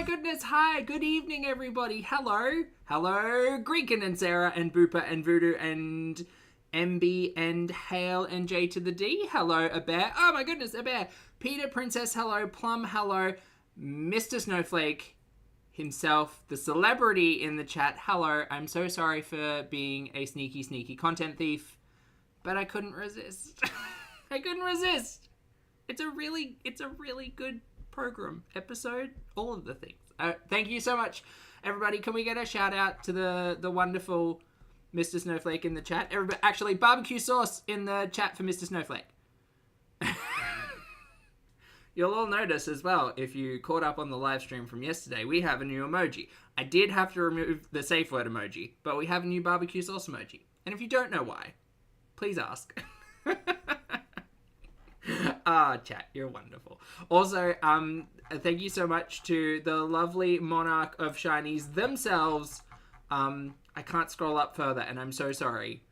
goodness, hi, good evening everybody, hello, Greekin and Sarah and Booper and Voodoo and MB and Hale and J to the D, hello, a bear, oh my goodness, a bear, Peter Princess, hello, Plum, hello, Mr. Snowflake himself, the celebrity in the chat, hello, I'm so sorry for being a sneaky content thief, but I couldn't resist. I couldn't resist. It's a really good program, episode, all of the things. Thank you so much, everybody. Can we get a shout out to the wonderful Mr. Snowflake in the chat? Everybody, actually, barbecue sauce in the chat for Mr. Snowflake. You'll all notice as well, if you caught up on the live stream from yesterday, we have a new emoji. I did have to remove the safe word emoji, but we have a new barbecue sauce emoji. And if you don't know why, please ask. Chat, you're wonderful. Also, thank you so much to the lovely monarch of shinies themselves. I can't scroll up further, and I'm so sorry.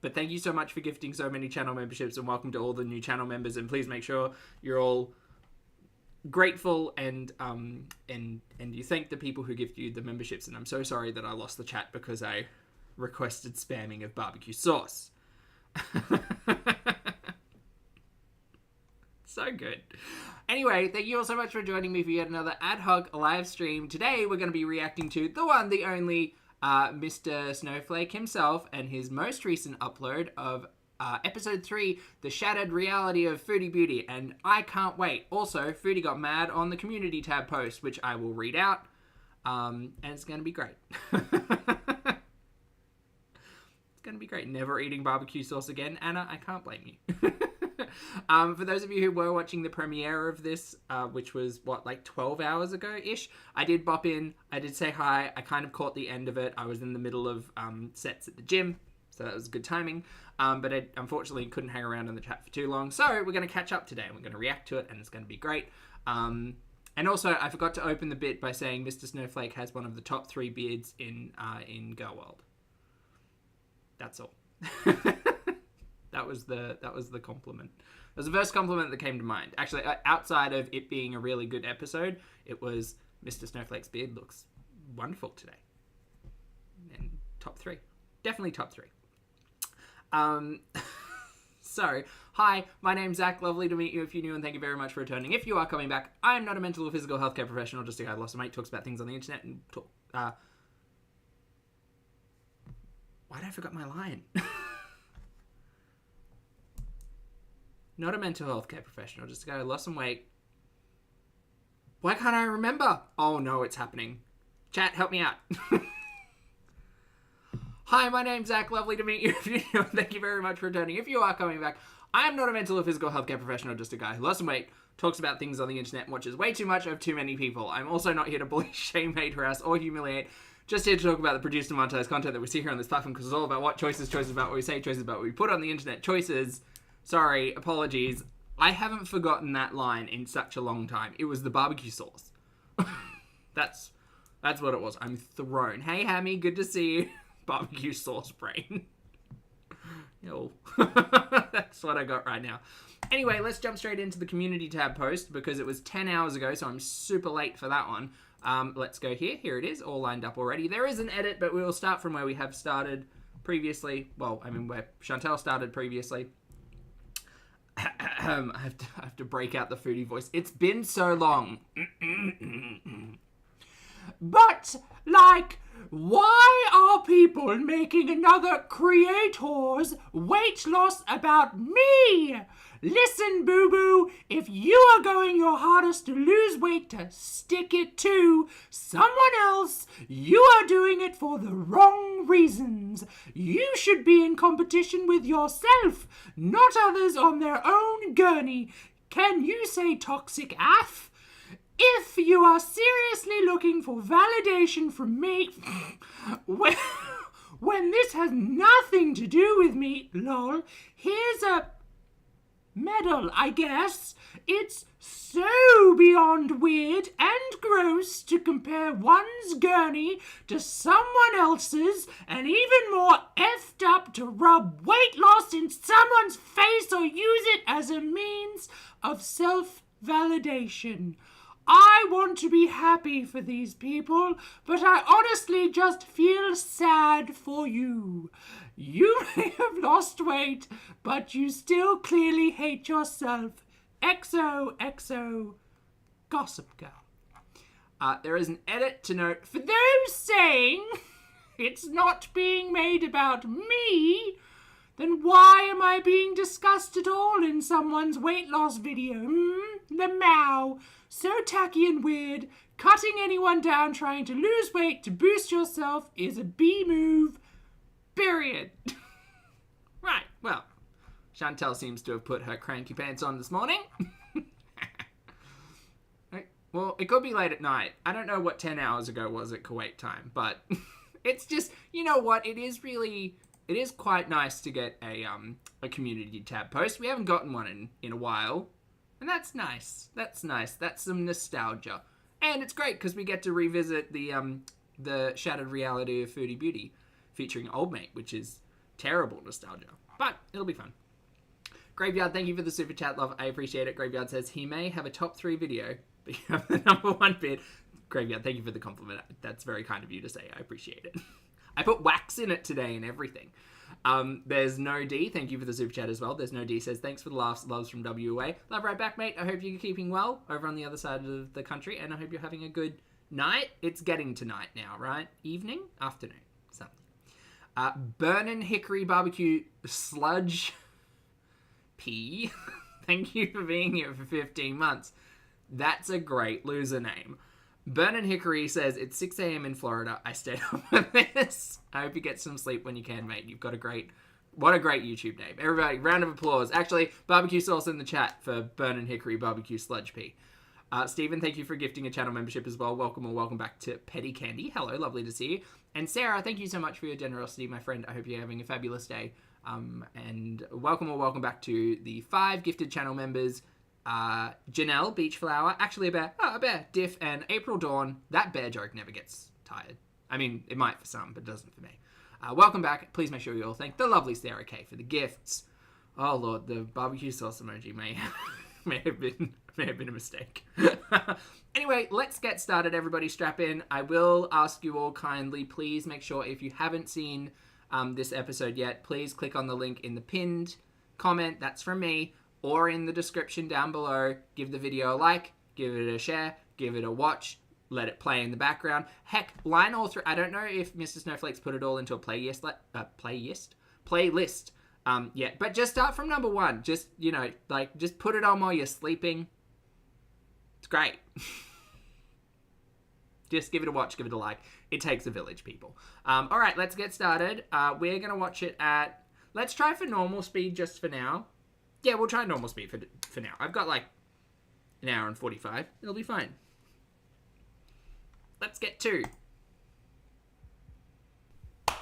But thank you so much for gifting so many channel memberships, and welcome to all the new channel members. And please make sure you're all grateful and you thank the people who gift you the memberships. And I'm so sorry that I lost the chat because I requested spamming of barbecue sauce. So good. Anyway, thank you all so much for joining me for yet another ad hoc live stream. Today we're going to be reacting to the one, the only, Mr. Snowflake himself and his most recent upload of episode 3, The Shattered Reality of Foodie Beauty. And I can't wait. Also, Foodie got mad on the community tab post, which I will read out. And it's going to be great. It's going to be great. Never eating barbecue sauce again. Anna, I can't blame you. For those of you who were watching the premiere of this, which was, like 12 hours ago-ish, I did bop in, I did say hi, I kind of caught the end of it. I was in the middle of sets at the gym, so that was good timing, but I unfortunately couldn't hang around in the chat for too long, so we're going to catch up today, and we're going to react to it, and it's going to be great. And also, I forgot to open the bit by saying Mr. Snowflake has one of the top 3 beards in Girl World. That's all. That was the compliment. It was the first compliment that came to mind. Actually, outside of it being a really good episode, it was Mr. Snowflake's beard looks wonderful today. And top 3. Definitely top 3. So, hi, my name's Zach. Lovely to meet you if you're new, and thank you very much for returning. If you are coming back, I am not a mental or physical healthcare professional, just a guy who lost a mate, talks about things on the internet, and talk... Why'd I forget my line? Not a mental health care professional, just a guy who lost some weight. Why can't I remember? Oh no, it's happening. Chat, help me out. Hi, my name's Zach. Lovely to meet you. Thank you very much for returning. If you are coming back, I am not a mental or physical health care professional, just a guy who lost some weight, talks about things on the internet, and watches way too much of too many people. I'm also not here to bully, shame, hate, harass, or humiliate. Just here to talk about the produced and monetized content that we see here on this platform, because it's all about what choices about what we say, choices about what we put on the internet, choices... Sorry, apologies. I haven't forgotten that line in such a long time. It was the barbecue sauce. That's what it was. I'm thrown. Hey, Hammy, good to see you. Barbecue sauce brain. Yo. That's what I got right now. Anyway, let's jump straight into the community tab post because it was 10 hours ago, so I'm super late for that one. Let's go here. Here it is, all lined up already. There is an edit, but we will start from where we have started previously. Well, I mean, where Chantel started previously. I have to break out the foodie voice. It's been so long. But, like, why are people making another creator's weight loss about me? Listen, boo-boo, if you are going your hardest to lose weight to stick it to someone else, you are doing it for the wrong reasons. You should be in competition with yourself, not others on their own gurney. Can you say toxic AF? If you are seriously looking for validation from me, when this has nothing to do with me, lol, here's a medal, I guess. It's so beyond weird and gross to compare one's gurney to someone else's, and even more effed up to rub weight loss in someone's face or use it as a means of self-validation. I want to be happy for these people, but I honestly just feel sad for you. You may have lost weight, but you still clearly hate yourself. XOXO Gossip Girl. There is an edit to note for those saying it's not being made about me. Then why am I being discussed at all in someone's weight loss video? The Mao. So tacky and weird. Cutting anyone down trying to lose weight to boost yourself is a B move. Period. Right, well, Chantel seems to have put her cranky pants on this morning. Well, it could be late at night. I don't know what 10 hours ago was at Kuwait time, but it's just, you know what, it is quite nice to get a community tab post. We haven't gotten one in a while, and that's nice. That's nice. That's some nostalgia. And it's great because we get to revisit the shattered reality of Foodie Beauty featuring Old Mate, which is terrible nostalgia, but it'll be fun. Graveyard, thank you for the super chat, love. I appreciate it. Graveyard says he may have a top 3 video, but you have the number 1 bid. Graveyard, thank you for the compliment. That's very kind of you to say. I appreciate it. I put wax in it today and everything. There's No D. Thank you for the super chat as well. There's No D says, thanks for the laughs. Loves from WA. Love right back, mate. I hope you're keeping well over on the other side of the country, and I hope you're having a good night. It's getting to night now, right? Evening? Afternoon. Something. Burnin' Hickory Barbecue Sludge P. Thank you for being here for 15 months. That's a great loser name. Burnin' Hickory says, it's 6 a.m. in Florida. I stayed up for this. I hope you get some sleep when you can, mate. You've got what a great YouTube name. Everybody, round of applause. Actually, barbecue sauce in the chat for Burnin' Hickory Barbecue Sludge P. Stephen, thank you for gifting a channel membership as well. Welcome or welcome back to Petty Candy. Hello, lovely to see you. And Sarah, thank you so much for your generosity, my friend. I hope you're having a fabulous day. And welcome or welcome back to the 5 gifted channel members. Janelle, Beachflower, Actually a Bear, Diff, and April Dawn. That bear joke never gets tired. I mean, it might for some, but it doesn't for me. Welcome back. Please make sure you all thank the lovely Sarah K for the gifts. Oh lord, the barbecue sauce emoji may have been a mistake. Anyway, let's get started. Everybody strap in. I will ask you all kindly, please make sure if you haven't seen this episode yet, please click on the link in the pinned comment. That's from me. Or in the description down below. Give the video a like, give it a share, give it a watch, let it play in the background. Heck, line all through. I don't know if Mr. Snowflake's put it all into a playlist yet, but just start from number 1. Just, just put it on while you're sleeping. It's great. Just give it a watch, give it a like. It takes a village, people. All right, let's get started. We're going to watch it at, let's try for normal speed just for now. Yeah, we'll try normal speed for now. I've got like an hour and 45. It'll be fine. Let's get to. Hi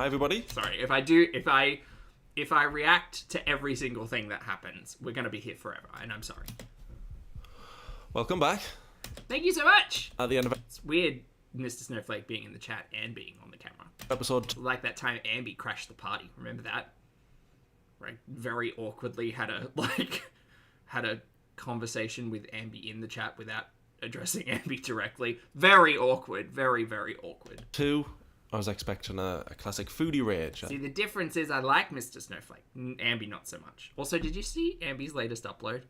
everybody. Sorry, if I react to every single thing that happens, we're gonna be here forever, and I'm sorry. Welcome back. Thank you so much. At the end of It's weird, Mr. Snowflake being in the chat and being on the camera. episode, Like that time Ambi crashed the party. Remember that? Right, very awkwardly had a conversation with Ambi in the chat without addressing Ambi directly. Very awkward. Very, very awkward. 2, I was expecting a classic foodie rage. See, the difference is I like Mr. Snowflake. Ambi not so much. Also, did you see Ambi's latest upload?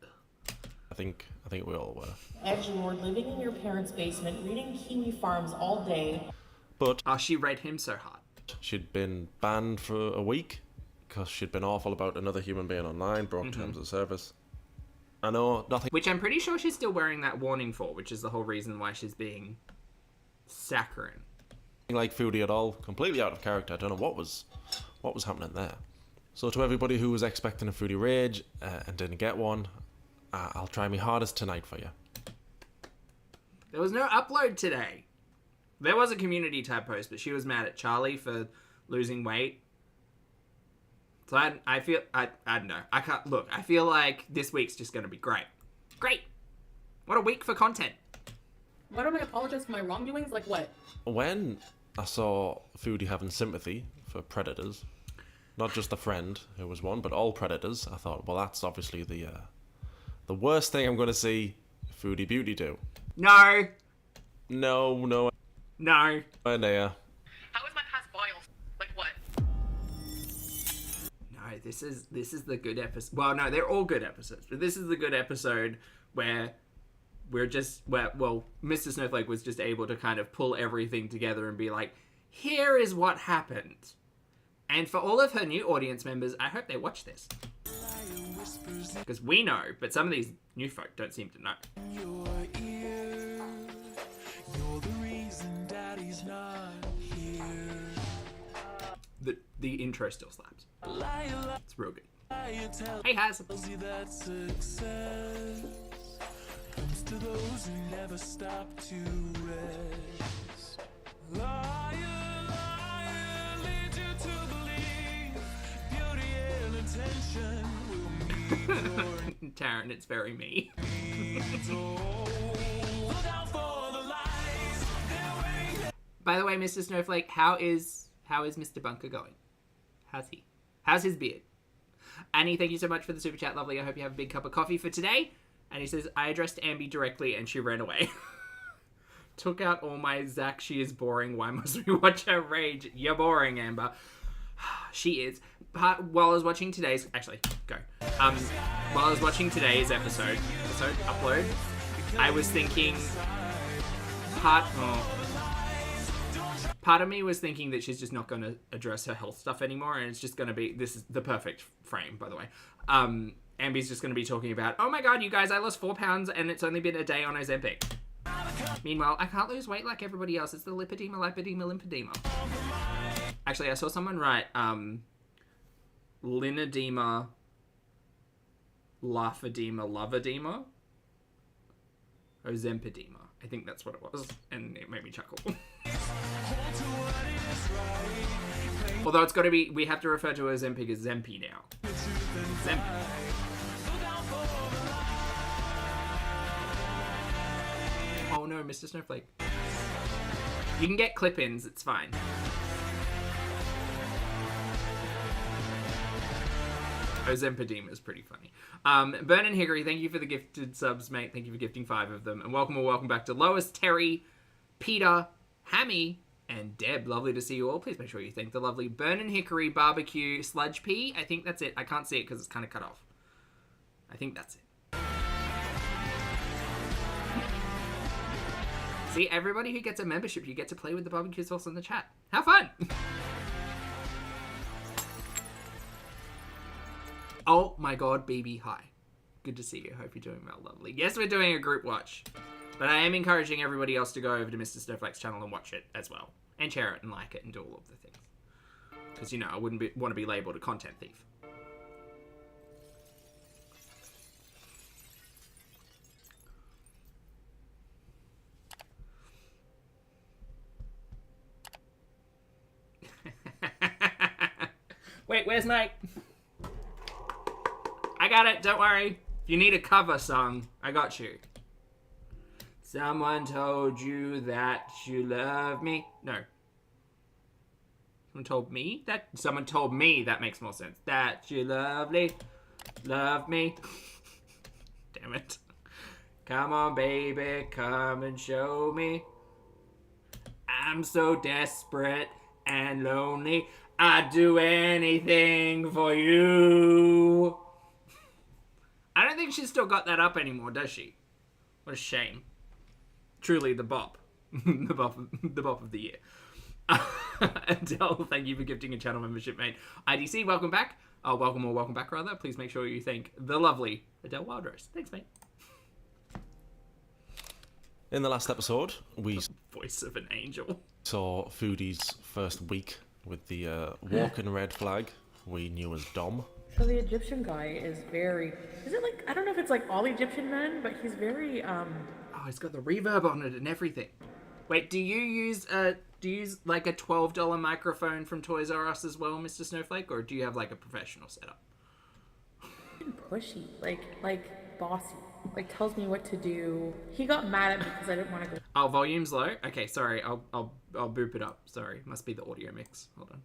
I think we all were. Edgelord living in your parents' basement, reading Kiwi Farms all day. But She read him so hard. she'd been banned for a week because she'd been awful about another human being online, broke terms of service. I know nothing. Which I'm pretty sure she's still wearing that warning for, which is the whole reason why she's being saccharine. Like foodie at all, completely out of character. I don't know what was happening there. So to everybody who was expecting a foodie rage and didn't get one, I'll try my hardest tonight for you. There was no upload today. There was a community tab post, but she was mad at Charlie for losing weight. So I don't know. I can't look. I feel like this week's just going to be great. Great. What a week for content. Why don't I apologize for my wrongdoings? Like what? When I saw foodie having sympathy for predators, not just a friend who was one, but all predators, I thought, well, that's obviously the worst thing I'm going to see Foodie Beauty do? No. No No. idea. How is my past boiled? Like what? No, this is the good episode. Well, no, they're all good episodes, but this is the good episode where Mr. Snowflake was just able to kind of pull everything together and be like, here is what happened. And for all of her new audience members, I hope they watch this. Because we know, but some of these new folk don't seem to know. The intro still slaps. It's real good. Hey, Haz. Comes to those who never stop to rest. Liar, liar, lead you to believe beauty and attention will meet Taryn, it's very me. Look out for the lies. By the way, Mr. Snowflake, how is Mr. Bunker going? How's he? How's his beard? Annie, thank you so much for the super chat, lovely. I hope you have a big cup of coffee for today. And he says, I addressed Ambi directly and she ran away. Took out all my Zach, she is boring. Why must we watch her rage? You're boring, Amber. She is. While I was watching today's... Actually, go. While I was watching today's episode upload, I was thinking... Part of me was thinking that she's just not going to address her health stuff anymore, and it's just going to be... This is the perfect frame, by the way. Ambi's just going to be talking about, oh my god, you guys, I lost 4 pounds and it's only been a day on Ozempic. Meanwhile, I can't lose weight like everybody else. It's the lipedema, lymphedema. Actually, I saw someone write linedema, lymphedema, lovedema, Ozempedema. I think that's what it was, and it made me chuckle. Although it's got to be, we have to refer to Ozempic as Zempi now. Zempi. Oh no, Mr. Snowflake. You can get clip-ins, it's fine. Ozempedema is pretty funny. Vernon Hickory, thank you for the gifted subs, mate. Thank you for gifting 5 of them. And welcome back to Lois, Terry, Peter, Hammy, and Deb. Lovely to see you all. Please make sure you thank the lovely Vernon Hickory Barbecue Sludge Pea. I think that's it. I can't see it because it's kind of cut off. I think that's it. See, everybody who gets a membership, you get to play with the barbecue sauce in the chat. Have fun! Oh my god, BB, hi. Good to see you. Hope you're doing well, lovely. Yes, we're doing a group watch. But I am encouraging everybody else to go over to Mr. Snowflake's channel and watch it as well. And share it and like it and do all of the things. Because, you know, I wouldn't want to be labelled a content thief. Wait, where's Mike? I got it, don't worry. If you need a cover song, I got you. Someone told you that you love me. No. Someone told me that? Someone told me that makes more sense. That you love me. Damn it. Come on, baby, come and show me. I'm so desperate and lonely. I'd do anything for you. I don't think she's still got that up anymore, does she? What a shame. Truly the bop. the bop of the year. Adele, thank you for gifting a channel membership, mate. IDC, welcome back. Oh, welcome back, rather. Please make sure you thank the lovely Adele Wildrose. Thanks, mate. In the last episode, we Voice of an angel. saw Foodie's first week with the walking red flag we knew as Dom. So the Egyptian guy is very... Is it like... I don't know if it's like all Egyptian men, but he's very, Oh, he's got the reverb on it and everything. Wait, do you use like a $12 microphone from Toys R Us as well, Mr. Snowflake? Or do you have like a professional setup? pushy, like bossy. Like tells me what to do. He got mad at me because I didn't want to go Oh, volume's low? Okay, sorry. I'll boop it up. Sorry. Must be the audio mix. Hold on.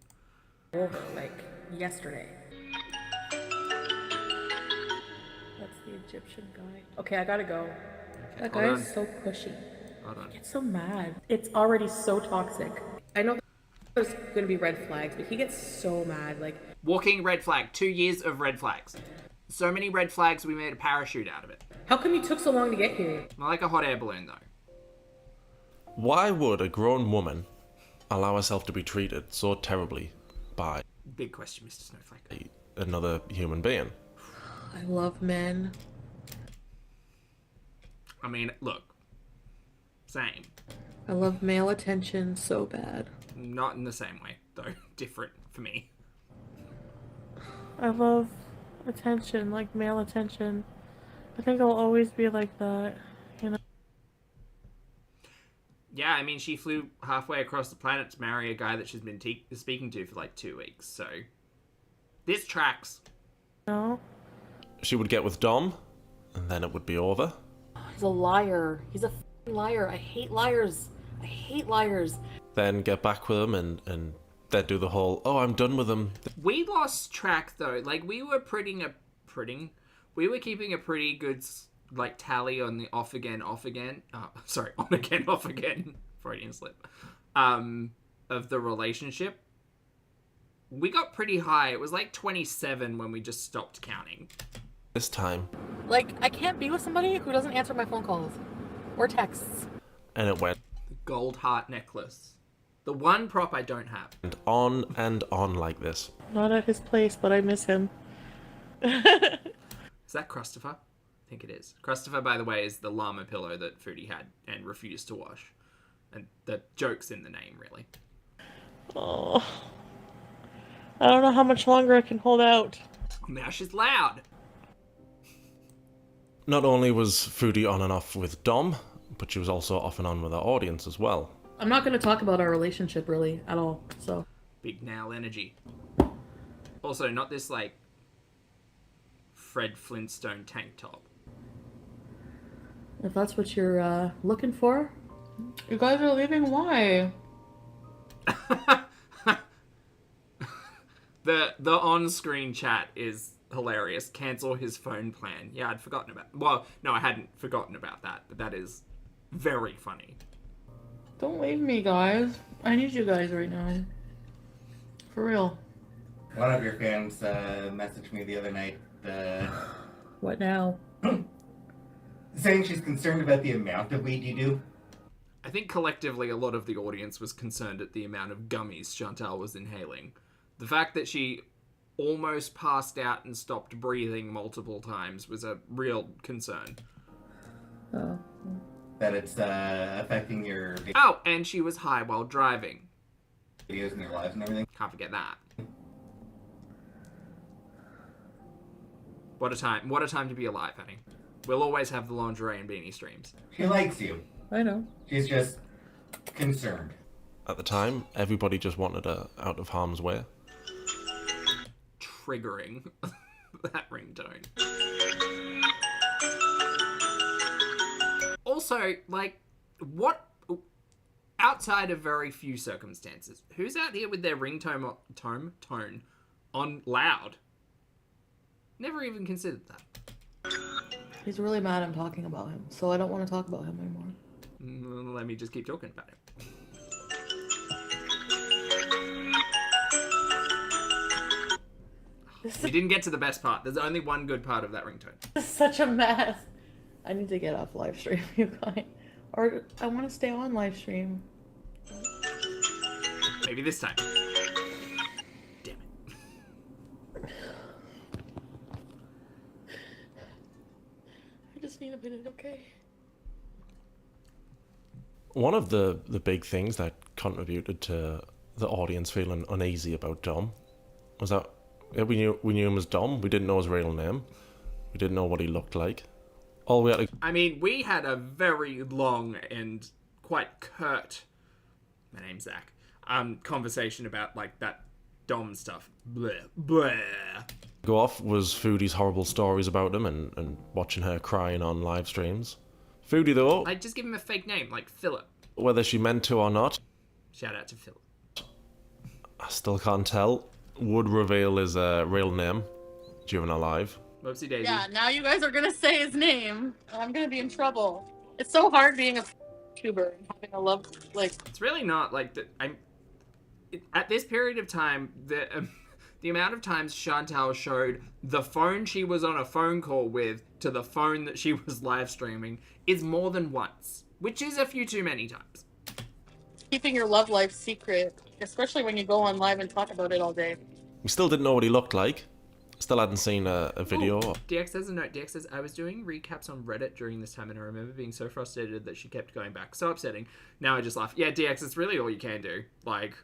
over like yesterday. That's the Egyptian guy. Okay, I gotta go. That hold guy on. is so pushy. Hold on. He gets so mad. It's already so toxic. I know there's gonna be red flags, but he gets so mad. Like, Walking red flag. 2 years of red flags. So many red flags, we made a parachute out of it. how come you took so long to get here? Not like a hot air balloon, though. Why would a grown woman allow herself to be treated so terribly by Big question, Mr. Snowflake. another human being? I love men. I mean, look. Same. I love male attention so bad. Not in the same way, though. Different for me. I love attention, like male attention. I think I'll always be like that, you know? Yeah, I mean, she flew halfway across the planet to marry a guy that she's been speaking to for like 2 weeks, so... This tracks. No? She would get with Dom, and then it would be over. He's a liar. He's a f***ing liar. I hate liars. I hate liars. Then get back with him, and then do the whole, oh, I'm done with him. We lost track, though. Like, we were we were keeping a pretty good, like, tally on the off-again, off-again. Sorry, on-again, off-again. Freudian slip. Of the relationship. We got pretty high. It was like 27 when we just stopped counting. This time. Like, I can't be with somebody who doesn't answer my phone calls or texts. And it went The gold heart necklace. The one prop I don't have. and on like this. Not at his place, but I miss him. Is that Christopher? I think it is. Christopher, by the way, is the llama pillow that Foodie had and refused to wash. And the joke's in the name, really. Oh. I don't know how much longer I can hold out. Now she's loud. Not only was Foodie on and off with Dom, but she was also off and on with our audience as well. I'm not going to talk about our relationship really at all, so. Big nail energy. Also, not this, like, Fred Flintstone tank top. If that's what you're looking for. You guys are leaving, why? The on-screen chat is hilarious. Cancel his phone plan. Yeah, I'd forgotten about... Well, no, I hadn't forgotten about that, but that is very funny. Don't leave me, guys. I need you guys right now. For real. One of your fans messaged me the other night What now? saying she's concerned about the amount of weed you do. I think collectively a lot of the audience was concerned at the amount of gummies Chantal was inhaling. The fact that she almost passed out and stopped breathing multiple times was a real concern. Oh. That it's affecting your Oh, and she was high while driving. videos and your lives and everything. Can't forget that. What a time to be alive, honey. We'll always have the lingerie and beanie streams. She likes you. I know. She's just concerned. At the time, everybody just wanted her out of harm's way. Triggering that ringtone. Also, like, what... Outside of very few circumstances, who's out here with their ringtone tone on loud? Never even considered that. He's really mad I'm talking about him, so I don't want to talk about him anymore. Let me just keep talking about it. We didn't get to the best part. There's only one good part of that ringtone. This is such a mess. I need to get off live stream, you guys. Or I want to stay on live stream. Maybe this time. Damn it. I just need a minute, okay? One of the big things that contributed to the audience feeling uneasy about Dom was that we knew him as Dom. We didn't know his real name. We didn't know what he looked like. All we had to... I mean, we had a very long and quite curt, my name's Zach, conversation about, like, that Dom stuff. Bleh, bleh. go off was Foodie's horrible stories about him and watching her crying on live streams. Foodie, though, I'd just give him a fake name, like Philip. whether she meant to or not, Shout out to Philip. I still can't tell, would reveal his real name during her live. Whoopsie daisy. Yeah, now you guys are gonna say his name. And I'm gonna be in trouble. It's so hard being a YouTuber and having a love like. It's really not like at this period of time, the amount of times Chantal showed the phone she was on a phone call with to the phone that she was live streaming is more than once, which is a few too many times. Keeping your love life secret, especially when you go on live and talk about it all day. We still didn't know what he looked like. Still hadn't seen a video. Ooh, DX has a note. DX says, I was doing recaps on Reddit during this time and I remember being so frustrated that she kept going back. So upsetting. Now I just laugh. Yeah, DX, it's really all you can do. Like,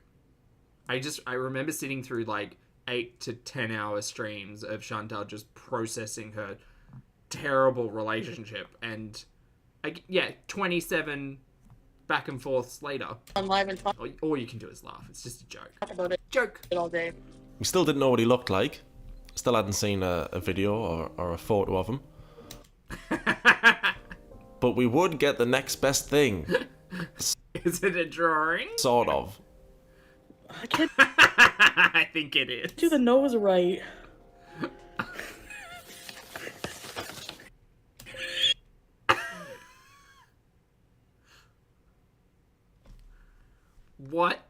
I remember sitting through like 8 to 10 hour streams of Chantal just processing her terrible relationship and, 27 back and forths later. On live and talk All you can do is laugh. It's just a joke. about it Joke. all day. We still didn't know what he looked like. Still hadn't seen a video or a photo of him. But we would get the next best thing. Is it a drawing? Sort of. I can't I think it is. do the nose right. What?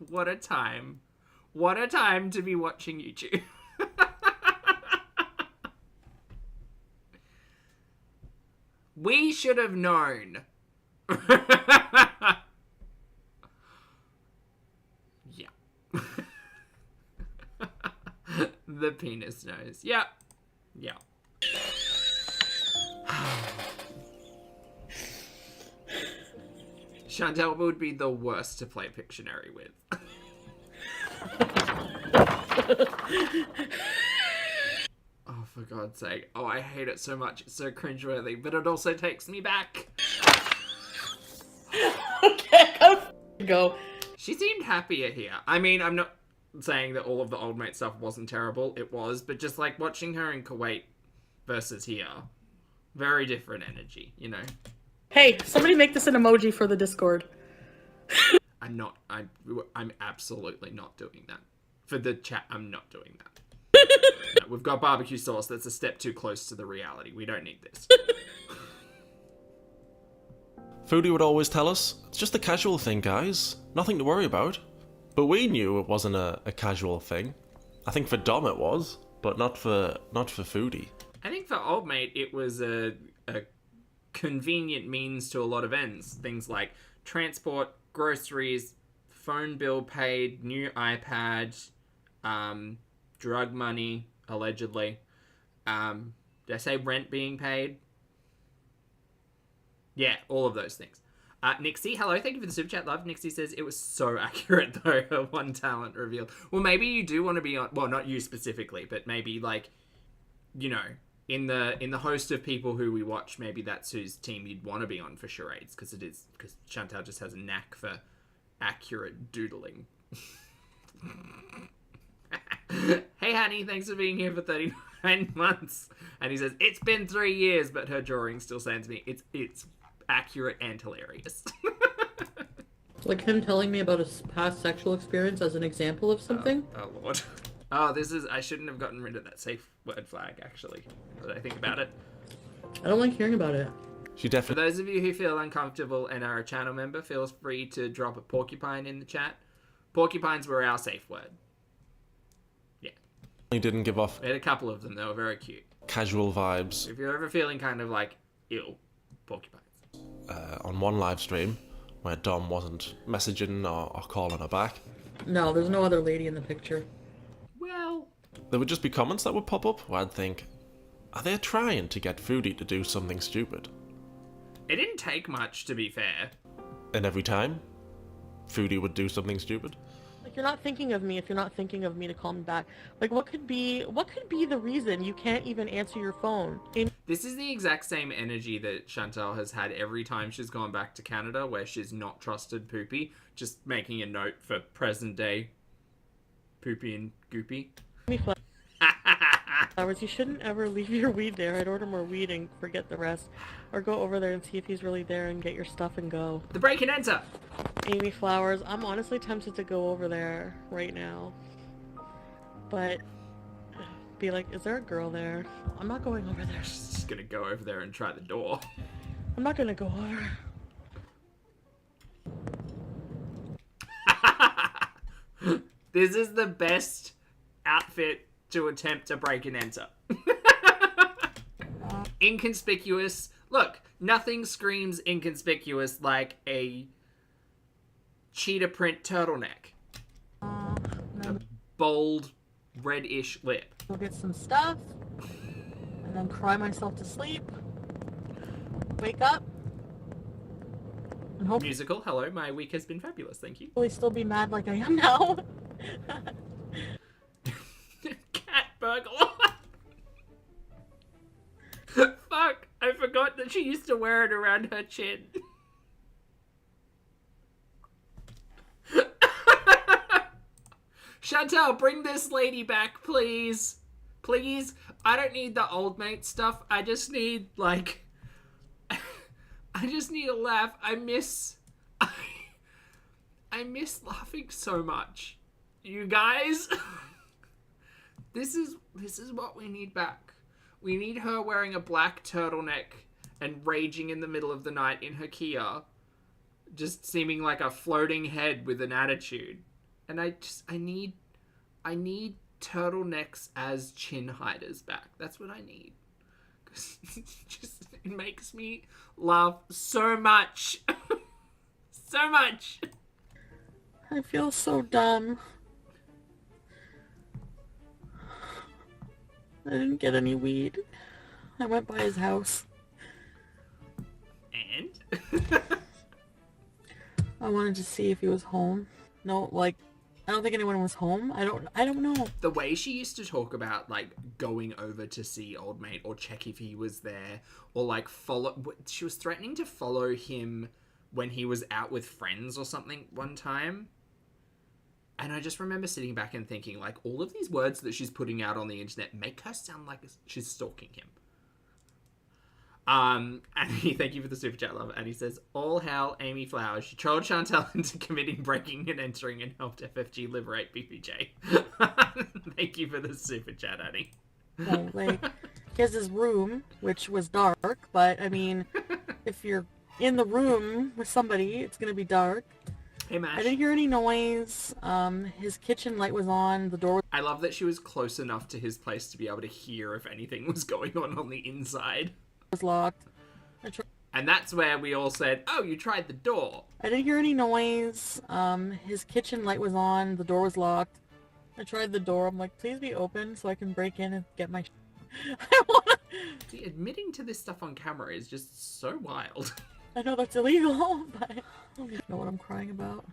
What a time. What a time to be watching YouTube. We should have known. Yeah. The penis nose. Yeah. Yeah. Chantal would be the worst to play Pictionary with. Oh, for God's sake. Oh, I hate it so much. It's so cringeworthy, but it also takes me back. Okay, go. She seemed happier here. I mean, I'm not saying that all of the old mate stuff wasn't terrible. It was, but just like watching her in Kuwait versus here, very different energy, you know? Hey, somebody make this an emoji for the Discord. I'm absolutely not doing that. For the chat, I'm not doing that. No, we've got barbecue sauce. That's a step too close to the reality. We don't need this. Foodie would always tell us, it's just a casual thing, guys. Nothing to worry about. But we knew it wasn't a casual thing. I think for Dom it was, but not for Foodie. I think for old mate, it was a convenient means to a lot of ends. Things like transport, groceries, phone bill paid, new iPad, drug money, allegedly. Did I say rent being paid? Yeah, all of those things. Nixie, hello, thank you for the super chat. Love. Nixie says it was so accurate though. Her one talent revealed. Well, maybe you do want to be on. Well, not you specifically, but maybe like, you know, in the host of people who we watch, maybe that's whose team you'd want to be on for charades, because Chantal just has a knack for accurate doodling. Hey, honey, thanks for being here for 39 months. And he says it's been 3 years, but her drawing still sends me. It's accurate and hilarious. Like him telling me about his past sexual experience as an example of something. Oh Lord. Oh, I shouldn't have gotten rid of that safe word flag, actually. Did I think about it? I don't like hearing about it. She For definitely those of you who feel uncomfortable and are a channel member, feel free to drop a porcupine in the chat. Porcupines were our safe word. Yeah. didn't give off We had a couple of them. They were very cute. casual vibes If you're ever feeling kind of like ill, porcupines. on one live stream where Dom wasn't messaging or calling her back. No, there's no other lady in the picture. Well, There would just be comments that would pop up where I'd think, are they trying to get Foodie to do something stupid? it didn't take much, to be fair. And every time, Foodie would do something stupid. Like, you're not thinking of me if you're not thinking of me to call me back. Like, what could be the reason you can't even answer your phone? This is the exact same energy that Chantal has had every time she's gone back to Canada, where she's not trusted Poopy, just making a note for present day Poopy and Goopy. Flowers, you shouldn't ever leave your weed there. I'd order more weed and forget the rest. Or go over there and see if he's really there and get your stuff and go. The break and enter! Amy Flowers, I'm honestly tempted to go over there right now. But be like, is there a girl there? I'm not going over there. She's just gonna go over there and try the door. I'm not gonna go over. This is the best outfit to attempt to break and enter. Inconspicuous. Look, nothing screams inconspicuous like a cheetah print turtleneck. A bold, reddish lip. Go get some stuff, and then cry myself to sleep. Wake up, and hopefully Musical. Hello, my week has been fabulous. Thank you. still be mad like I am now. Cat burglar. Fuck, I forgot that she used to wear it around her chin. Chantal, bring this lady back, please. Please. I don't need the old mate stuff. I just need, like... I just need a laugh. I miss laughing so much. You guys... This is what we need back. We need her wearing a black turtleneck and raging in the middle of the night in her Kia. Just seeming like a floating head with an attitude. And I need turtlenecks as chin hiders back. That's what I need. Cause it makes me laugh so much. So much. I feel so dumb. I didn't get any weed. I went by his house. And? I wanted to see if he was home. No, like, I don't think anyone was home. I don't know. The way she used to talk about, like, going over to see old mate or check if he was there or, like, she was threatening to follow him when he was out with friends or something one time. And I just remember sitting back and thinking, like, all of these words that she's putting out on the internet make her sound like she's stalking him. And thank you for the super chat, love. And he says, all hail Amy Flowers. She trolled Chantal into committing, breaking, and entering and helped FFG liberate BPJ. Thank you for the super chat, Annie. So, like, he has his room, which was dark, but, I mean, if you're in the room with somebody, it's gonna be dark. Hey, Mash. I didn't hear any noise. His kitchen light was on. The door I love that she was close enough to his place to be able to hear if anything was going on the inside. was locked. And that's where we all said, oh, you tried the door. I didn't hear any noise. His kitchen light was on. The door was locked. I tried the door. I'm like, please be open so I can break in and get my I wanna... See, admitting to this stuff on camera is just so wild. I know that's illegal, but I don't even know what I'm crying about.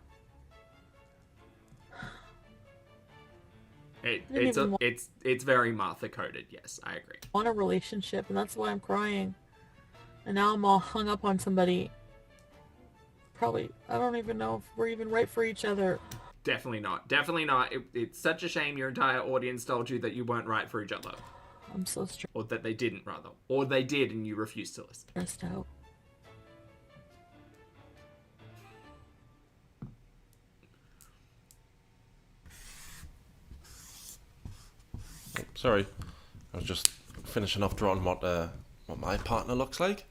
It's very Martha coded. Yes, I agree. I want a relationship, and that's why I'm crying. And now I'm all hung up on somebody. Probably, I don't even know if we're even right for each other. Definitely not. Definitely not. It's such a shame your entire audience told you that you weren't right for each other. I'm so Or that they didn't, rather. Or they did and you refused to listen. stressed out. Sorry, I was just finishing off drawing what my partner looks like.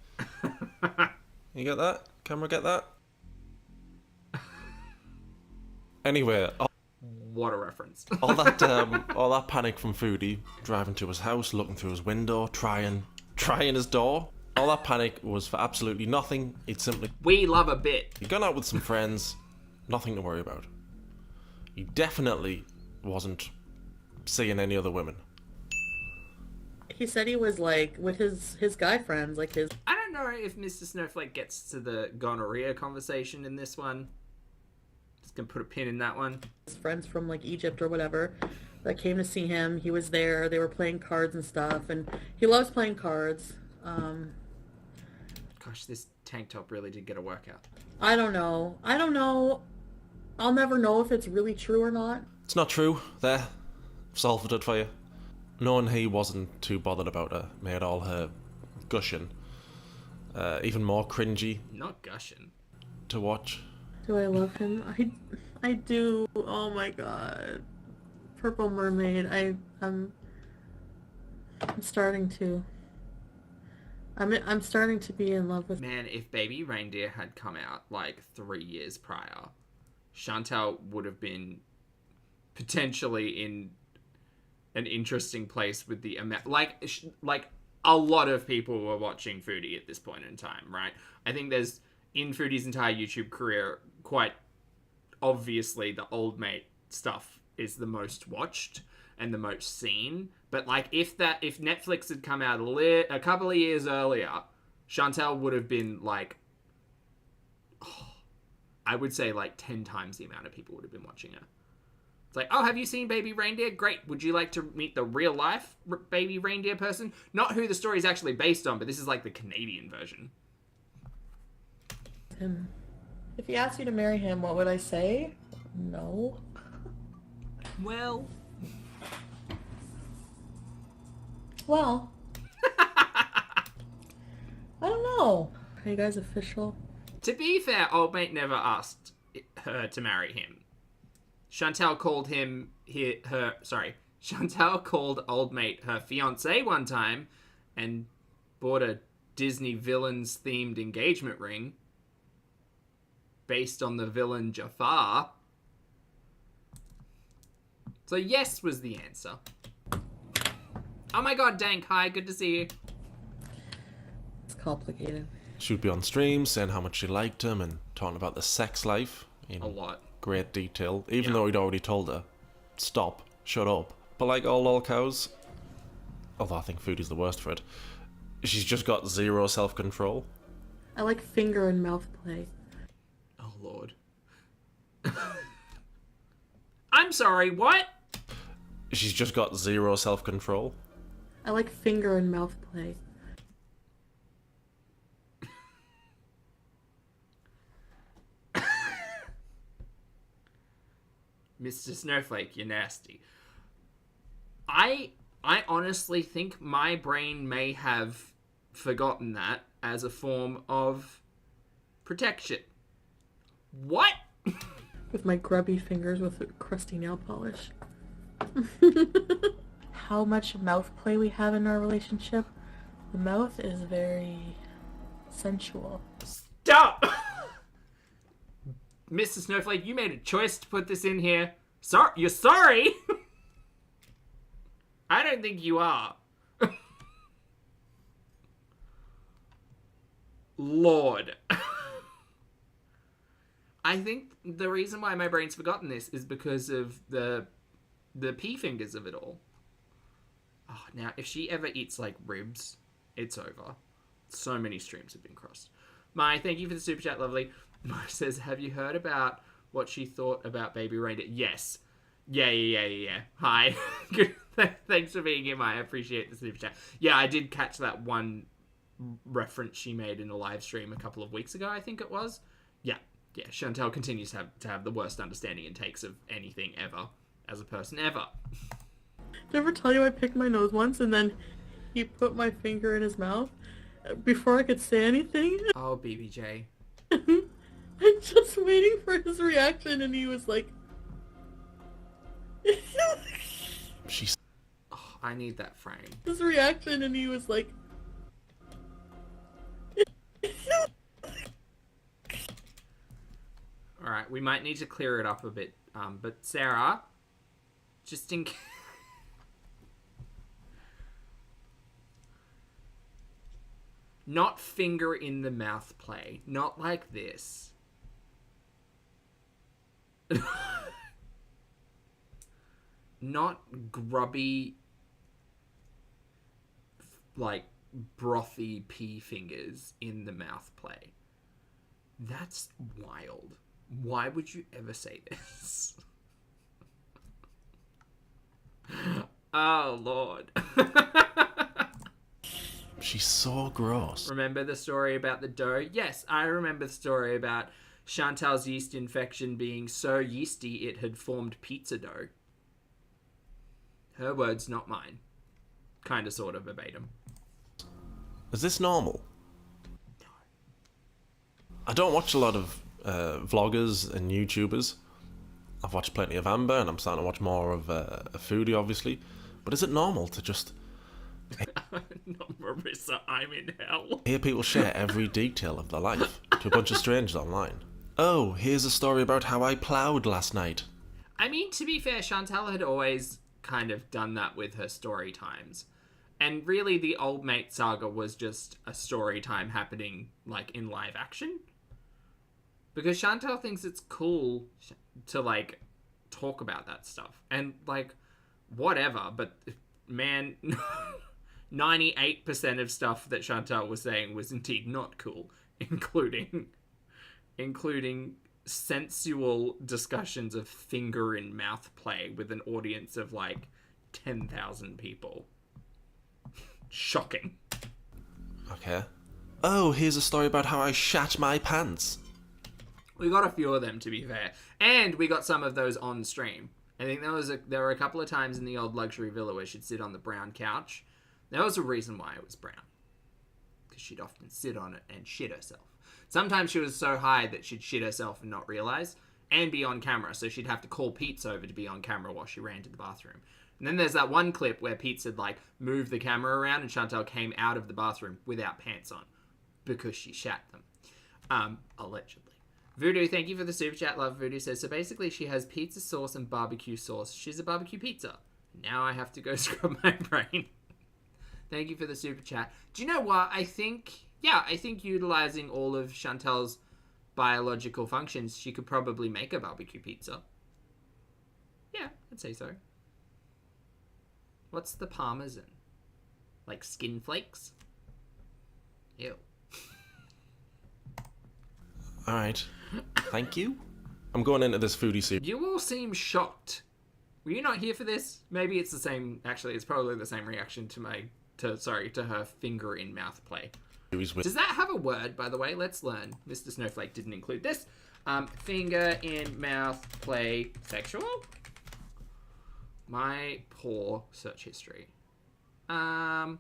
You get that? Camera get that? Anyway, What a reference. all that panic from Foodie, driving to his house, looking through his window, trying his door. All that panic was for absolutely nothing. He'd simply We love a bit. gone out with some friends, nothing to worry about. He definitely wasn't seeing any other women. He said he was like with his guy friends, like his I don't know if Mr. Snowflake gets to the gonorrhea conversation in this one. Just gonna put a pin in that one. friends from like Egypt or whatever that came to see him. He was there. They were playing cards and stuff, and he loves playing cards. Gosh, this tank top really did get a workout. I don't know. I'll never know if it's really true or not. It's not true. There, solved it for you. Knowing he wasn't too bothered about her made all her gushing even more cringy Not gushing. to watch. Do I love him? I do. Oh my god. Purple Mermaid. I'm starting to. I'm starting to be in love with. Man, if Baby Reindeer had come out like 3 years prior, Chantal would have been potentially in an interesting place with the amount. Like a lot of people were watching Foodie at this point in time, right? I think there's in Foodie's entire YouTube career, quite obviously the old mate stuff is the most watched and the most seen. But like if Netflix had come out a couple of years earlier, Chantal would have been like, I would say like 10 times the amount of people would have been watching her. It's like, oh, have you seen Baby Reindeer? Great. Would you like to meet the real life Baby Reindeer person? Not who the story is actually based on, but this is like the Canadian version. Him. If he asked you to marry him, what would I say? No. Well, Well. I don't know. Are you guys official? to be fair, old mate never asked her to marry him. Chantal called Chantal called old mate her fiance one time and bought a Disney villains themed engagement ring based on the villain Jafar. So yes was the answer. Oh my god, Dank, hi, good to see you. It's complicated. She would be on stream saying how much she liked him and talking about the sex life in A lot. great detail, even Yeah. though he'd already told her, stop, shut up. But like all lol cows, although I think Foodie's the worst for it, she's just got zero self-control. I like finger and mouth play. Oh lord. I'm sorry, what? She's just got zero self-control. I like finger and mouth play. Mr. Snowflake, you're nasty. I honestly think my brain may have forgotten that as a form of protection. What? With my grubby fingers with crusty nail polish. How much mouth play we have in our relationship? The mouth is very sensual. Stop! Mr. Snowflake, you made a choice to put this in here. You're sorry? I don't think you are. Lord. I think the reason why my brain's forgotten this is because of the pea fingers of it all. Oh, now, if she ever eats, like, ribs, it's over. So many streams have been crossed. Mai, thank you for the super chat, lovely. Mai says, have you heard about what she thought about Baby Reindeer? Yes. Yeah. Hi. Good. Thanks for being here, Mai. I appreciate the super chat. Yeah, I did catch that one reference she made in a live stream a couple of weeks ago, I think it was. Yeah. Chantal continues to have the worst understanding and takes of anything ever as a person ever. Did I ever tell you I picked my nose once and then he put my finger in his mouth before I could say anything? Oh, BBJ. I'm just waiting for his reaction and he was like... She's Oh, I need that frame. his reaction and he was like... Alright, we might need to clear it up a bit. But Sarah, just in case... Not finger in the mouth play. Not like this. Not grubby, like, brothy pea fingers in the mouth play. That's wild. Why would you ever say this? Oh, Lord. she's so gross. Remember the story about the dough? Yes, I remember the story about Chantal's yeast infection being so yeasty it had formed pizza dough. Her words, not mine. Kinda, sorta, verbatim. Is this normal? I don't watch a lot of vloggers and YouTubers. I've watched plenty of Amber, and I'm starting to watch more of Foodie, obviously. But is it normal to just Not Marissa, I'm in hell. Hear people share every detail of their life to a bunch of strangers online. Oh, here's a story about how I ploughed last night. I mean, to be fair, Chantal had always kind of done that with her story times. And really, the old mate saga was just a story time happening, like, in live action. Because Chantal thinks it's cool to, like, talk about that stuff. And, like, whatever. But, man, 98% of stuff that Chantal was saying was indeed not cool. Including sensual discussions of finger in mouth play with an audience of, like, 10,000 people. Shocking. Okay. Oh, here's a story about how I shat my pants. We got a few of them, to be fair. And we got some of those on stream. I think there were a couple of times in the old luxury villa where she'd sit on the brown couch. There was a reason why it was brown. Because she'd often sit on it and shit herself. Sometimes she was so high that she'd shit herself and not realise. And be on camera, so she'd have to call Pete's over to be on camera while she ran to the bathroom. And then there's that one clip where Pete had, like, moved the camera around and Chantal came out of the bathroom without pants on. Because she shat them. Allegedly. Voodoo, thank you for the super chat. Love Voodoo says, so basically she has pizza sauce and barbecue sauce. She's a barbecue pizza. Now I have to go scrub my brain. Thank you for the super chat. Do you know what? I think utilizing all of Chantal's biological functions, she could probably make a barbecue pizza. Yeah, I'd say so. What's the parmesan? Like skin flakes? Ew. Alright. Thank you. I'm going into this foodie soup. You all seem shocked. Were you not here for this? Maybe it's the same. Actually, it's probably the same reaction to her finger in mouth play. Does that have a word, by the way? Let's learn. Mr. Snowflake didn't include this. Finger in mouth play sexual? My poor search history. Called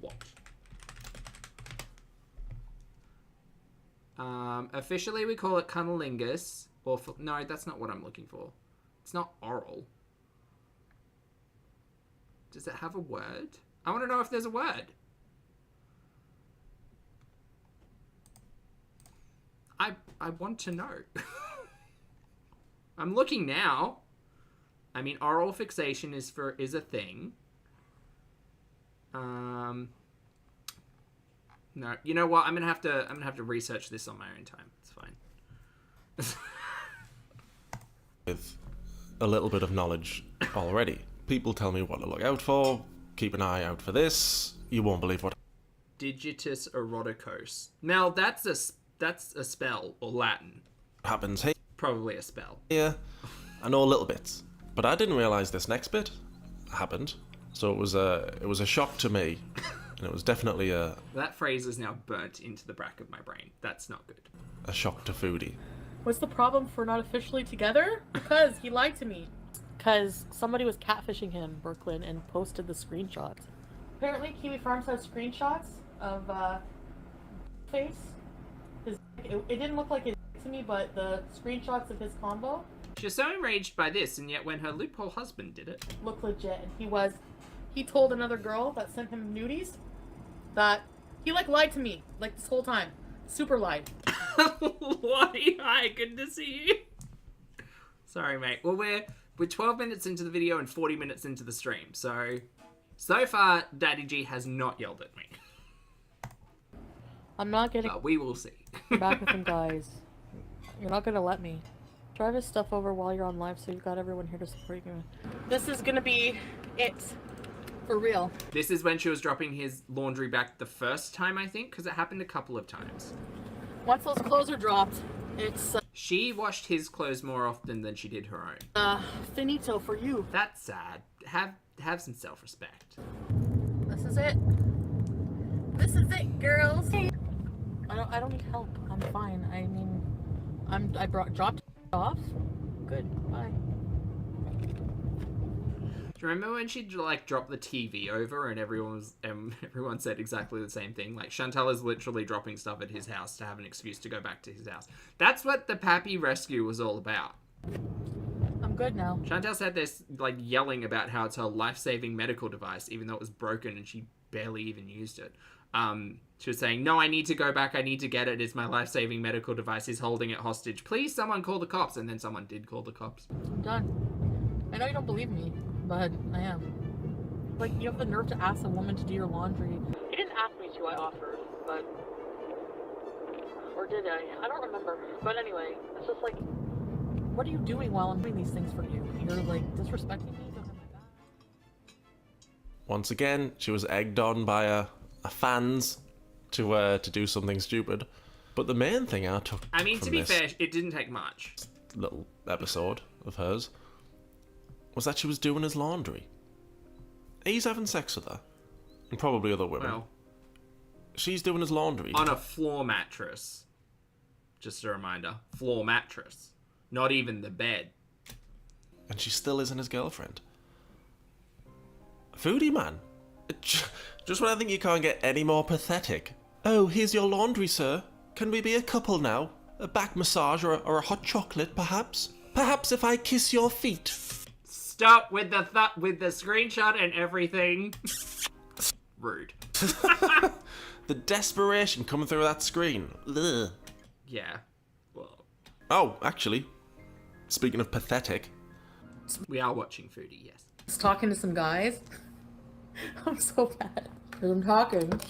what? Officially we call it cunnilingus. Or no, that's not what I'm looking for. It's not oral. Does it have a word? I want to know if there's a word. I want to know. I'm looking now. I mean, oral fixation is a thing. No, you know what? I'm gonna have to research this on my own time. It's fine. With a little bit of knowledge already. People tell me what to look out for. Keep an eye out for this. You won't believe what Digitus eroticos. Now that's a spell or Latin. happens here. Probably a spell. Yeah, I know little bits, but I didn't realise this next bit happened. So it was a shock to me, and it was definitely a That phrase is now burnt into the back of my brain. That's not good. shock to Foodie. What's the problem for not officially together? Because he lied to me. Because somebody was catfishing him in Brooklyn and posted the screenshots. Apparently, Kiwi Farms has screenshots of face. It didn't look like it to me, but the screenshots of his combo She's so enraged by this, and yet when her loophole husband did it. look legit. And he told another girl that sent him nudies that he lied to me this whole time. Super lied. Lottie, hi, good to see you. Sorry, mate. Well, we're 12 minutes into the video and 40 minutes into the stream, so far, Daddy G has not yelled at me. I'm not getting But we will see. back with him, guys. You're not gonna let me. Drive his stuff over while you're on live, so you've got everyone here to support you. This is gonna be it. For real. This is when she was dropping his laundry back the first time, I think, because it happened a couple of times. Once those clothes are dropped, it's She washed his clothes more often than she did her own. finito for you. That's sad. Have some self-respect. This is it. This is it, girls. I don't need help. I'm fine. I mean, I dropped off. Good. Bye. Do you remember when she dropped the TV over and everyone said exactly the same thing? Like, Chantal is literally dropping stuff at his house to have an excuse to go back to his house. That's what the Pappy rescue was all about. I'm I'm good now. Chantal said this, like, yelling about how it's her life-saving medical device, even though it was broken and she barely even used it. She was saying, no, I need to go back. I need to get it. It's my life-saving medical device. He's holding it hostage. Please, someone call the cops. And then someone did call the cops. I'm done. I know you don't believe me, but I am. Like, you have the nerve to ask a woman to do your laundry. You didn't ask me to, I offered, but... Or did I? I don't remember. But anyway, it's just like, what are you doing while I'm doing these things for you? You're, like, disrespecting me behind my back? Once again, she was egged on by a fans to do something stupid. But the main thing I took I mean, from to be this fair, it didn't take much. little episode of hers was that she was doing his laundry. He's having sex with her, and probably other women. Well, She's doing his laundry. on a floor mattress. Just a reminder. Floor mattress. Not even the bed. And she still isn't his girlfriend. Foodie man. Just when I think you can't get any more pathetic. Oh, here's your laundry, sir. Can we be a couple now? A back massage or a hot chocolate, perhaps? Perhaps if I kiss your feet. Stop with the screenshot and everything. Rude. The desperation coming through that screen. Ugh. Yeah. Well, Oh, actually, speaking of pathetic, we are watching Foodie, yes. I was talking to some guys. I'm so bad. Because I'm talking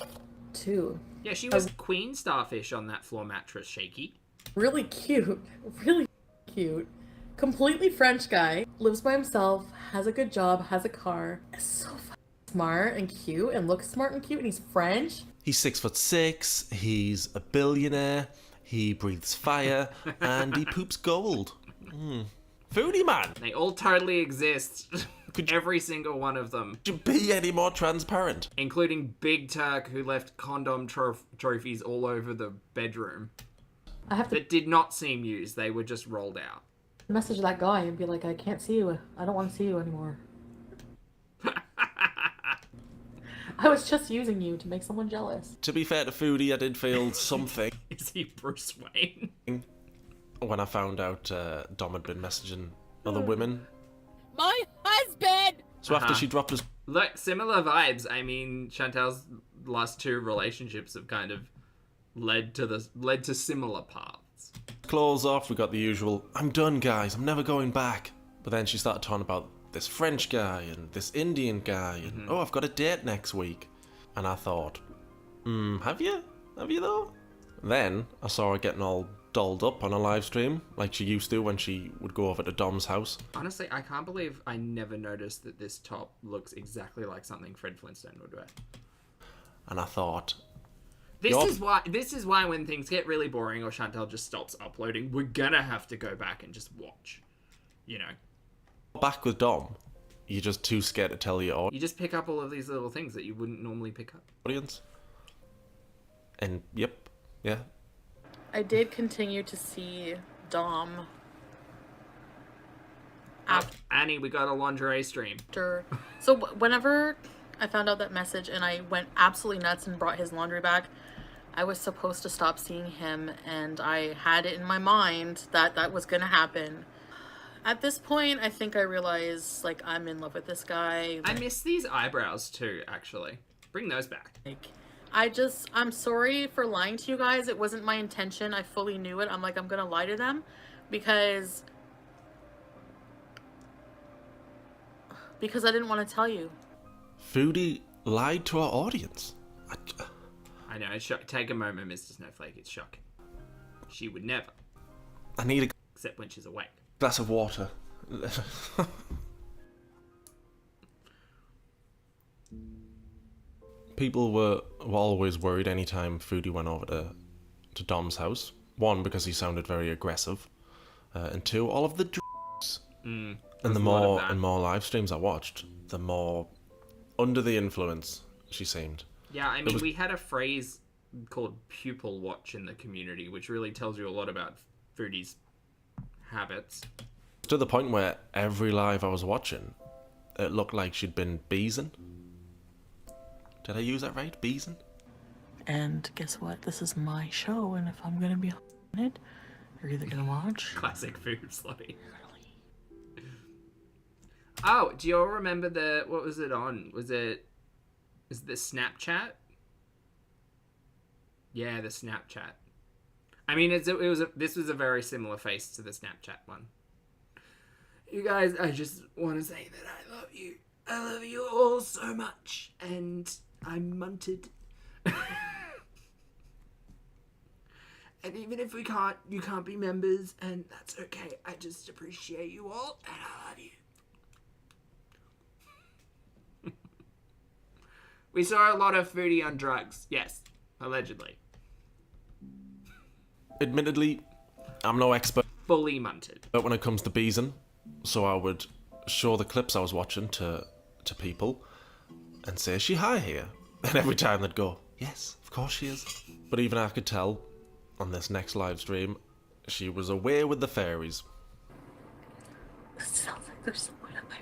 to Yeah, she was Queen Starfish on that floor mattress, Shaky. really cute, completely French guy, lives by himself, has a good job, has a car, is so fucking smart and cute, and looks smart and cute, and he's French. he's 6'6", he's a billionaire, he breathes fire, and he poops gold. Foodie man! They all totally exist. Every single one of them. Could you be any more transparent? Including Big Turk, who left condom trophies all over the bedroom. I have to That did not seem used. They were just rolled out. message that guy and be like, I can't see you. I don't want to see you anymore. I was just using you to make someone jealous. To be fair to Foodie, I did feel something Is he Bruce Wayne? when I found out Dom had been messaging other women. My husband! So after she dropped his Look, similar vibes. I mean, Chantal's last two relationships have kind of led to similar paths. clothes off, we got the usual, I'm done guys, I'm never going back. But then she started talking about this French guy and this Indian guy and oh, I've got a date next week. And I thought, have you? Have you though? Then I saw her getting all dolled up on a live stream like she used to when she would go over to Dom's house. Honestly, I can't believe I never noticed that this top looks exactly like something Fred Flintstone would wear. And I thought, This is why when things get really boring or Chantal just stops uploading, we're gonna have to go back and just watch. You know. back with Dom, you're just too scared to tell your You just pick up all of these little things that you wouldn't normally pick up. audience. And yep, yeah. I did continue to see Dom Annie, we got a lingerie stream. after. So whenever I found out that message and I went absolutely nuts and brought his laundry back, I was supposed to stop seeing him, and I had it in my mind that that was gonna happen. At this point, I think I realize, like, I'm in love with this guy. I miss these eyebrows too, actually. Bring those back. Like, I'm sorry for lying to you guys. It wasn't my intention. I fully knew it. I'm gonna lie to them because I didn't want to tell you. Foodie lied to our audience. I know, it's take a moment, Mr. Snowflake. It's shocking. She would never, I need a except when she's awake. glass of water. People were always worried anytime Foodie went over to Dom's house. One, because he sounded very aggressive. And two, all of the drugs. And the more live streams I watched, the more under the influence she seemed. Yeah, I mean, we had a phrase called pupil watch in the community, which really tells you a lot about Foodie's habits. To the point where every live I was watching, it looked like she'd been beezing. Did I use that right? Beezing? And guess what? This is my show, and if I'm gonna be on it, you're either gonna watch. Classic food slutty. Oh, do you all remember what was it on? Is it the Snapchat? Yeah, the Snapchat. I mean, this was a very similar face to the Snapchat one. You guys, I just want to say that I love you. I love you all so much, and I'm munted. And even if you can't be members, and that's okay. I just appreciate you all, and I love you. We saw a lot of Foodie on drugs. Yes, allegedly. Admittedly, I'm no expert Fully munted. when it comes to beezing, so I would show the clips I was watching to people and say, is she high here? And every time they'd go, yes, of course she is. But even I could tell on this next live stream, she was away with the fairies. It sounds like there's someone at my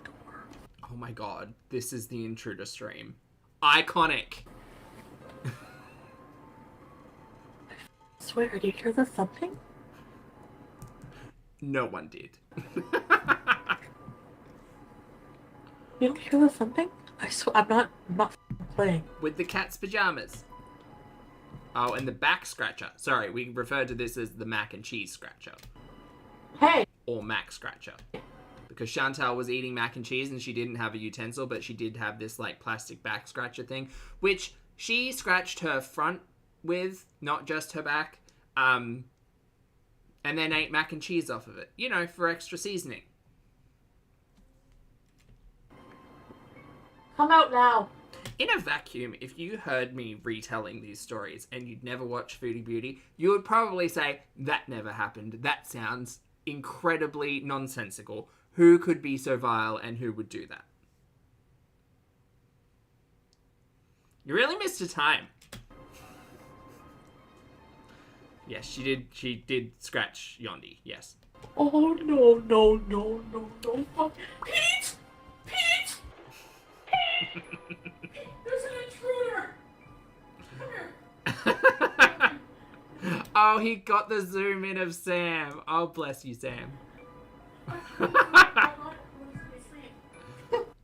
door. Oh my god, this is the intruder stream. Iconic. I swear, do you hear the thumping? No one did. You don't hear the thumping? I swear, I'm not playing. With the cat's pajamas. Oh, and the back scratcher. Sorry, we refer to this as the mac and cheese scratcher. Hey! Or Mac Scratcher. Because Chantal was eating mac and cheese and she didn't have a utensil, but she did have this like plastic back scratcher thing, which she scratched her front with, not just her back, and then ate mac and cheese off of it. You know, for extra seasoning. Come out now! In a vacuum, if you heard me retelling these stories and you'd never watched Foodie Beauty, you would probably say, that never happened. That sounds incredibly nonsensical. Who could be so vile and who would do that? You really missed a time. Yes, she did scratch Yondi, yes. Oh no. Pete! Pete! There's an intruder! Come here. Oh, he got the zoom in of Sam. Oh, bless you, Sam.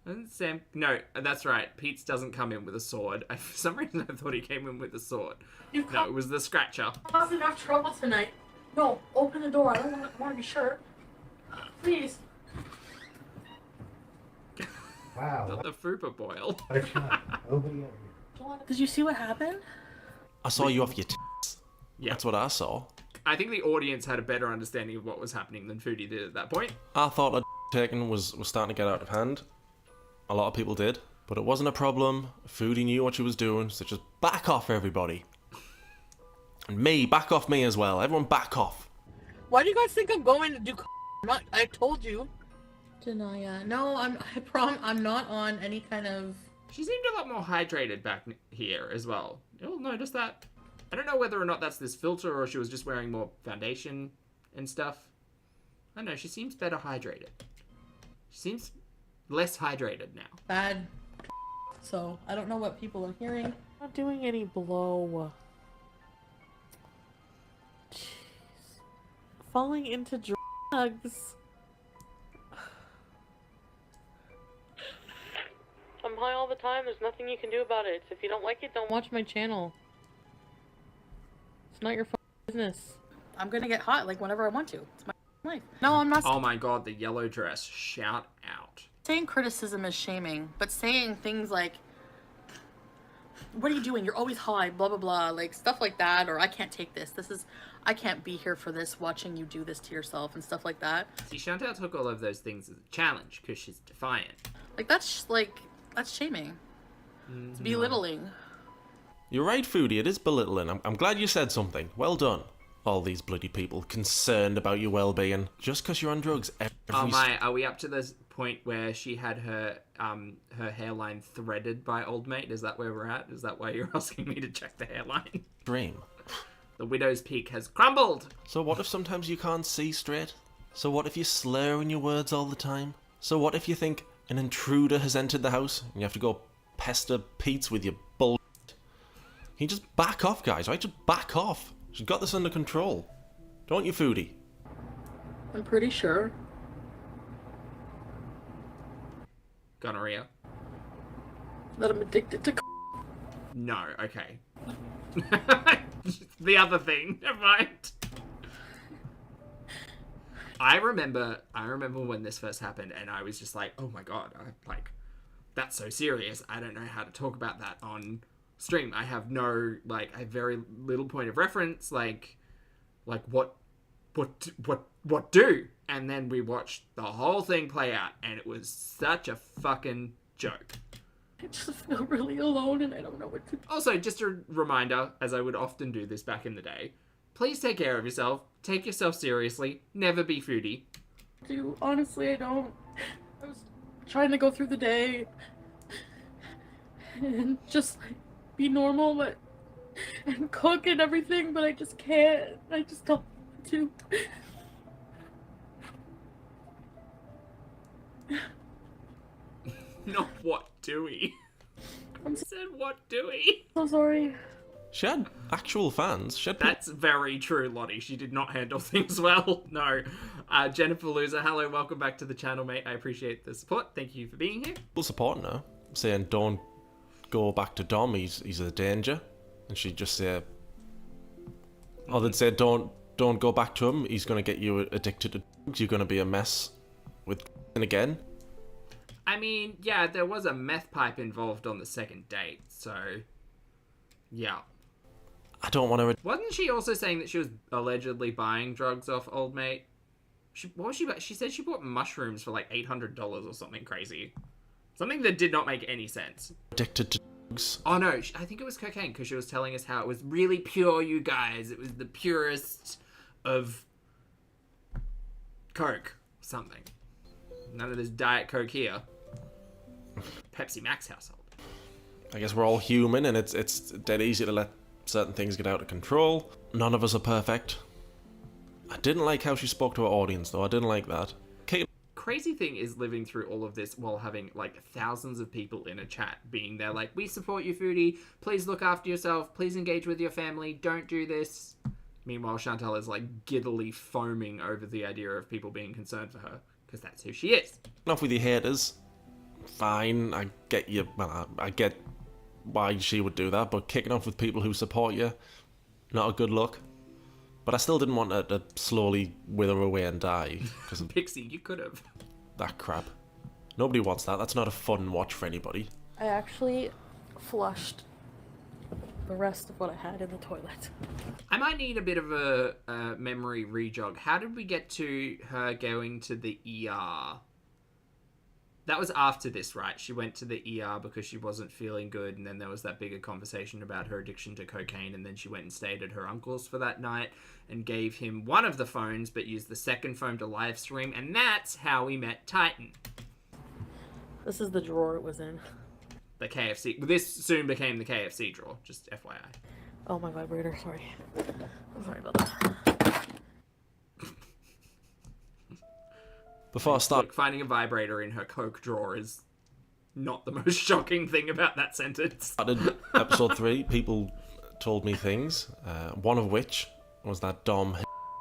And Sam, no, that's right. Pete's doesn't come in with a sword. For some reason, I thought he came in with a sword. No, it was the scratcher. Caused enough trouble tonight. No, open the door. I don't want to be sure. Please. Wow. Not the Fupa boil. What a shot. Nobody ever. Did you see what happened? I saw you off your tits. Yeah. That's what I saw. I think the audience had a better understanding of what was happening than Foodie did at that point. I thought that taking was starting to get out of hand. A lot of people did, but it wasn't a problem. Foodie knew what she was doing, so just back off, everybody. And me, back off me as well. Everyone back off. Why do you guys think I'm going to do? I told you. Denia. No, I'm not on any kind of. She seemed a lot more hydrated back here as well. You'll notice that. I don't know whether or not that's this filter or she was just wearing more foundation and stuff. I don't know, she seems better hydrated. She seems less hydrated now. Bad. So I don't know what people are hearing. I'm not doing any blow. Jeez. Falling into drugs. I'm high all the time. There's nothing you can do about it. If you don't like it, don't watch my channel. It's not your business. I'm gonna get hot like whenever I want to. It's my life. No, I'm not Oh my god, the yellow dress. Shout out. saying criticism is shaming, but saying things like, what are you doing? You're always high, blah, blah, blah, like stuff like that, or I can't take this. I can't be here for this, watching you do this to yourself and stuff like that. See, Chantal took all of those things as a challenge because she's defiant. That's shaming. It's belittling. You're right, Foodie, it is belittling. I'm glad you said something. Well done. All these bloody people concerned about your well-being. Just because you're on drugs Oh my, are we up to this point where she had her hairline threaded by Old Mate? Is that where we're at? Is that why you're asking me to check the hairline? stream. The widow's peak has crumbled! So what if sometimes you can't see straight? So what if you're slurring your words all the time? So what if you think an intruder has entered the house and you have to go pester Pete's with your bull? Can you just back off, guys, right? Just back off. She's got this under control. Don't you, Foodie? I'm pretty sure. Gonorrhea. That I'm addicted to. No, okay. The other thing, never mind. I remember when this first happened, and I was just like, oh my god, that's so serious. I don't know how to talk about that on stream. I have no, I have very little point of reference, what do? And then we watched the whole thing play out, and it was such a fucking joke. I just feel really alone, and I don't know what to do. Also, just a reminder, as I would often do this back in the day, please take care of yourself, take yourself seriously, never be foodie. Honestly, I don't. I was trying to go through the day and just be normal, and cook and everything, but I just can't. I just don't want to. Not what do we? I'm said what do we? so sorry. She had actual fans. She had That's very true, Lottie. She did not handle things well. No. Jennifer Loser, hello, welcome back to the channel, mate. I appreciate the support. Thank you for being here. people supporting her, saying don't go back to Dom, he's a danger. And she'd just say, or they'd say don't go back to him, he's going to get you addicted to drugs, you're going to be a mess with and again. I mean, yeah, there was a meth pipe involved on the second date, so yeah. I don't want to... Wasn't she also saying that she was allegedly buying drugs off old mate? What was she? She said she bought mushrooms for like $800 or something crazy. Something that did not make any sense. Addicted to drugs. Oh no, I think it was cocaine, because she was telling us how it was really pure, you guys. It was the purest of Coke. Something. None of this Diet Coke here. Pepsi Max household. I guess we're all human, and it's dead easy to let certain things get out of control. None of us are perfect. I didn't like how she spoke to her audience, though. I didn't like that. Crazy thing is living through all of this while having like thousands of people in a chat being there like, we support you, foodie, please look after yourself, please engage with your family, don't do this. Meanwhile, Chantal is like giddily foaming over the idea of people being concerned for her, because that's who she is. Enough with your haters. Fine, I get you. Well, I get why she would do that, but kicking off with people who support you, not a good look. But I still didn't want her to slowly wither away and die because of Pixie, you could have. that crap. Nobody wants that. That's not a fun watch for anybody. I actually flushed the rest of what I had in the toilet. I might need a bit of a memory rejog. How did we get to her going to the ER? That was after this, right? She went to the ER because she wasn't feeling good, and then there was that bigger conversation about her addiction to cocaine, and then she went and stayed at her uncle's for that night and gave him one of the phones, but used the second phone to live stream, and that's how we met Titan. This is the drawer it was in. The KFC. This soon became the KFC drawer, just FYI. Oh my vibrator, sorry. I'm sorry about that. Before I start, Look, finding a vibrator in her Coke drawer is not the most shocking thing about that sentence. started episode 3, people told me things. One of which was that Dom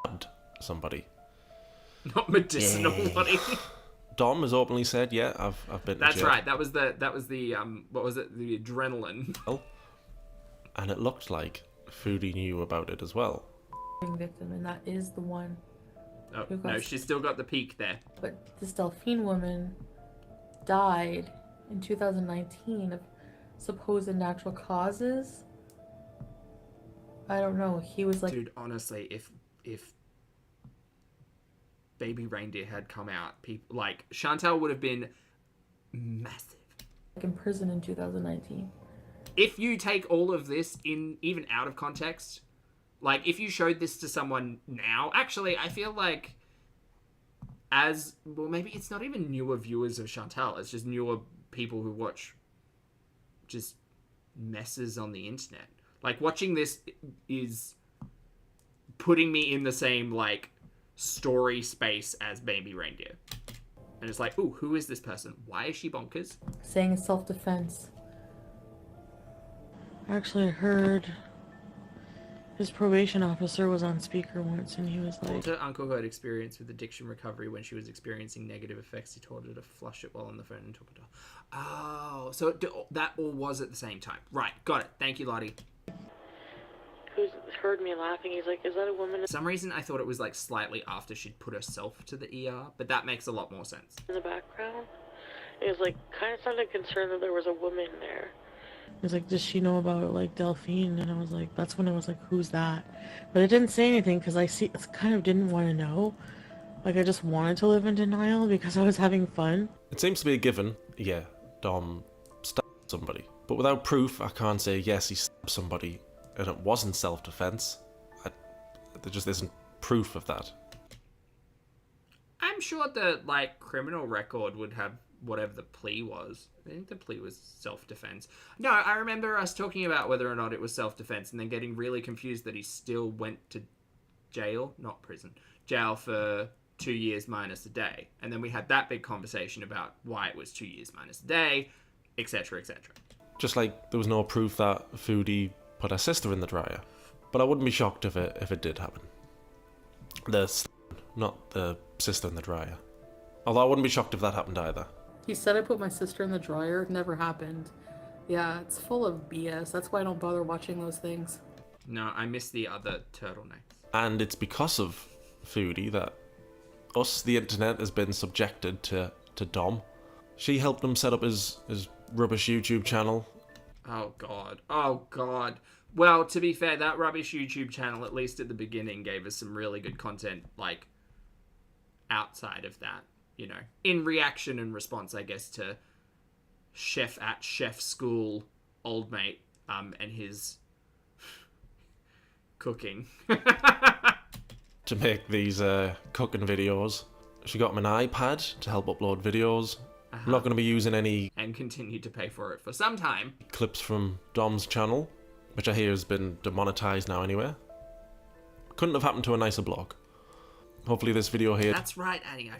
had somebody. Not medicinal, buddy. Dom has openly said, "Yeah, I've been." That's to jail. right. That was the what was it? The adrenaline. And it looked like Foodie knew about it as well. Victim, and that is the one. Oh Who no, got- she's still got the peak there. But this Delphine woman died in 2019 of supposed natural causes. I don't know. He was like, Dude, honestly, if Baby Reindeer had come out, people like Chantal would have been massive. in prison in 2019. If you take all of this in even out of context, like if you showed this to someone now, actually, I feel like as well, maybe it's not even newer viewers of Chantal, it's just newer people who watch just messes on the internet. Like watching this is putting me in the same like story space as Baby Reindeer. And it's like, ooh, who is this person? Why is she bonkers? Saying it's self-defense. Actually, I heard His probation officer was on speaker once, and he was Told like, her uncle who had experience with addiction recovery when she was experiencing negative effects. He told her to flush it while on the phone and took it off. Oh, so that all was at the same time. Right, got it. Thank you, Lottie. who's heard me laughing, he's like, is that a woman For some reason, I thought it was like slightly after she'd put herself to the ER, but that makes a lot more sense. in the background? It was like, kind of sounded concerned that there was a woman there. He was like, does she know about like Delphine? And I was like, that's when I was like, who's that? But I didn't say anything because I kind of didn't want to know. Like, I just wanted to live in denial because I was having fun. It seems to be a given. Yeah, Dom stabbed somebody. But without proof, I can't say, yes, he stabbed somebody and it wasn't self-defense. There just isn't proof of that. I'm sure the like criminal record would have whatever the plea was. I think the plea was self-defense. No, I remember us talking about whether or not it was self-defense and then getting really confused that he still went to jail, not prison, jail for 2 years minus a day. And then we had that big conversation about why it was 2 years minus a day, etc., etc. Just like there was no proof that Foodie put her sister in the dryer. But I wouldn't be shocked if it did happen. Not the sister in the dryer. Although I wouldn't be shocked if that happened either. He said I put my sister in the dryer. It never happened. Yeah, it's full of BS. That's why I don't bother watching those things. No, I miss the other turtlenecks. And it's because of Foodie that the internet, has been subjected to Dom. She helped him set up his rubbish YouTube channel. Oh, God. Oh, God. Well, to be fair, that rubbish YouTube channel, at least at the beginning, gave us some really good content, like, outside of that, you know. In reaction and response, I guess, to Chef at Chef School, old mate, and his cooking. To make these cooking videos. She got him an iPad to help upload videos. I'm not going to be using any and continued to pay for it for some time. clips from Dom's channel, which I hear has been demonetized now anyway. Couldn't have happened to a nicer blog. Hopefully this video here That's right, Annie. I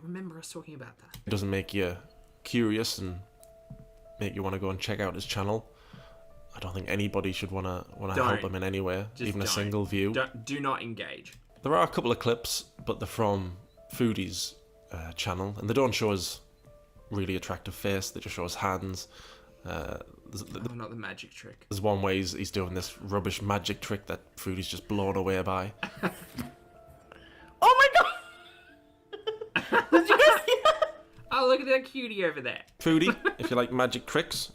remember us talking about that. doesn't make you curious and make you want to go and check out his channel. I don't think anybody should want to help him in any way, Just even a don't. single view. Do not engage. There are a couple of clips, but they're from Foodie's channel, and they don't show his really attractive face. They just show his hands. Not the magic trick. There's one way he's doing this rubbish magic trick that Foodie's just blown away by. Oh my god! Did you guys see that? Oh, look at that cutie over there. Foodie, if you like magic tricks,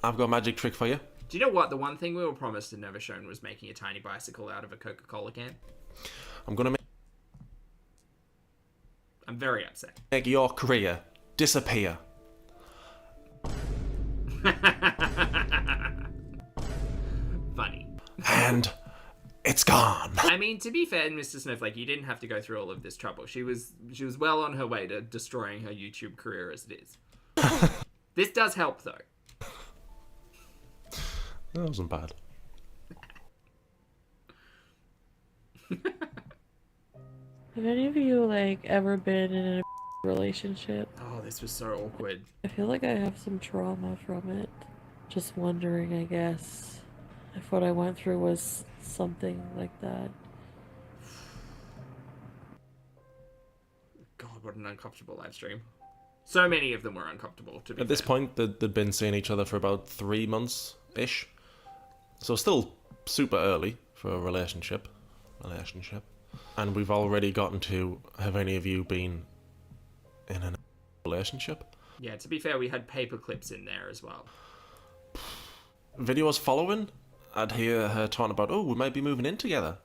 I've got a magic trick for you. Do you know what? The one thing we were promised and never shown was making a tiny bicycle out of a Coca-Cola can. I'm gonna I'm very upset. make your career disappear. Funny. And it's gone. I mean, to be fair, Mr. Snowflake, you didn't have to go through all of this trouble. She was well on her way to destroying her YouTube career as it is. This does help, though. That wasn't bad. Have any of you like ever been in a relationship? Oh, this was so awkward. I feel like I have some trauma from it. Just wondering, I guess, if what I went through was something like that. God, what an uncomfortable live stream. So many of them were uncomfortable, to be At this fair. point, they'd been seeing each other for about 3 months-ish. So still super early for a relationship. And we've already gotten to, have any of you been in a relationship? Yeah, to be fair, we had paper clips in there as well. Videos following, I'd hear her talking about, oh, we might be moving in together.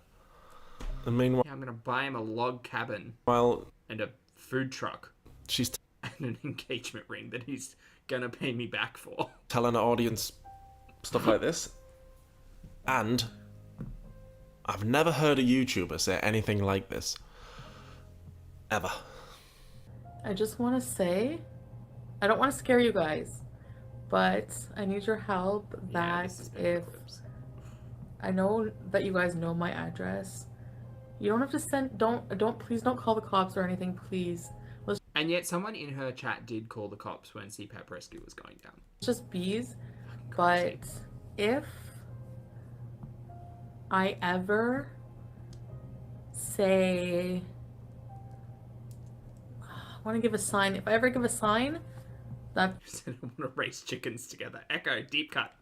And meanwhile, Yeah, I'm gonna buy him a log cabin while and a food truck she's and an engagement ring that he's gonna pay me back for. telling her audience stuff like this. And I've never heard a YouTuber say anything like this. Ever. I just want to say, I don't want to scare you guys, but I need your help Yeah, that this has been if clips. I know that you guys know my address, you don't have to send, please don't call the cops or anything, please. Let's And yet someone in her chat did call the cops when CPAP rescue was going down. just bees. But if I ever say, I want to give a sign. If I ever give a sign, that I want to race chickens together. Echo, deep cut.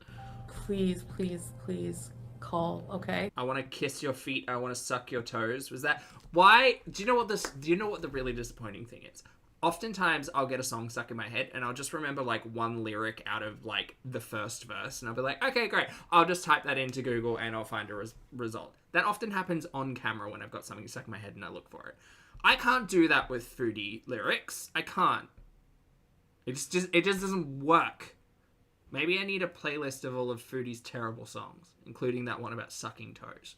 please, please, please call, okay? I want to kiss your feet. I want to suck your toes. Was that why? Do you know what the really disappointing thing is? Oftentimes I'll get a song stuck in my head and I'll just remember like one lyric out of like the first verse and I'll be like, okay, great. I'll just type that into Google and I'll find a result. That often happens on camera when I've got something stuck in my head and I look for it. I can't do that with Foodie lyrics. I can't. It just doesn't work. Maybe I need a playlist of all of Foodie's terrible songs, including that one about sucking toes.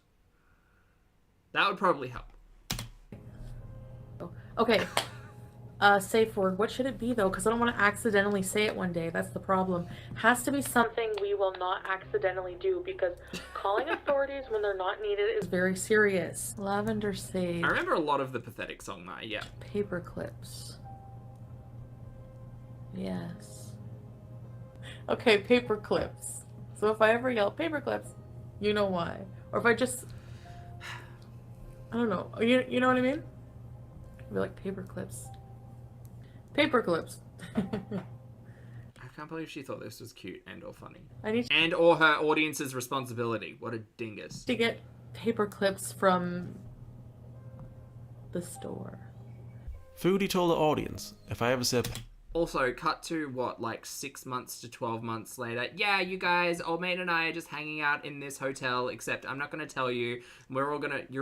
That would probably help. Okay. Safe word. What should it be though? Because I don't want to accidentally say it one day. That's the problem. Has to be something we will not accidentally do because calling authorities when they're not needed is very serious. Lavender sage. I remember a lot of the pathetic song now, yeah. Paper clips. Yes. Okay, paper clips. So if I ever yell paper clips, you know why. Or if I just, I don't know. You know what I mean? I'd be like paper clips. Paper clips. I can't believe she thought this was cute and or funny. I need And or her audience's responsibility. What a dingus. to get paper clips from the store. Foodie told the audience, if I ever say Also, cut to what, like 6 months to 12 months later. Yeah, you guys, old mate and I are just hanging out in this hotel, except I'm not going to tell you. You're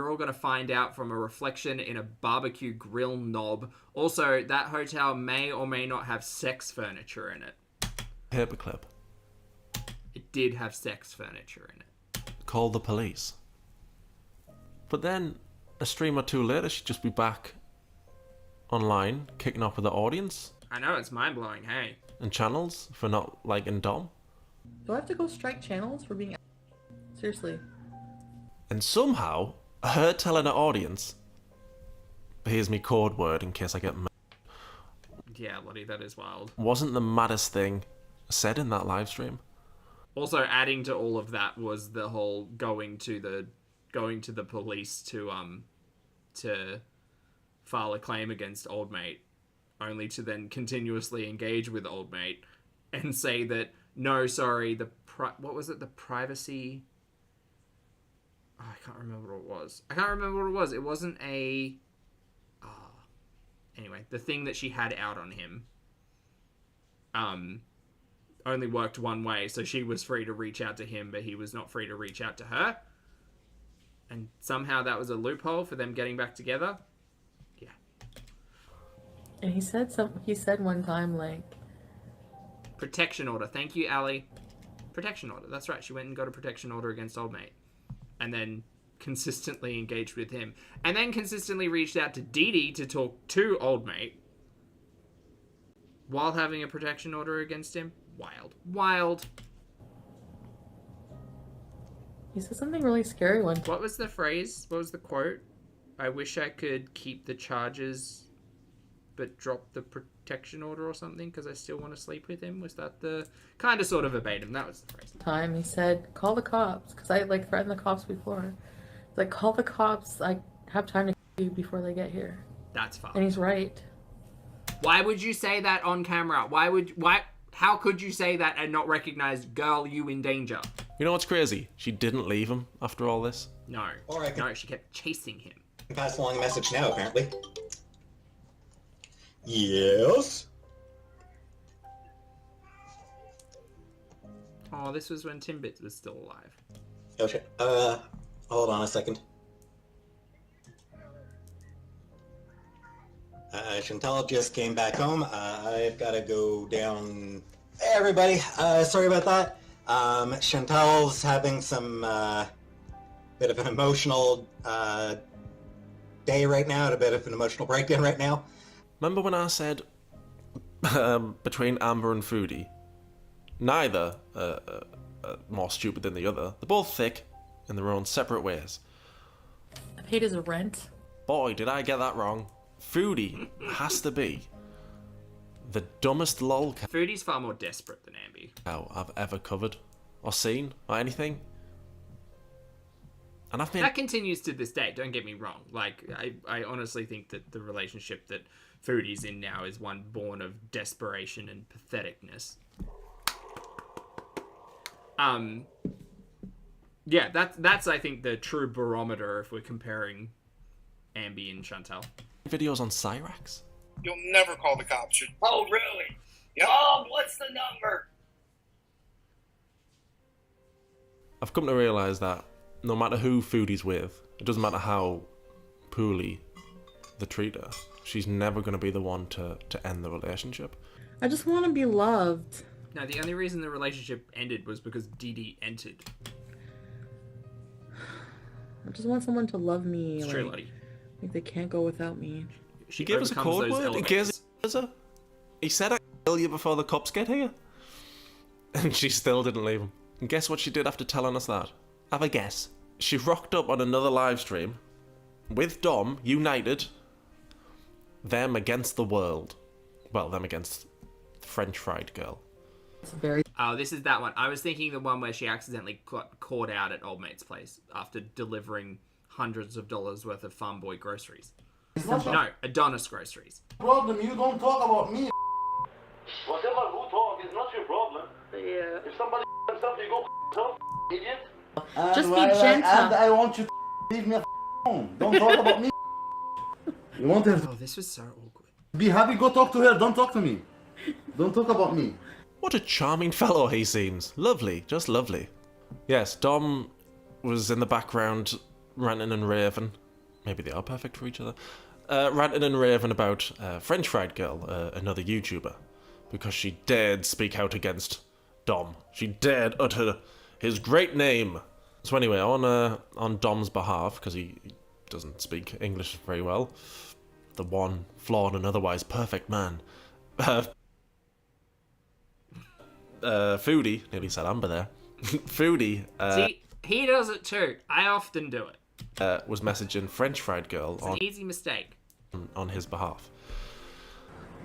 all gonna find out from a reflection in a barbecue grill knob. Also, that hotel may or may not have sex furniture in it. paperclip, It did have sex furniture in it. call the police. But then, a stream or two later, she'd just be back online, kicking off with the audience I know, it's mind-blowing, hey. and channels for not liking Dom. Do I have to go strike channels for being... Seriously. And somehow, her telling her audience, here's me code word in case I get Yeah, Lottie, that is wild. wasn't the maddest thing said in that live stream. Also, adding to all of that was the whole going to the police to file a claim against old mate, only to then continuously engage with old mate and say that no, sorry, what was it? The privacy. Oh, I can't remember what it was. It wasn't a. Anyway, the thing that she had out on him. Only worked one way, so she was free to reach out to him, but he was not free to reach out to her. And somehow that was a loophole for them getting back together. Yeah. And he said one time, like... Protection order. Thank you, Ali. Protection order. That's right. She went and got a protection order against old mate. And then consistently engaged with him. And then consistently reached out to Dee Dee to talk to old mate. While having a protection order against him. Wild. Wild. He said something really scary one time. What was the phrase? What was the quote? I wish I could keep the charges but drop the protection order or something because I still want to sleep with him. Was that the kind of sort of verbatim? That was the phrase. Time he said, call the cops, because I like threatened the cops before. He's like, call the cops, I have time to you before they get here. That's fine. And he's right. Why would you say that on camera? How could you say that and not recognize, girl, you in danger? You know what's crazy? She didn't leave him after all this. No. Or I can No, she kept chasing him. pass along a message now, apparently. Yes? Oh, this was when Timbits was still alive. Oh shit. Hold on a second. Chantal just came back home. I've got to go down. Hey, everybody. Sorry about that. Chantal's having some bit of an emotional day right now, a bit of an emotional breakdown right now. Remember when I said between Amber and Foodie, neither more stupid than the other. They're both thick in their own separate ways. I paid his rent. Boy, did I get that wrong. Foodie has to be the dumbest lol Foodie's far more desperate than Amby. cow I've ever covered or seen or anything. And I've been That continues to this day, don't get me wrong. Like, I honestly think that the relationship that Foodie's in now is one born of desperation and patheticness. Yeah, that's I think the true barometer if we're comparing Ambi and Chantal. videos on Cyrax. You'll never call the cops. Oh, really? Yep. What's the number? I've come to realise that no matter who Foodie's with, it doesn't matter how poorly they treat her, she's never going to be the one to end the relationship. I just want to be loved. No, the only reason the relationship ended was because Dee Dee entered. I just want someone to love me. It's like, true, Lottie. like they can't go without me. She gave us a overcomes code those word in case he said, "I kill you before the cops get here," and she still didn't leave him. And guess what she did after telling us that? Have a guess. She rocked up on another live stream with Dom, united, them against the world. Well, them against the French fried girl. It's very. Oh, this is that one. I was thinking the one where she accidentally got caught out at old mate's place after delivering hundreds of dollars worth of farm boy groceries. No, Adonis groceries. Problem, you don't talk about me. Whatever who talk is not your problem. Yeah. If somebody himself, you go yourself, idiot. Just be gentle. And I want you to leave me alone. Don't talk about me. You want her to Oh, this was so awkward. be happy, go talk to her. Don't talk to me. Don't talk about me. What a charming fellow he seems. Lovely, just lovely. Yes, Dom was in the background ranting and raving. Maybe they are perfect for each other. Ranting and raving about French Fried Girl, another YouTuber, because she dared speak out against Dom. She dared utter his great name. So anyway, on Dom's behalf, because he doesn't speak English very well, the one flawed and otherwise perfect man, Foodie, nearly said Amber there, Foodie See, he does it too. I often do it. was messaging French Fried Girl It's an easy mistake. on his behalf.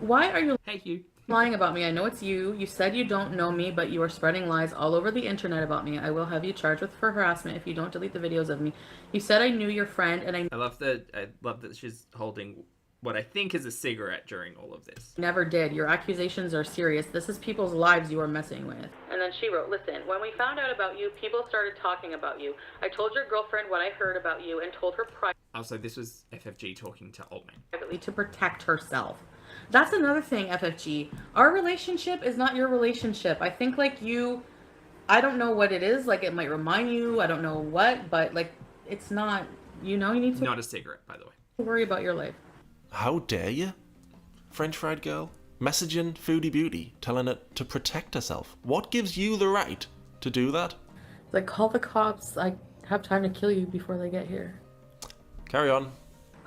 Why are you Hey, Hugh. lying about me? I know it's you. You said you don't know me, but you are spreading lies all over the internet about me. I will have you charged for harassment if you don't delete the videos of me. You said I knew your friend, and I I love that she's holding what I think is a cigarette during all of this. never did. Your accusations are serious. This is people's lives you are messing with. And then she wrote, listen, when we found out about you, people started talking about you. I told your girlfriend what I heard about you and told her Also, this was FFG talking to Old Man. privately to protect herself. That's another thing, FFG. Our relationship is not your relationship. I think, like, I don't know what it is. Like, it might remind you, I don't know what, but, like, it's not, you need to Not a cigarette, by the way. worry about your life. How dare you? French Fried Girl? Messaging Foodie Beauty, telling it to protect herself. What gives you the right to do that? Like, call the cops. I have time to kill you before they get here. Carry on.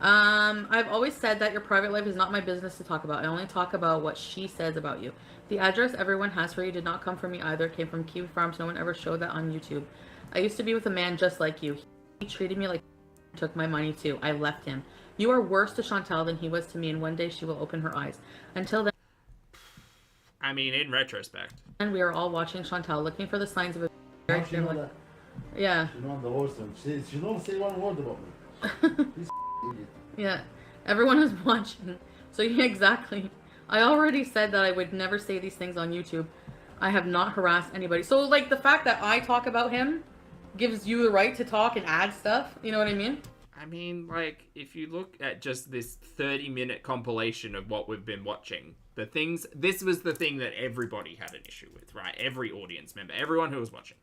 I've always said that your private life is not my business to talk about. I only talk about what she says about you. The address everyone has for you did not come from me either. It came from Kiwi Farms. No one ever showed that on YouTube. I used to be with a man just like you. He treated me like took my money too. I left him. You are worse to Chantal than he was to me, and one day she will open her eyes. Until then, I mean, in retrospect. we are all watching Chantal, looking for the signs of a very She know that. yeah. She know the worst one. She don't say one word about me. This idiot. Yeah, everyone is watching. So yeah, exactly. I already said that I would never say these things on YouTube. I have not harassed anybody. So like the fact that I talk about him gives you the right to talk and add stuff. You know what I mean? I mean, like, if you look at just this 30-minute compilation of what we've been watching, this was the thing that everybody had an issue with, right? Every audience member, everyone who was watching.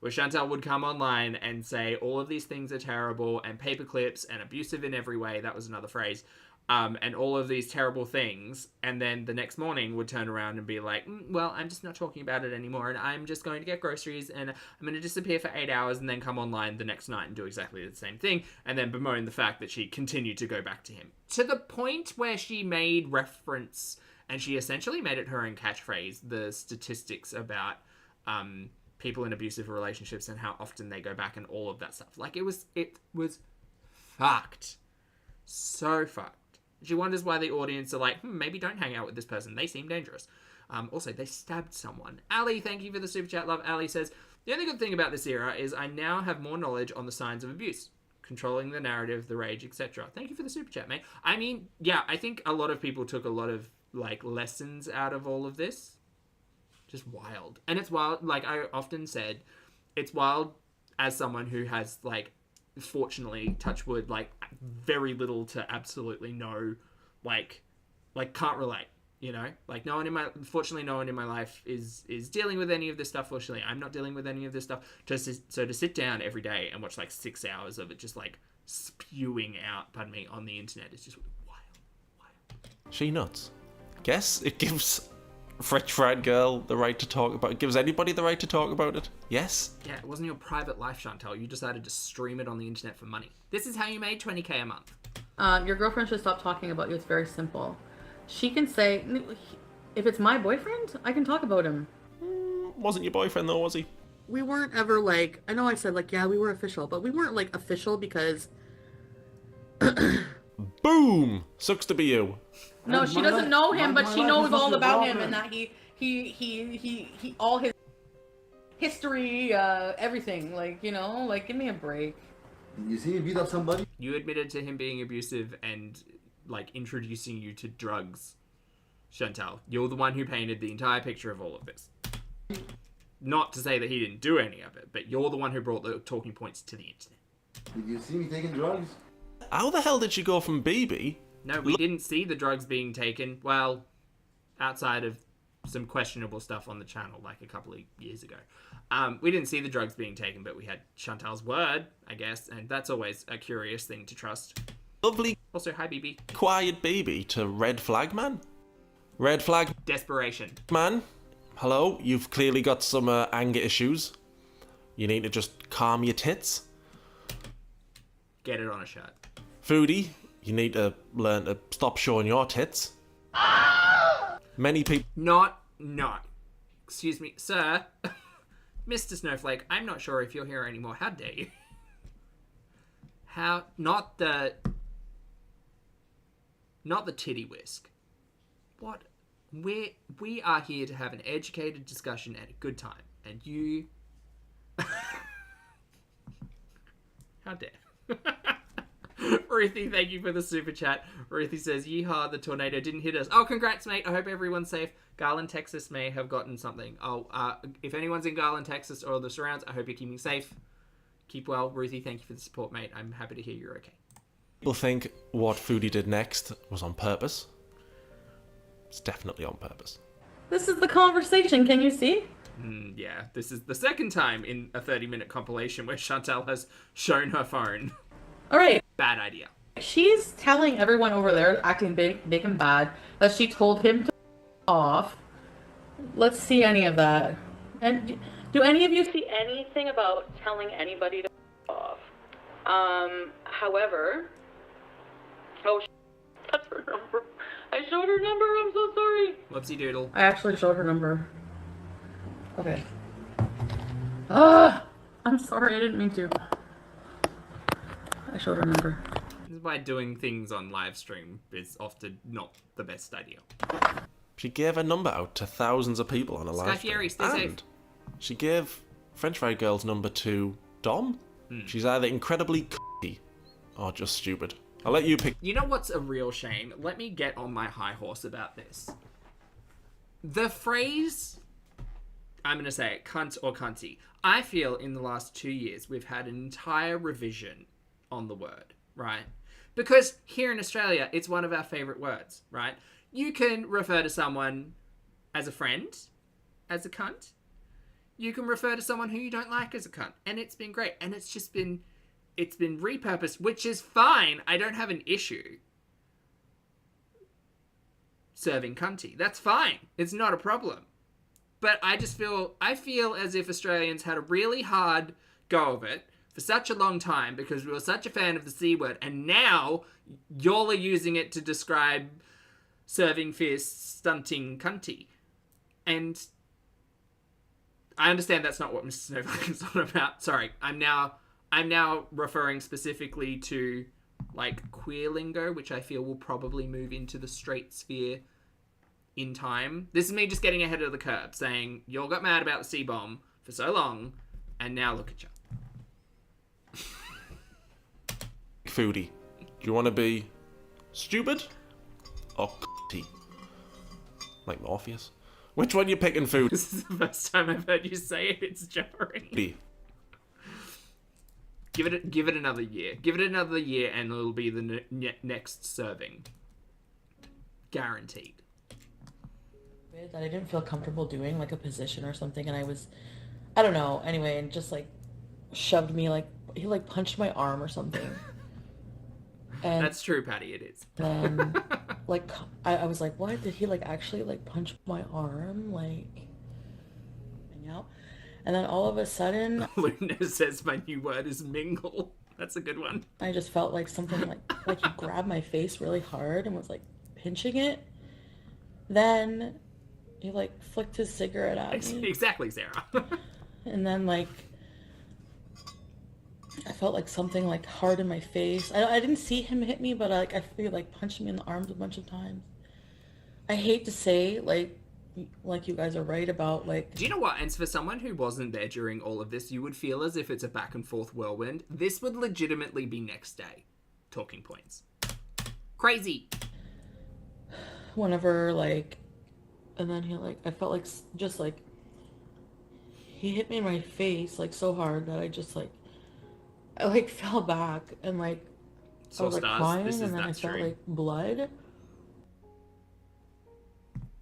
Where Chantal would come online and say all of these things are terrible and paper clips and abusive in every way. That was another phrase. And all of these terrible things. And then the next morning would turn around and be like, well, I'm just not talking about it anymore. And I'm just going to get groceries and I'm going to disappear for 8 hours and then come online the next night and do exactly the same thing. And then bemoan the fact that she continued to go back to him. To the point where she made reference, and she essentially made it her own catchphrase, the statistics about people in abusive relationships and how often they go back and all of that stuff. Like, it was fucked. So fucked. She wonders why the audience are like, maybe don't hang out with this person. They seem dangerous. Also, they stabbed someone. Ali, thank you for the super chat, love. Ali says, The only good thing about this era is I now have more knowledge on the signs of abuse, controlling the narrative, the rage, etc. Thank you for the super chat, mate. I mean, yeah, I think a lot of people took a lot of, like, lessons out of all of this. Just wild. And it's wild, like I often said, it's wild as someone who has, like, fortunately, touch wood, like, very little to absolutely no, like can't relate, you know? Like, fortunately, no one in my life is dealing with any of this stuff. Fortunately, I'm not dealing with any of this stuff. So to sit down every day and watch, like, 6 hours of it just, like, spewing out, pardon me, on the internet is just wild. She nuts. Guess it gives French fried girl the right to talk about it. Gives anybody the right to talk about it? Yes? Yeah, it wasn't your private life, Chantal. You decided to stream it on the internet for money. This is how you made $20K a month. Your girlfriend should stop talking about you. It's very simple. She can say, if it's my boyfriend, I can talk about him. Wasn't your boyfriend though, was he? We weren't ever like, I know I said like, yeah, we were official, but we weren't like official because... Boom! Sucks to be you. No, she doesn't know him, but she knows all about him and that he all his history, everything. Like, you know, like, give me a break. You see me beat up somebody? You admitted to him being abusive and, like, introducing you to drugs, Chantal. You're the one who painted the entire picture of all of this. Not to say that he didn't do any of it, but you're the one who brought the talking points to the internet. Did you see me taking drugs? How the hell did you go from BB? No, we didn't see the drugs being taken. Well, outside of some questionable stuff on the channel, like a couple of years ago. We didn't see the drugs being taken, but we had Chantal's word, I guess, and that's always a curious thing to trust. Lovely. Also, hi, BB. Quiet BB to red flag man? Red flag Desperation. man? Hello? You've clearly got some anger issues. You need to just calm your tits. Get it on a shirt. Foodie, you need to learn to stop showing your tits. Many people... No. Excuse me, sir. Mr. Snowflake, I'm not sure if you're here anymore. How dare you? Not the titty whisk. What? We are here to have an educated discussion and a good time. And you... How dare. Ruthie, thank you for the super chat. Ruthie says, yeehaw, the tornado didn't hit us. Oh, congrats, mate. I hope everyone's safe. Garland, Texas may have gotten something. If anyone's in Garland, Texas or the surrounds, I hope you're keeping safe. Keep well. Ruthie, thank you for the support, mate. I'm happy to hear you're okay. People think what Foodie did next was on purpose. It's definitely on purpose. This is the conversation, can you see? Yeah, this is the second time in a 30-minute compilation where Chantal has shown her phone. All right. Bad idea. She's telling everyone over there, acting big and bad, that she told him to off. Let's see any of that. And do any of you see anything about telling anybody to off? However, that's her number. I showed her number. I'm so sorry. Whoopsie doodle. I actually showed her number. Okay. I'm sorry. I didn't mean to. I showed her number. This is why doing things on live stream is often not the best idea. She gave her number out to thousands of people on a live stream. Fury, stay safe. And she gave French Fry Girl's number to Dom. She's either incredibly c***y or just stupid. I'll let you pick. You know what's a real shame? Let me get on my high horse about this. The phrase, I'm going to say it, cunt or cunty. I feel in the last 2 years we've had an entire revision on the word, right? Because here in Australia, it's one of our favourite words, right? You can refer to someone as a friend, as a cunt. You can refer to someone who you don't like as a cunt. And it's been great. And it's been repurposed, which is fine. I don't have an issue serving cunty. That's fine. It's not a problem. But I feel as if Australians had a really hard go of it for such a long time because we were such a fan of the C word, and now y'all are using it to describe serving fists, stunting cunty. And I understand that's not what Mr. Snowflake is on about. Sorry, I'm now referring specifically to like queer lingo, which I feel will probably move into the straight sphere in time. This is me just getting ahead of the curve, saying y'all got mad about the C-bomb for so long. And now look at you. Foodie, do you want to be stupid or c***y? Like Morpheus? Which one you picking, Foodie? This is the first time I've heard you say it. It's jarring. Give it another year. Give it another year, and it'll be the next serving. Guaranteed. That I didn't feel comfortable doing, like a position or something, and I don't know, anyway, and just like shoved me, like he like punched my arm or something. And that's true, Patty, it is. then like I was like, what? Did he like actually like punch my arm? Like, yeah. And then all of a sudden Luna says my new word is mingle. That's a good one. I just felt like something like he grabbed my face really hard and was like pinching it. Then he like flicked his cigarette at me. Exactly, Sarah. And then like I felt like something like hard in my face. I didn't see him hit me, but like I feel like punched me in the arms a bunch of times. I hate to say like you guys are right about like. Do you know what? And for someone who wasn't there during all of this, you would feel as if it's a back and forth whirlwind. This would legitimately be next day talking points. Crazy. Whenever like, and then he like I felt like just like he hit me in my face like so hard that I just like I like fell back and like I was like crying and then I felt like blood.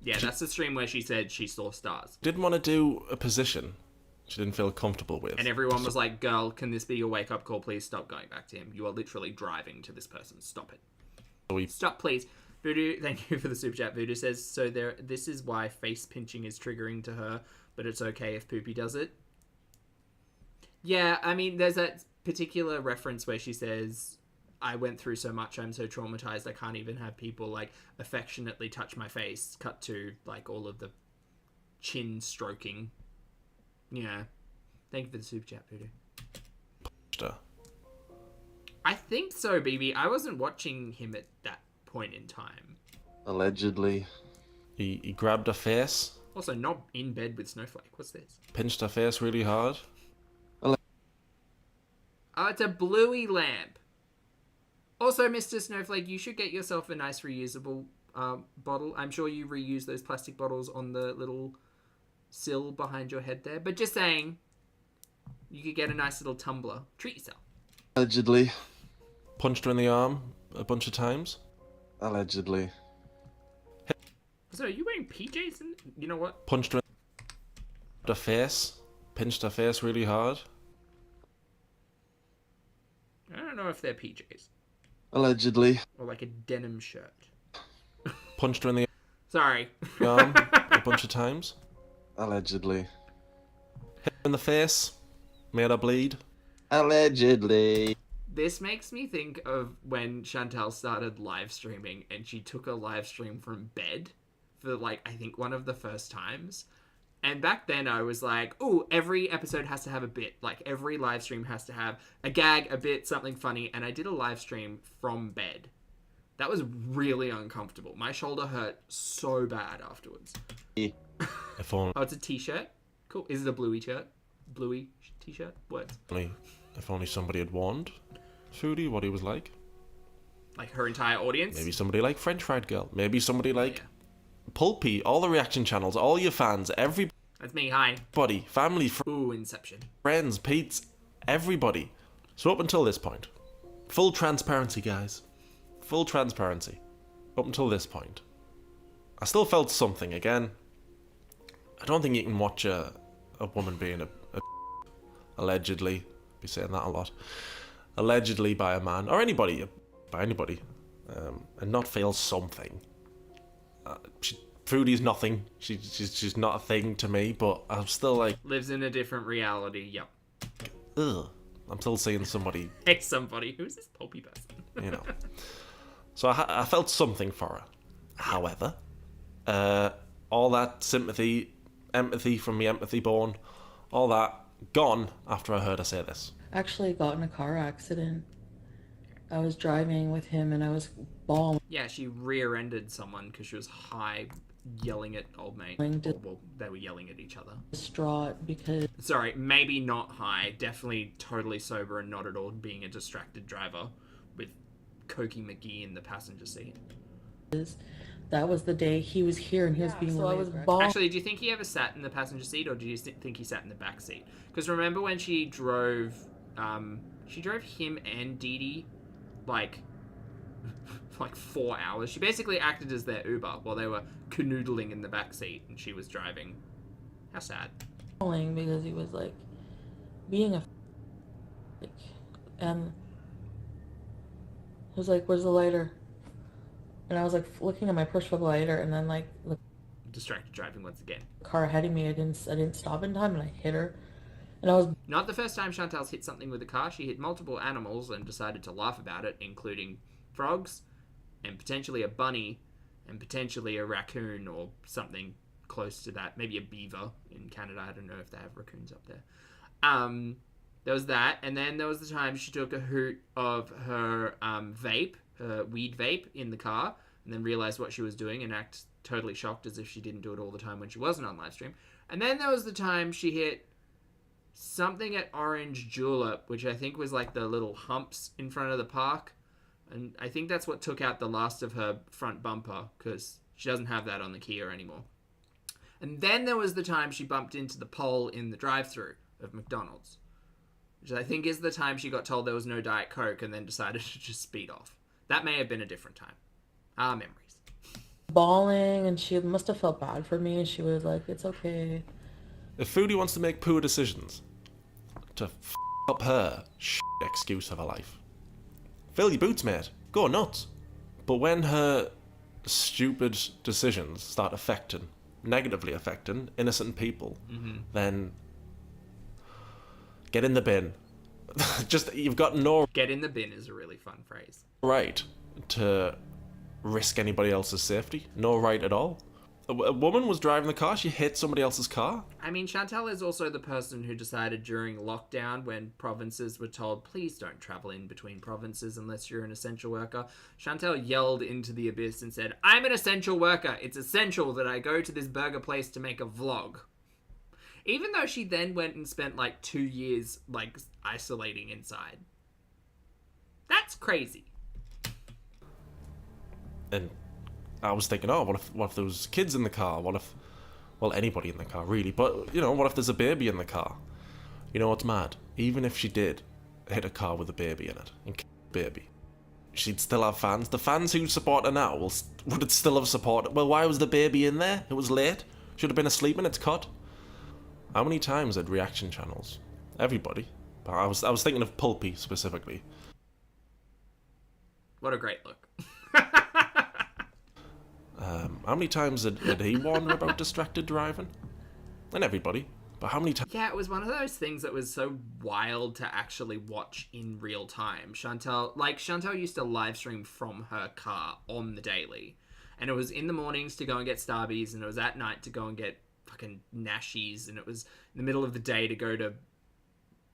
Yeah, that's the stream where she said she saw stars. Didn't want to do a position she didn't feel comfortable with. And everyone was like, girl, can this be your wake-up call? Please stop going back to him. You are literally driving to this person. Stop it. Stop, please. Voodoo, thank you for the super chat. Voodoo says, so this is why face pinching is triggering to her, but it's okay if Poopy does it. Yeah, I mean, there's that particular reference where she says, I went through so much, I'm so traumatized, I can't even have people, like, affectionately touch my face. Cut to, like, all of the chin stroking. Yeah. Thank you for the super chat, Voodoo. I think so, BB. I wasn't watching him at that point in time. Allegedly. He grabbed her face. Also, not in bed with Snowflake. What's this? Pinched her face really hard. Oh, it's a bluey lamp. Also, Mr. Snowflake, you should get yourself a nice reusable bottle. I'm sure you reuse those plastic bottles on the little sill behind your head there. But just saying, you could get a nice little tumbler. Treat yourself. Allegedly. Punched her in the arm a bunch of times. Allegedly. So, are you wearing PJs? You know what? Punched her in the face. Pinched her face really hard. I don't know if they're PJs. Allegedly. Or like a denim shirt. Punched her in the Sorry. arm a bunch of times. Allegedly. Hit her in the face. Made her bleed. Allegedly. This makes me think of when Chantal started live streaming and she took a live stream from bed for like, I think one of the first times. And back then I was like, ooh, every episode has to have a bit. Like every live stream has to have a gag, a bit, something funny. And I did a live stream from bed. That was really uncomfortable. My shoulder hurt so bad afterwards. Oh, it's a t-shirt? Cool. Is it a bluey shirt? Bluey t-shirt? Words. If only somebody had warned Foodie what he was like. Like her entire audience? Maybe somebody like French Fried Girl. Maybe somebody like Pulpy. All the reaction channels. All your fans. Everybody. That's me, hi. Family. Ooh, Inception. Friends. Pete's. Everybody. So up until this point. Full transparency, guys. Full transparency. Up until this point. I still felt something. Again, I don't think you can watch a woman being a allegedly, be saying that a lot, allegedly by a man or anybody, and not feel something. Foodie's nothing. She's not a thing to me, but I'm still like lives in a different reality. Yep. Ugh. I'm still seeing somebody. Hey, somebody. Who's this pulpy person? You know. So I felt something for her. However, all that sympathy, empathy from me empathy born, all that gone after I heard her say this. Actually got in a car accident. I was driving with him and I was bawling. Yeah, she rear-ended someone because she was high, yelling at old mate. Well, they were yelling at each other. Distraught because Sorry, maybe not high. Definitely totally sober and not at all being a distracted driver with Cokie McGee in the passenger seat. that was the day he was here and he was being so I was bawling. Actually, do you think he ever sat in the passenger seat or do you think he sat in the back seat? Because remember when she drove him and Dee Dee like 4 hours. She basically acted as their Uber while they were canoodling in the back seat and she was driving. How sad. Because he was like being a and he was like, "Where's the lighter?" And I was like looking at my push lighter and then like the Distracted driving once again. car ahead of me. I didn't stop in time and I hit her. And I was not the first time Chantal's hit something with a car. She hit multiple animals and decided to laugh about it, including frogs and potentially a bunny and potentially a raccoon or something close to that. Maybe a beaver in Canada. I don't know if they have raccoons up there. There was that. And then there was the time she took a hoot of her vape, her weed vape in the car and then realized what she was doing and act totally shocked as if she didn't do it all the time when she wasn't on live stream. And then there was the time she hit something at Orange Julep, which I think was like the little humps in front of the park. And I think that's what took out the last of her front bumper because she doesn't have that on the Kia anymore. And then there was the time she bumped into the pole in the drive-thru of McDonald's, which I think is the time she got told there was no Diet Coke and then decided to just speed off. That may have been a different time. Memories. bawling and she must have felt bad for me. She was like, "It's okay." If Foodie wants to make poor decisions to up her excuse of her life, fill your boots, mate. Go nuts. But when her stupid decisions start negatively affecting innocent people, then get in the bin. You've got no... Get in the bin is a really fun phrase. Right to risk anybody else's safety. No right at all. A woman was driving the car, she hit somebody else's car. I mean, Chantal is also the person who decided during lockdown when provinces were told, please don't travel in between provinces unless you're an essential worker. Chantal yelled into the abyss and said, I'm an essential worker. It's essential that I go to this burger place to make a vlog. Even though she then went and spent 2 years isolating inside. That's crazy. And I was thinking, what if there was kids in the car? What if, anybody in the car, really. But, what if there's a baby in the car? You know what's mad? Even if she did hit a car with a baby in it, and kill the baby, she'd still have fans. The fans who support her now would it still have supported? Well, why was the baby in there? It was late. Should have been asleep in its cot. How many times had reaction channels? Everybody. But I was thinking of Pulpy specifically. What a great look. How many times did he warn her about distracted driving? And everybody. But how many times? Yeah, it was one of those things that was so wild to actually watch in real time. Chantal used to live stream from her car on the daily. And it was in the mornings to go and get Starbies, and it was at night to go and get fucking Nashies, and it was in the middle of the day to go to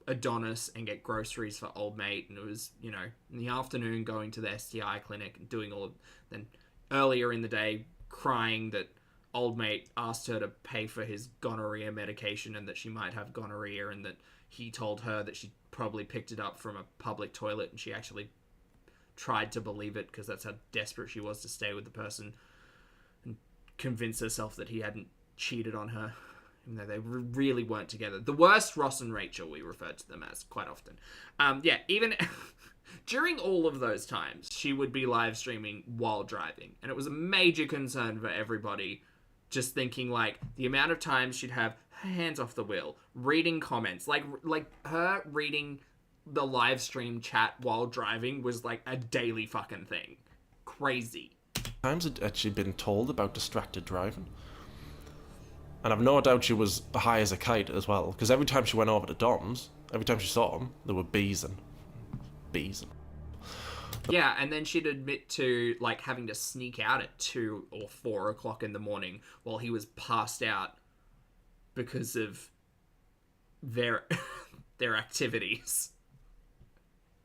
Adonis and get groceries for old mate, and it was, in the afternoon going to the STI clinic and doing all of, then earlier in the day crying that old mate asked her to pay for his gonorrhea medication and that she might have gonorrhea, and that he told her that she probably picked it up from a public toilet, and she actually tried to believe it because that's how desperate she was to stay with the person and convince herself that he hadn't cheated on her, even though they really weren't together. The worst Ross and Rachel, we referred to them as quite often. Even during all of those times, she would be live streaming while driving, and it was a major concern for everybody, just thinking the amount of times she'd have her hands off the wheel, reading comments, like her reading the live stream chat while driving was a daily fucking thing. Crazy. Times had she been told about distracted driving? And I've no doubt she was high as a kite as well, because every time she went over to Dom's, every time she saw him, there were bees and... Yeah, and then she'd admit to having to sneak out at 2 or 4 o'clock in the morning while he was passed out because of their activities.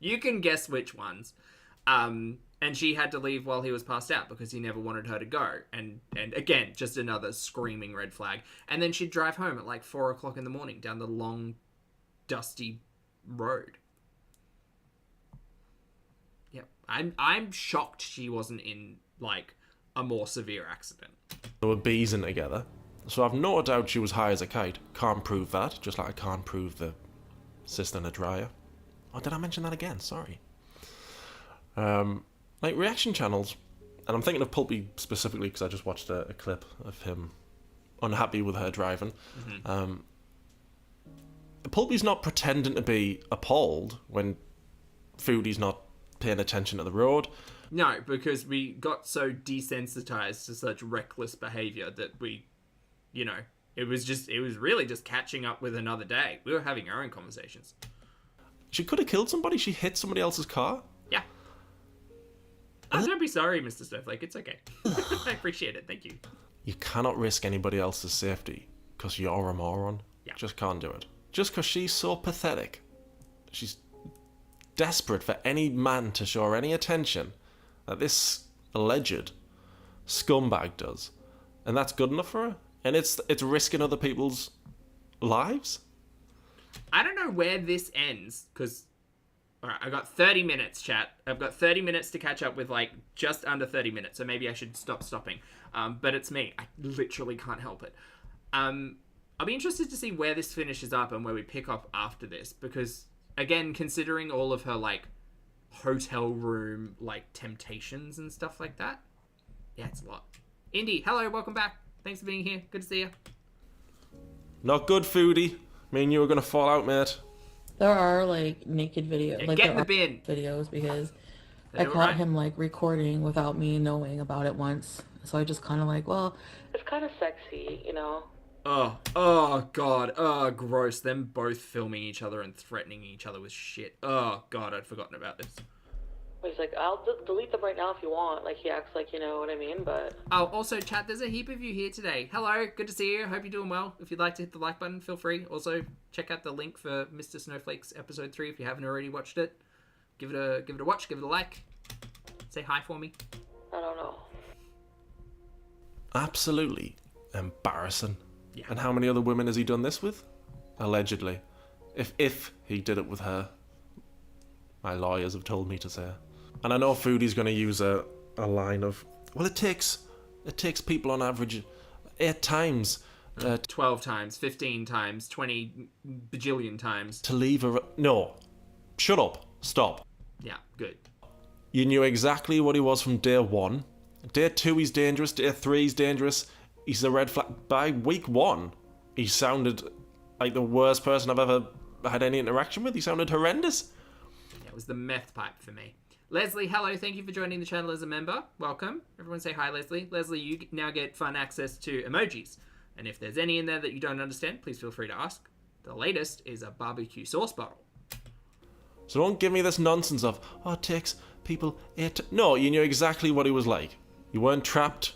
You can guess which ones. And she had to leave while he was passed out because he never wanted her to go. And again, just another screaming red flag. And then she'd drive home at like 4 o'clock in the morning down the long, dusty road. Yep. I'm shocked she wasn't in like a more severe accident. They were beezing together. So I've no doubt she was high as a kite. Can't prove that, just like I can't prove the cistern a dryer. Oh, did I mention that again? Sorry. Like reaction channels, and I'm thinking of Pulpy specifically because I just watched a clip of him unhappy with her driving. Pulpy's not pretending to be appalled when Foodie's not paying attention to the road. No, because we got so desensitized to such reckless behavior that we, you know, it was really just catching up with another day. We were having our own conversations. She could have killed somebody. She hit somebody else's car. Yeah. Oh, don't be sorry, Mr. Snowflake. It's okay. I appreciate it. Thank you. You cannot risk anybody else's safety because you're a moron. Yeah. Just can't do it. Just because she's so pathetic. She's desperate for any man to show her any attention that this alleged scumbag does. And that's good enough for her? And it's risking other people's lives? I don't know where this ends, because... Alright, I've got 30 minutes, chat. I've got 30 minutes to catch up with, like, just under 30 minutes, so maybe I should stop stopping. But it's me. I literally can't help it. I'll be interested to see where this finishes up and where we pick up after this, because, again, considering all of her, like, hotel room, like, temptations and stuff like that, yeah, it's a lot. Indy, hello, welcome back. Thanks for being here. Good to see you. Not good, Foodie. Me and you are going to fall out, mate. There are like naked videos, Yeah, like get there in the are bin. videos because I They were caught right. him like recording without me knowing about it once. So I just kind of like, well, it's kind of sexy, you know. Oh god, oh gross, them both filming each other and threatening each other with shit. Oh god, I'd forgotten about this. He's like, I'll delete them right now if you want. Like he acts like, you know what I mean, but Oh, also chat, there's a heap of you here today. Hello, good to see you, hope you're doing well. If you'd like to hit the like button, feel free. Also, check out the link for Mr. Snowflake's episode 3 if you haven't already watched it. Give it a watch, give it a like. Say hi for me. I don't know. Absolutely embarrassing. Yeah. And how many other women has he done this with? Allegedly. If he did it with her. My lawyers have told me to say. And I know Foodie's going to use a line of, well, it takes people on average 8 times 12 times, 15 times, 20 bajillion times. to leave a... No. Shut up. Stop. Yeah, good. You knew exactly what he was from day 1. Day 2 he's dangerous. Day 3 he's dangerous. He's a red flag. By week 1, he sounded like the worst person I've ever had any interaction with. He sounded horrendous. It was the meth pipe for me. Leslie, hello. Thank you for joining the channel as a member. Welcome. Everyone say hi, Leslie. Leslie, you now get fun access to emojis. And if there's any in there that you don't understand, please feel free to ask. The latest is a barbecue sauce bottle. So don't give me this nonsense of, oh, it takes people 8... No, you knew exactly what he was like. You weren't trapped.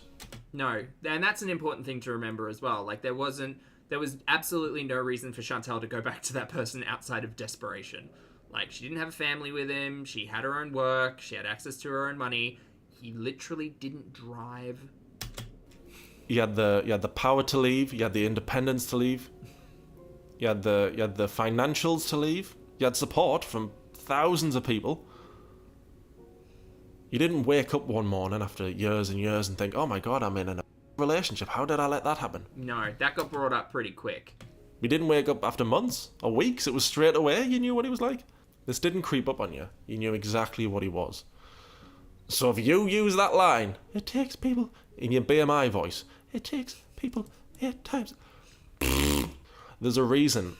No, and that's an important thing to remember as well. Like, there was absolutely no reason for Chantal to go back to that person outside of desperation. Like, she didn't have a family with him, she had her own work, she had access to her own money. He literally didn't drive. You had the power to leave, you had the independence to leave, you had the financials to leave, you had support from thousands of people. You didn't wake up one morning after years and years and think, oh my god, I'm in a relationship, how did I let that happen? No, that got brought up pretty quick. We didn't wake up after months or weeks, it was straight away, you knew what he was like. This didn't creep up on you, you knew exactly what he was. So if you use that line, it takes people, in your BMI voice, it takes people 8 times. There's a reason,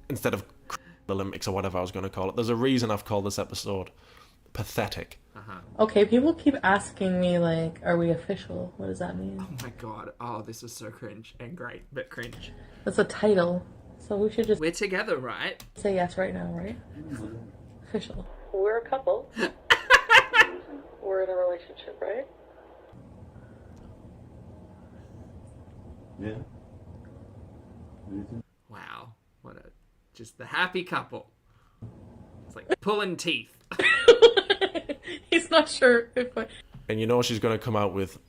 instead of the Olympics or whatever I was going to call it, there's a reason I've called this episode Pathetic. Okay, people keep asking me, like, are we official? What does that mean? Oh my god. Oh, this is so cringe and great, but cringe. That's a title. So we should just We're together, right? say yes right now, right? Official. We're a couple. We're in a relationship, right? Yeah. Wow. Just the happy couple. It's like pulling teeth. He's not sure if I... And you know she's going to come out with,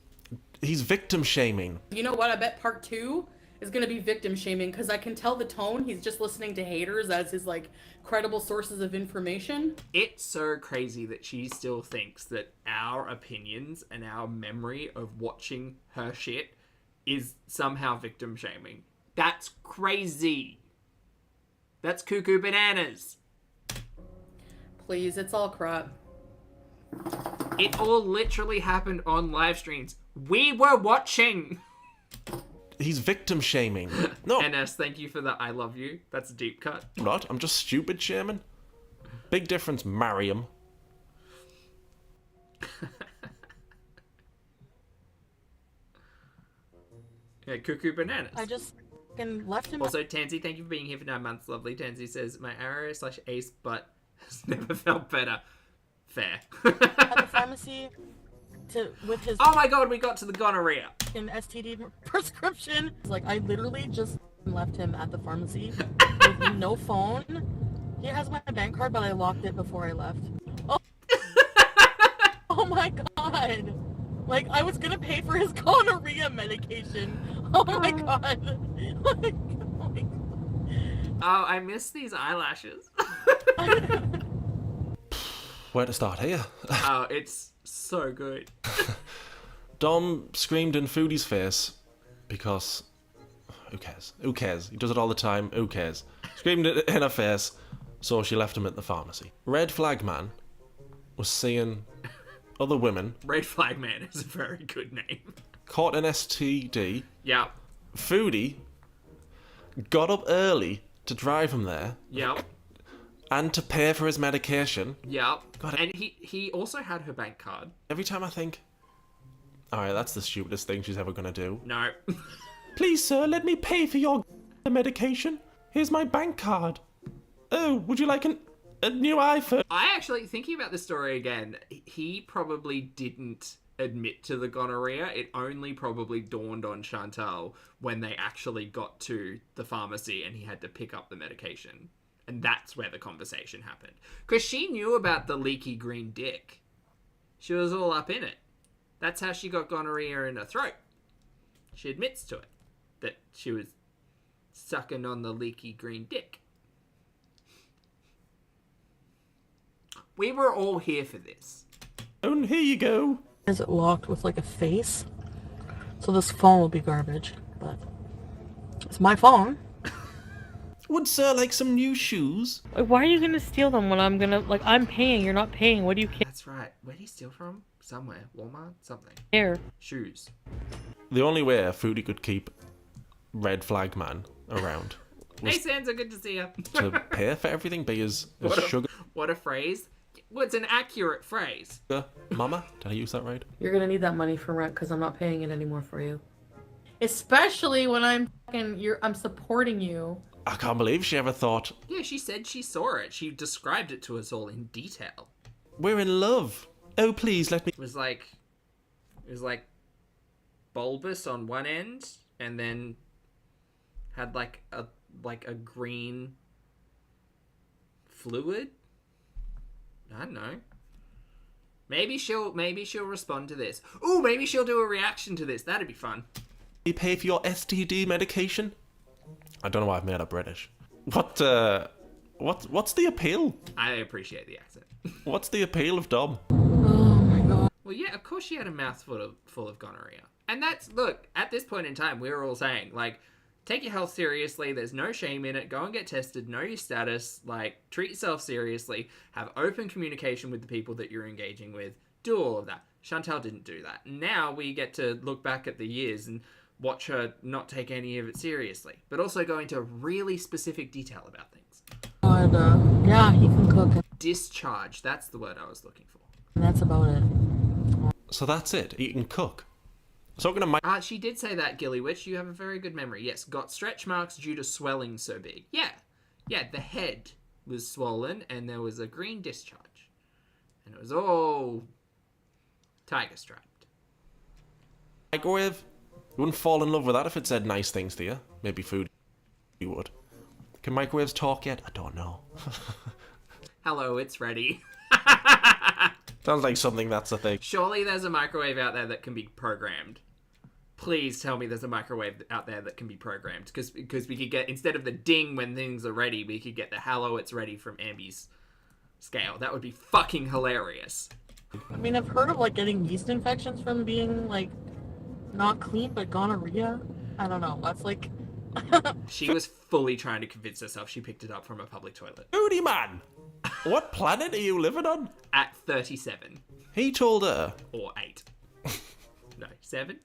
he's victim shaming. You know what? I bet part 2 is going to be victim shaming because I can tell the tone. He's just listening to haters as his like credible sources of information. It's so crazy that she still thinks that our opinions and our memory of watching her shit is somehow victim shaming. That's crazy. That's cuckoo bananas. Please, it's all crap. It all literally happened on live streams. We were watching. He's victim shaming. No, NS, thank you for the I love you. That's a deep cut. I'm not. I'm just stupid shaming. Big difference, marry him. Yeah, cuckoo bananas. I just fucking left him Also, Tansy, thank you for being here for 9 months. Lovely. Tansy says, my arrow/ace butt has never felt better. Fair. at the pharmacy with his Oh my god, we got to the gonorrhea. fucking STD prescription. Like, I literally just left him at the pharmacy with no phone. He has my bank card, but I locked it before I left. Oh, oh my god. Like, I was gonna pay for his gonorrhea medication. Oh my god. Like, oh my god. Oh, I miss these eyelashes. Where to start here? Oh, it's so good. Dom screamed in Foodie's face because who cares? Who cares? He does it all the time. Who cares? Screamed it in her face, so she left him at the pharmacy. Red Flag Man was seeing other women. Red Flag Man is a very good name. Caught an STD. Yeah. Foodie got up early to drive him there Yep. and to pay for his medication. Yep. God, And he also had her bank card. Every time I think, alright, that's the stupidest thing she's ever gonna do. No. Please, sir, let me pay for your medication. Here's my bank card. Oh, would you like a new iPhone? I actually, thinking about this story again, he probably didn't admit to the gonorrhea. It only probably dawned on Chantal when they actually got to the pharmacy and he had to pick up the medication. And that's where the conversation happened. Because she knew about the leaky green dick. She was all up in it. That's how she got gonorrhea in her throat. She admits to it. That she was sucking on the leaky green dick. We were all here for this. And here you go. Is it locked with like a face? So this phone will be garbage, but it's my phone. Would sir like some new shoes? Why are you gonna steal them when I'm gonna, like, I'm paying, you're not paying, what do you That's right. Where did he steal from? Somewhere. Walmart? Something. care? Shoes. The only way a Foodie could keep Red Flag Man around Hey, was Sansa, good to see you. to pay for everything, be his sugar What a phrase. Well, it's an accurate phrase. mama. Did I use that right? You're gonna need that money for rent because I'm not paying it anymore for you. Especially when I'm supporting you. I can't believe she ever thought, Yeah, she said she saw it. She described it to us all in detail. we're in love. Oh, please let me. It was like bulbous on one end and then had like a green fluid. I don't know. Maybe she'll respond to this. Ooh, maybe she'll do a reaction to this. That'd be fun. You pay for your STD medication? I don't know why I've made her British. What's the appeal? I appreciate the accent. What's the appeal of Dom? Well, yeah, of course she had a mouthful full of gonorrhea. And that's, look, at this point in time, we're all saying, like, take your health seriously. There's no shame in it. Go and get tested. Know your status. Like, treat yourself seriously. Have open communication with the people that you're engaging with. Do all of that. Chantal didn't do that. Now we get to look back at the years and watch her not take any of it seriously. But also go into really specific detail about things. Yeah, he can cook. Discharge. That's the word I was looking for. And that's about it. So that's it. He can cook. So I'm gonna She did say that, Gilly Witch. You have a very good memory. Yes, got stretch marks due to swelling so big. Yeah, the head was swollen and there was a green discharge. And it was all tiger striped. microwave. You wouldn't fall in love with that if it said nice things to you. Maybe food you would. Can microwaves talk yet? I don't know. Hello, it's ready. Sounds like something that's a thing. Surely there's a microwave out there that can be programmed. Please tell me there's a microwave out there that can be programmed. Because we could get, instead of the ding when things are ready, we could get the hello, it's ready from Ambi's scale. That would be fucking hilarious. I mean, I've heard of like getting yeast infections from being like not clean, but gonorrhea. I don't know. That's like. She was fully trying to convince herself she picked it up from a public toilet. Foodie man! What planet are you living on? At 37. He told her, Or 8. No, 7?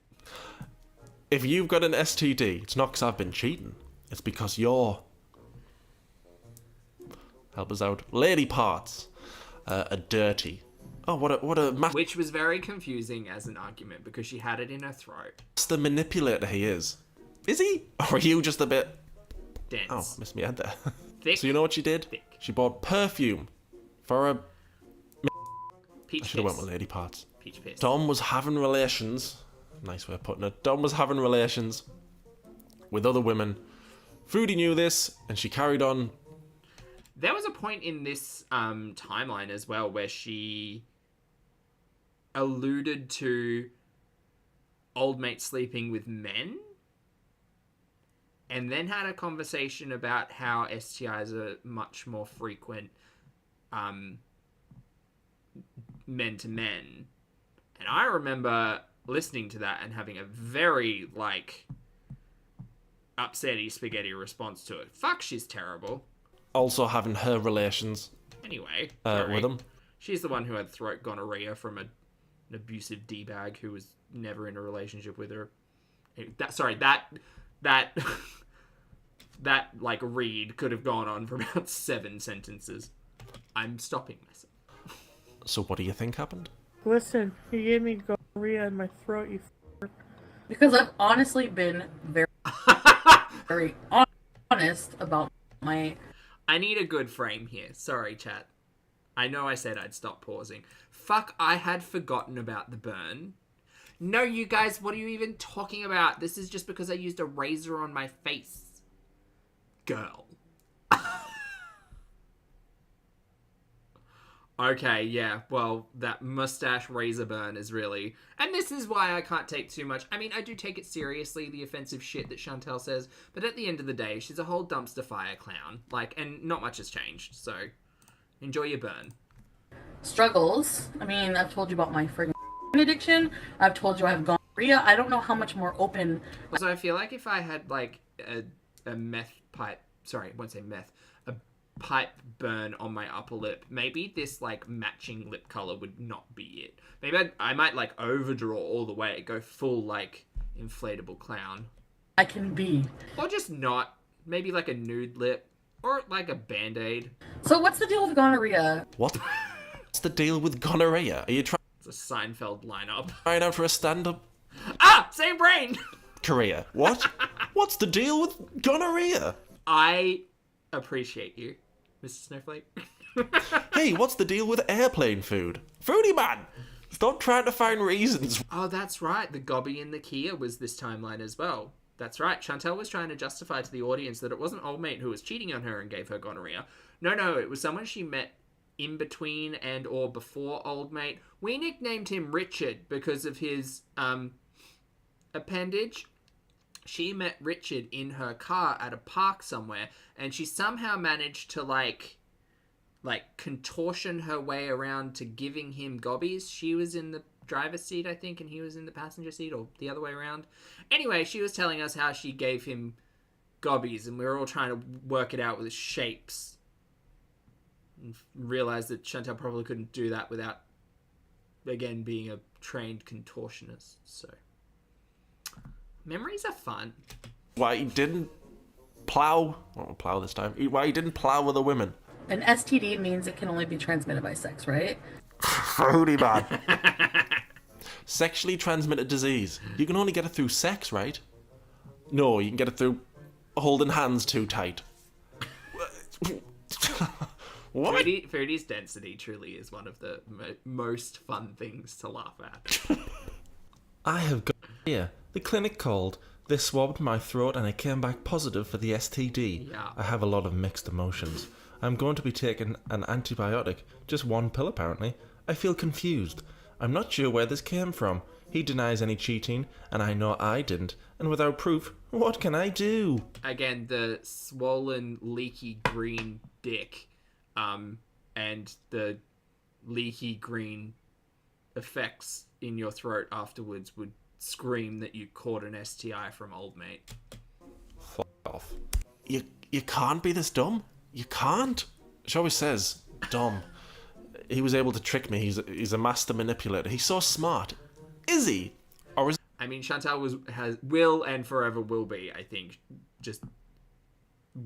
if you've got an STD, it's not because I've been cheating. It's because you're... Help us out. Lady parts are dirty. Oh, what a Which was very confusing as an argument because she had it in her throat. master manipulator he is. Is he? Or are you just a bit... Dense. Oh, missed me head there. Thick. So you know what she did? Thick. She bought perfume for a... Peach I should have went piss. with lady parts. Peach piss. Dom was having relations. Nice way of putting it. Dom was having relations with other women. Foodie knew this, and she carried on. There was a point in this timeline as well where she alluded to old mate sleeping with men, and then had a conversation about how STIs are much more frequent men to men. And I remember listening to that and having a very, like, upsetty spaghetti response to it. Fuck, she's terrible. Also having her relations Anyway, with him. She's the one who had throat gonorrhea from an abusive D-bag who was never in a relationship with her. That like read could have gone on for about 7 sentences. I'm stopping myself. So what do you think happened? Listen, you gave me gonorrhea in my throat, you Because I've honestly been very, very honest about my... I need a good frame here. Sorry, chat. I know I said I'd stop pausing. Fuck, I had forgotten about the burn. No, you guys, what are you even talking about? This is just because I used a razor on my face. Girl. Okay, yeah, well, that mustache razor burn is really... And this is why I can't take too much... I mean, I do take it seriously, the offensive shit that Chantel says, but at the end of the day, she's a whole dumpster fire clown. Like, and not much has changed, so enjoy your burn. struggles. I mean, I've told you about my friggin' addiction. I've told you I have gonorrhea. I don't know how much more open... So I feel like if I had, like, a meth pipe... Sorry, I won't say meth. A pipe burn on my upper lip, maybe this, like, matching lip color would not be it. Maybe I might, like, overdraw all the way, go full, like, inflatable clown. I can be. Or just not. Maybe, like, a nude lip. Or, like, a Band-Aid. So what's the deal with gonorrhea? What? What's the deal with gonorrhea? Are you trying It's a Seinfeld lineup. out for a stand-up Ah! Same brain! career? What? What's the deal with gonorrhea? I appreciate you, Mr. Snowflake. Hey, what's the deal with airplane food? Foodie man! Stop trying to find reasons. Oh, that's right. The Gobby and the Kia was this timeline as well. That's right. Chantel was trying to justify to the audience that it wasn't old mate who was cheating on her and gave her gonorrhea. No, it was someone she met in between and or before old mate. We nicknamed him Richard because of his appendage. She met Richard in her car at a park somewhere, and she somehow managed to like contortion her way around to giving him gobbies. She was in the driver's seat, I think, and he was in the passenger seat, or the other way around. Anyway, she was telling us how she gave him gobbies, and we were all trying to work it out with shapes. And realized that Chantal probably couldn't do that without, again, being a trained contortionist. So, memories are fun. Why he didn't plow? Well, plow this time. Why he didn't plow with the women? An STD means it can only be transmitted by sex, right? Foodie man. Sexually transmitted disease. You can only get it through sex, right? No, you can get it through holding hands too tight. What? Foodie's density truly is one of the most fun things to laugh at. I have got here. The clinic called. They swabbed my throat and I came back positive for the STD. Yeah. I have a lot of mixed emotions. I'm going to be taking an antibiotic. Just one pill, apparently. I feel confused. I'm not sure where this came from. He denies any cheating, and I know I didn't. And without proof, what can I do? Again, the swollen, leaky green dick, and the leaky green effects in your throat afterwards would scream that you caught an STI from old mate. F*** off. You can't be this dumb. You can't. She always says, dumb. He was able to trick me. He's a master manipulator. He's so smart. Is he? Or is... I mean, Chantal will and forever will be, I think, just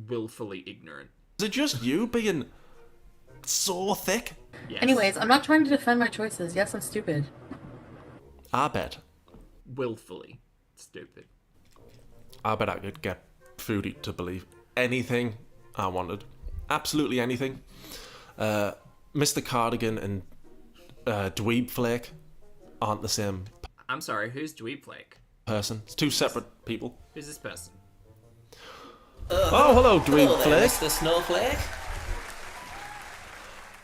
willfully ignorant. Is it just you being so thick? Yes. Anyways, I'm not trying to defend my choices. Yes, I'm stupid. I bet. Willfully stupid. I bet I could get Foodie to believe anything I wanted. Absolutely anything. Mr. Cardigan and Dweeb Flake aren't the same I'm sorry, who's Dweeb Flake? person. It's two separate people. Who's this person? Oh, hello, Dweeb Hello there, Flake. Mr. Snowflake.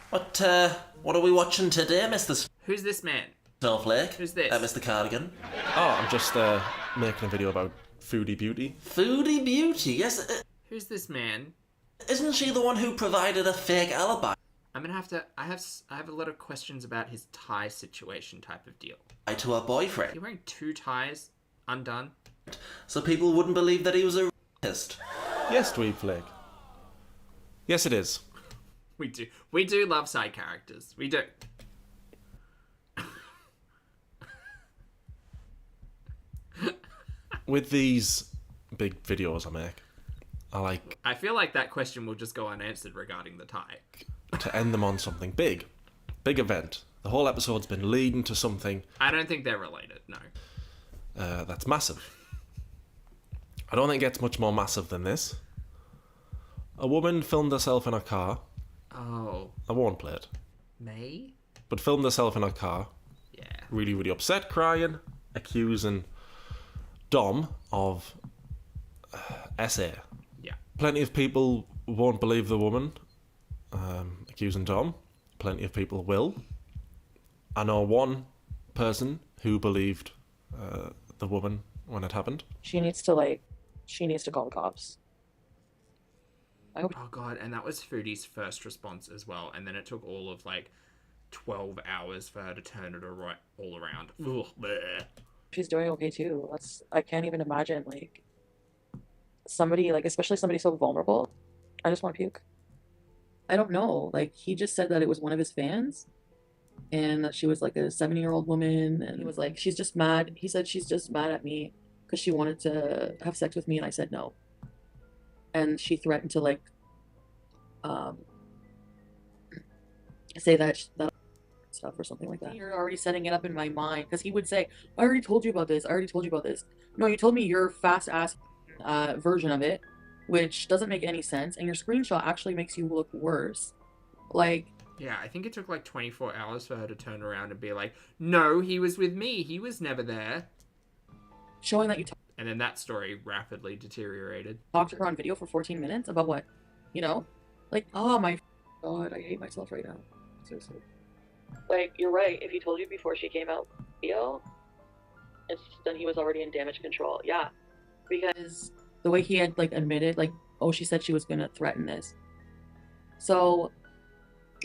What are we watching today, Mr. Who's this man? Snowflake? Who's this? Mr. Cardigan. Oh, I'm just making a video about Foodie Beauty. Foodie Beauty, yes. Who's this man? Isn't she the one who provided a fake alibi I'm gonna have to. I have a lot of questions about his tie situation type of deal. to her boyfriend? You're wearing two ties, undone. So people wouldn't believe that he was a rapist. Yes, Dweeb Flake. Yes, it is. We do. We do love side characters. We do. With these big videos I make, I feel like that question will just go unanswered regarding the tie. to end them on something big. Big event. The whole episode's been leading to something I don't think they're related. No. that's massive. I don't think it gets much more massive than this. A woman filmed herself in her car. Oh. I won't play it. May? But filmed herself in her car. Yeah. Really, really upset, crying, accusing Dom of SA. Yeah. Plenty of people won't believe the woman accusing Dom. Plenty of people will. I know one person who believed the woman when it happened. She needs to call the cops. I hope. Oh god, and that was Foodie's first response as well, and then it took all of 12 hours for her to turn it all around. Ugh, bleh. She's doing okay too. I can't even imagine somebody especially somebody so vulnerable. I just want to puke. I don't know. He just said that it was one of his fans and that she was a 70-year-old woman, and he was she's just mad. He said she's just mad at me because she wanted to have sex with me and I said no. And she threatened to say that stuff or something like that. You're already setting it up in my mind because he would say, I already told you about this. No, you told me your fast ass version of it, which doesn't make any sense. And your screenshot actually makes you look worse. Yeah, I think it took 24 hours for her to turn around and be like, no, he was with me. He was never there. Showing that you And then that story rapidly deteriorated. talked to her on video for 14 minutes about what? Oh my god, I hate myself right now. Seriously. You're right. If he told you before she came out video, then he was already in damage control. Yeah. Because the way he had admitted, she said she was gonna threaten this. So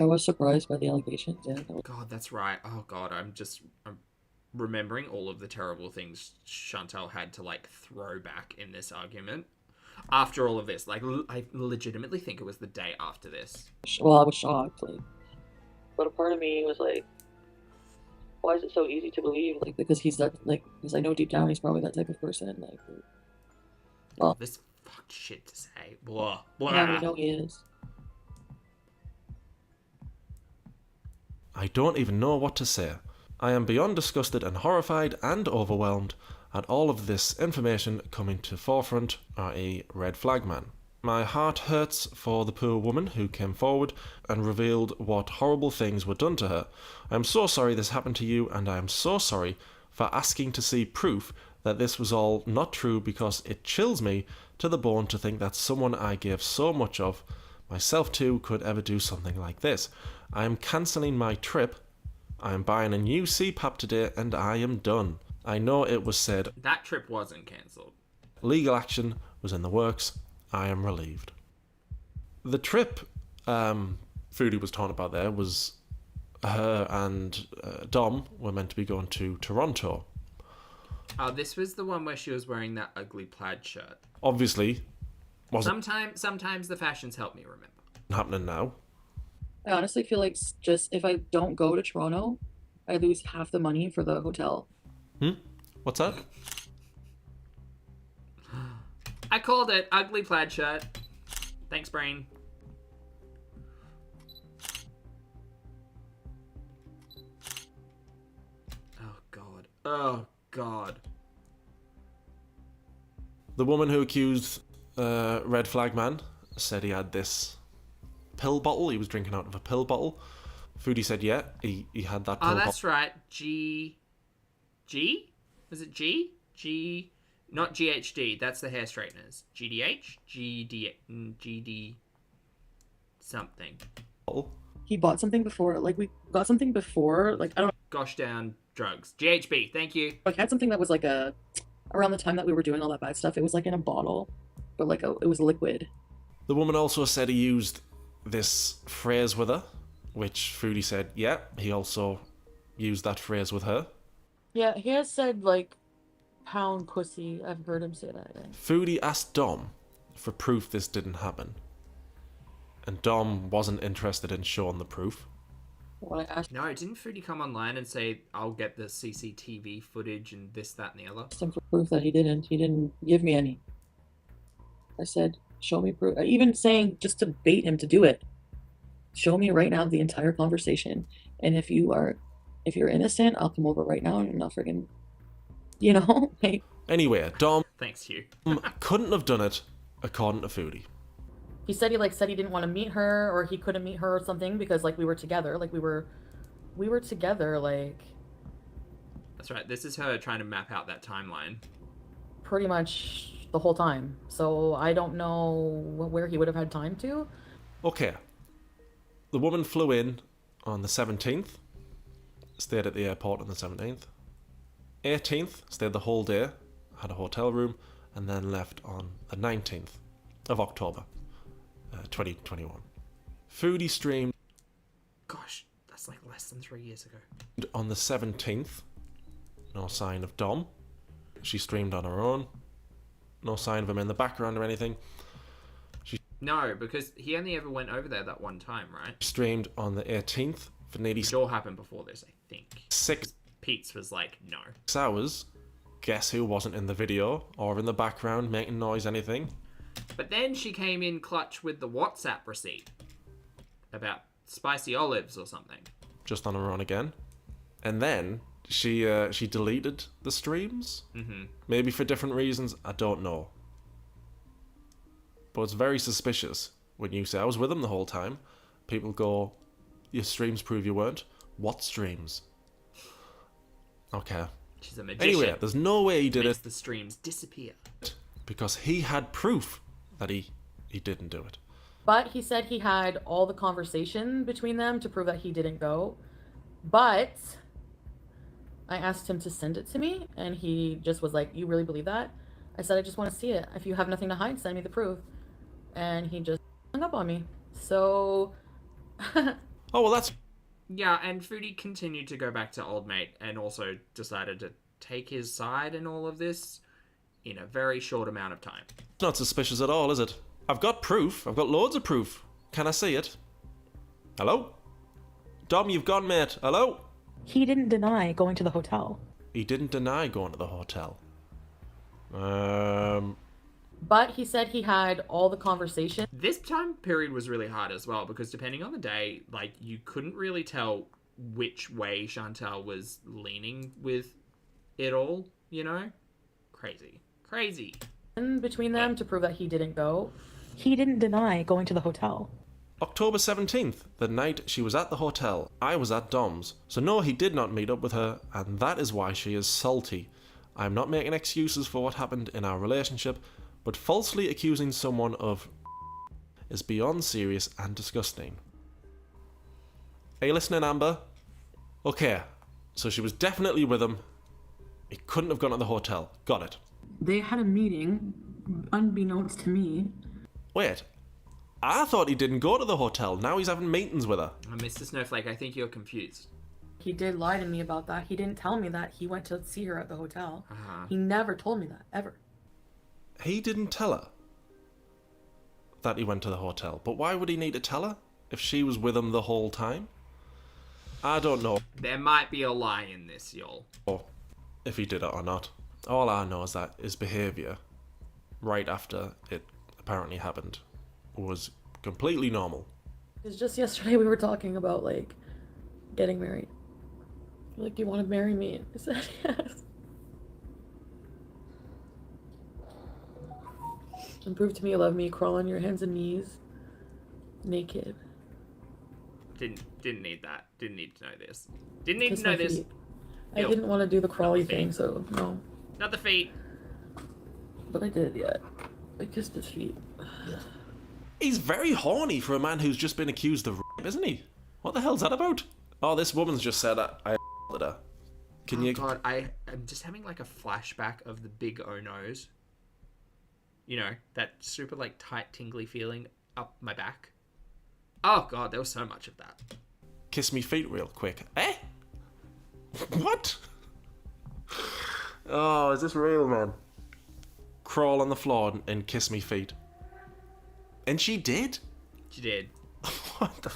I was surprised by the allegations. Yeah. God, that's right. Oh god, I'm remembering all of the terrible things Chantal had to throw back in this argument. After all of this, I legitimately think it was the day after this. Well, I was shocked, but a part of me was why is it so easy to believe? Because he's that, because I know deep down he's probably that type of person. Well, this fucked shit to say. Blah, blah. yeah, we know he is. I don't even know what to say. I am beyond disgusted and horrified and overwhelmed at all of this information coming to forefront, i.e. Red Flag Man. My heart hurts for the poor woman who came forward and revealed what horrible things were done to her. I am so sorry this happened to you, and I am so sorry for asking to see proof that this was all not true, because it chills me to the bone to think that someone I gave so much of, myself too, could ever do something like this. I am cancelling my trip I am buying a new CPAP today and I am done. I know it was said That trip wasn't cancelled. legal action was in the works. I am relieved. The trip Foodie was talking about there was her and Dom were meant to be going to Toronto. Oh, this was the one where she was wearing that ugly plaid shirt. Obviously, wasn't Sometimes the fashions help me remember. happening now. I honestly feel like just if I don't go to Toronto, I lose half the money for the hotel. What's that? I called it ugly plaid shirt. Thanks, brain. Oh god. Oh god. The woman who accused Red Flag Man said he had this pill bottle. He was drinking out of a pill bottle. Foodie said, yeah, he had that pill Oh, bottle. that's right. G? Was it G? G... Not GHD. That's the hair straighteners. GDH? GD... something. He bought something before, like we got something before, like I don't Gosh down drugs. GHB. Thank you. like I had something that was like around the time that we were doing all that bad stuff. It was like in a bottle, but like it was liquid. The woman also said he used this phrase with her, which Foodie said, yeah, he also used that phrase with her. Yeah, he has said like pound pussy. I've heard him say that. Yeah. Foodie asked Dom for proof this didn't happen. And Dom wasn't interested in showing the proof. When I asked No, didn't Foodie come online and say, I'll get the CCTV footage and this, that, and the other? him for proof that he didn't give me any. I said, show me proof. Even saying just to bait him to do it. Show me right now the entire conversation. And if you're innocent, I'll come over right now and I'll friggin', like. Anyway, Dom Thanks, Hugh. couldn't have done it according to Foodie. He said he didn't want to meet her or he couldn't meet her or something because like we were together. Like we were together like That's right. This is her trying to map out that timeline. pretty much the whole time. So I don't know where he would have had time to. Okay. The woman flew in on the 17th, stayed at the airport on the 17th. 18th, stayed the whole day, had a hotel room, and then left on the 19th of October, 2021. Foodie streamed Gosh, that's like less than 3 years ago. on the 17th. No sign of Dom. She streamed on her own. No sign of him in the background or anything. No, because he only ever went over there that one time, right? Streamed on the 18th for nearly Which all happened before this, I think. 6 Pete's was like, no. hours. Guess who wasn't in the video or in the background making noise, anything? But then she came in clutch with the WhatsApp receipt about spicy olives or something. Just on her own again. And then she deleted the streams. Maybe for different reasons, I don't know. But it's very suspicious when you say I was with him the whole time. People go, your streams prove you weren't. What streams? Okay. She's a magician. Anyway, there's no way he did Makes it the streams disappear. because he had proof that he didn't do it. But he said he had all the conversation between them to prove that he didn't go. But I asked him to send it to me and he just was like, you really believe that? I said, I just want to see it. If you have nothing to hide, send me the proof. And he just hung up on me. So Oh, well, that's... Yeah, and Foodie continued to go back to Old Mate and also decided to take his side in all of this in a very short amount of time. not suspicious at all, is it? I've got proof. I've got loads of proof. Can I see it? Hello? Dom, you've gone, mate. Hello? he didn't deny going to the hotel. He didn't deny going to the hotel. But he said he had all the conversation. This time period was really hard as well because depending on the day, like, you couldn't really tell which way Chantal was leaning with it all, you know? Crazy. Between them to prove that he didn't go. He didn't deny going to the hotel. October 17th, the night she was at the hotel, I was at Dom's. So no, he did not meet up with her, and that is why she is salty. I'm not making excuses for what happened in our relationship, but falsely accusing someone of is beyond serious and disgusting. Are you listening, Amber? Okay, so she was definitely with him. He couldn't have gone to the hotel. Got it. They had a meeting, unbeknownst to me. Wait, I thought he didn't go to the hotel. Now he's having meetings with her. Oh, Mr. Snowflake, I think you're confused. He did lie to me about that. He didn't tell me that he went to see her at the hotel. Uh-huh. He never told me that, ever. He didn't tell her that he went to the hotel. But why would he need to tell her if she was with him the whole time? I don't know. There might be a lie in this, y'all. Or if he did it or not. All I know is that his behaviour, right after it apparently happened, was completely normal. It's just yesterday we were talking about, like, getting married. Like, do you want to marry me? I said yes. And prove to me you love me. Crawl on your hands and knees. Naked. Didn't need that. Didn't need to know this. Didn't need Kiss to know my this. feet. I Ew. didn't want to do the crawly Not the thing, feet. so no. Not the feet. But I did, yeah. I kissed his feet. He's very horny for a man who's just been accused of rape, isn't he? What the hell's that about? Oh, this woman's just said I her. Can you... God, I'm just having like a flashback of the big O-nose. You know, that super like tight tingly feeling up my back. Oh God, there was so much of that. Kiss me feet real quick. Eh? What? Oh, is this real, man? Crawl on the floor and kiss me feet. And she did? She did. What the...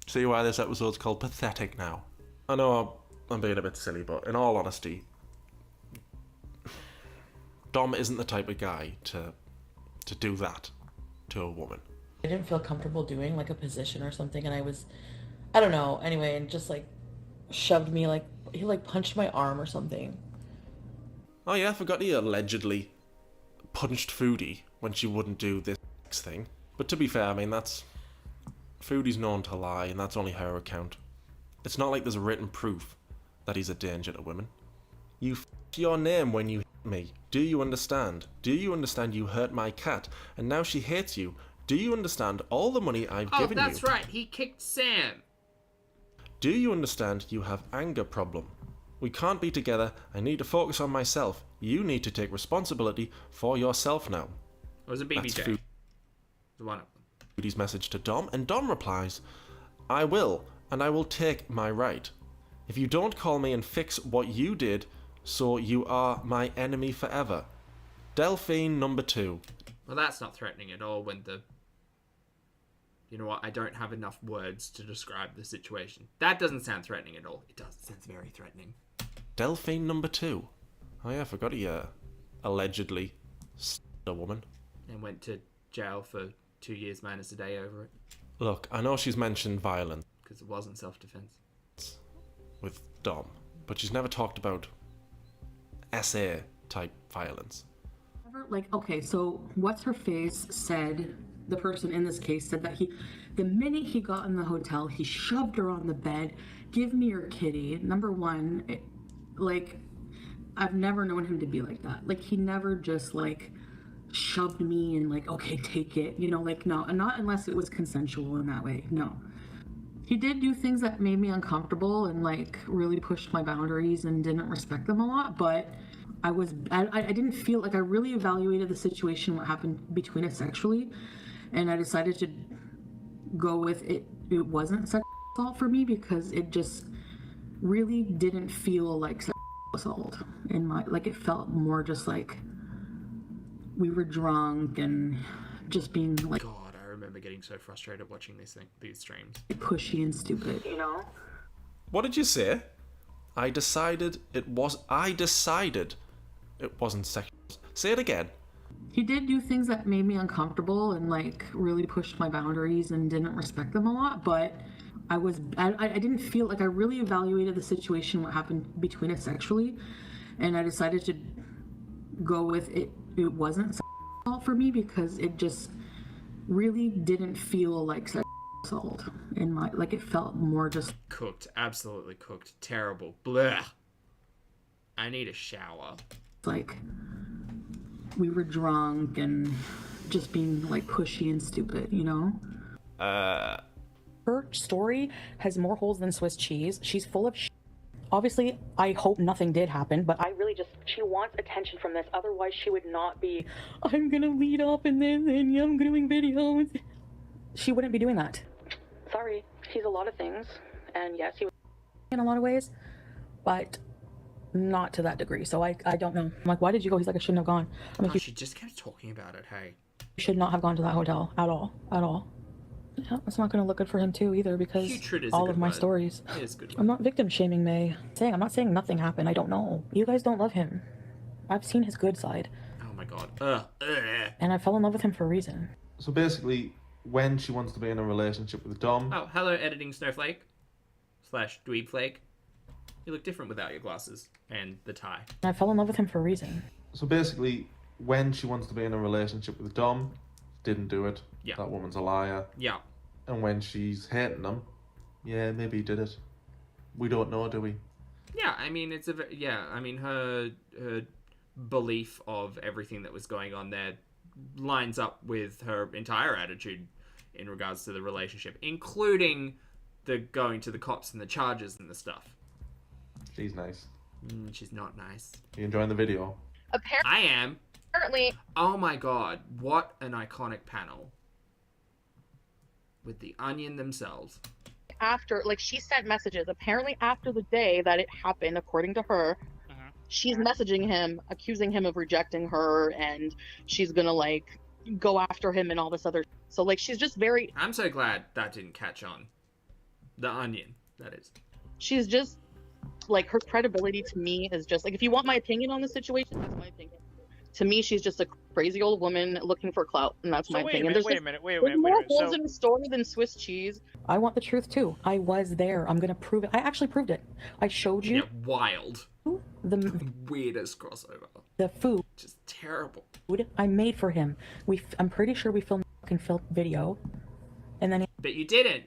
See why this episode's called Pathetic now. I know I'm being a bit silly, but in all honesty, Dom isn't the type of guy to do that to a woman. I didn't feel comfortable doing like a position or something, and I don't know, anyway, and just like shoved me, like, he like punched my arm or something. Oh yeah, I forgot he allegedly punched Foodie when she wouldn't do this thing. But to be fair, I mean, that's... Foodie's known to lie, and that's only her account. It's not like there's written proof that he's a danger to women. You f***ed your name when you hit me. Do you understand? Do you understand you hurt my cat, and now she hates you? Do you understand all the money I've given you? Oh, that's right. He kicked Sam. Do you understand you have anger problem? We can't be together. I need to focus on myself. You need to take responsibility for yourself now. It was a That's BBJ. The one of them. Foodie's message to Dom, and Dom replies, I will, and I will take my right. If you don't call me and fix what you did, so you are my enemy forever. Delphine number 2. Well, that's not threatening at all when the... You know what? I don't have enough words to describe the situation. That doesn't sound threatening at all. It does. It sounds very threatening. Delphine number 2. Oh yeah, I forgot he allegedly a woman. And went to jail for 2 years minus a day over it. Look, I know she's mentioned violence Because it wasn't self-defense. with Dom, but she's never talked about SA type violence. Like, okay, so what's her face said, the person in this case said that the minute he got in the hotel, he shoved her on the bed. Give me your kitty. Number one, like, I've never known him to be like that. Like, he never just like shoved me and like, okay, take it, you know, like, no, not unless it was consensual in that way. No. He did do things that made me uncomfortable and like really pushed my boundaries and didn't respect them a lot, but I didn't feel like I really evaluated the situation, what happened between us sexually, and I decided to go with it. It wasn't sexual assault for me because it just really didn't feel like sexual assault in my, like, it felt more just like we were drunk and just being like, God, I remember getting so frustrated watching these streams. pushy and stupid, you know? What did you say? I decided it wasn't sexual. Say it again. He did do things that made me uncomfortable and like really pushed my boundaries and didn't respect them a lot, but I didn't feel like I really evaluated the situation, what happened between us sexually, and I decided to go with it. It wasn't sexual assault for me because it just really didn't feel like sexual assault in my, like, it felt more just Cooked. Absolutely cooked. Terrible. Blah. I need a shower. like we were drunk and just being like pushy and stupid, you know? Her story has more holes than Swiss cheese. She's full of Obviously, I hope nothing did happen, but I really just, she wants attention from this. Otherwise, she would not be, I'm gonna lead up in this and I'm doing videos. She wouldn't be doing that. Sorry, he's a lot of things. And yes, he was in a lot of ways, but not to that degree. So I don't know. I'm like, why did you go? He's like, I shouldn't have gone. I'm like, She just kept talking about it, hey. You should not have gone to that hotel at all. At all. Yeah, it's not going to look good for him too either because all of my stories. It is a good I'm not victim shaming May. I'm not saying nothing happened. I don't know. You guys don't love him. I've seen his good side. Oh my god. And I fell in love with him for a reason. So basically, when she wants to be in a relationship with Dom... Oh, hello, editing snowflake. / dweebflake. You look different without your glasses and the tie. And I fell in love with him for a reason. So basically, when she wants to be in a relationship with Dom, didn't do it. Yeah. That woman's a liar. Yeah. And when she's hating him, yeah, maybe he did it. We don't know, do we? Yeah, I mean, it's her belief of everything that was going on there lines up with her entire attitude in regards to the relationship, including the going to the cops and the charges and the stuff. She's nice. She's not nice. You enjoying the video? I am. Apparently. Oh my god, what an iconic panel. With the Onion themselves. After, like, she sent messages. Apparently, after the day that it happened, according to her, she's messaging him, accusing him of rejecting her, and she's gonna, like, go after him and all this other. So, like, she's just very. I'm so glad that didn't catch on. The Onion, that is. She's just, like, her credibility to me is just, like, if you want my opinion on the situation, that's my opinion. To me, she's just a crazy old woman looking for clout, and that's my opinion. Wait a minute. There's more holes in the story than Swiss cheese. I want the truth too. I was there. I'm gonna prove it. I actually proved it. I showed you. Yeah, wild. The weirdest crossover. The food. Just terrible. I made for him. I'm pretty sure we filmed a fucking video, and then. But you didn't.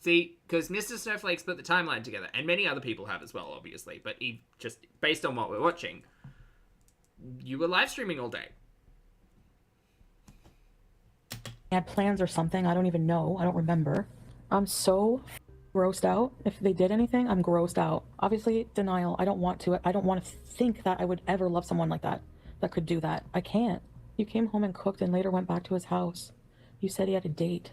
See, because Mr. Snowflake's put the timeline together, and many other people have as well, obviously. But he just based on what we're watching. You were live streaming all day. I had plans or something. I don't even know. I don't remember. I'm so grossed out. If they did anything, I'm grossed out. Obviously, denial. I don't want to think that I would ever love someone like that could do that. I can't. You came home and cooked and later went back to his house. You said he had a date.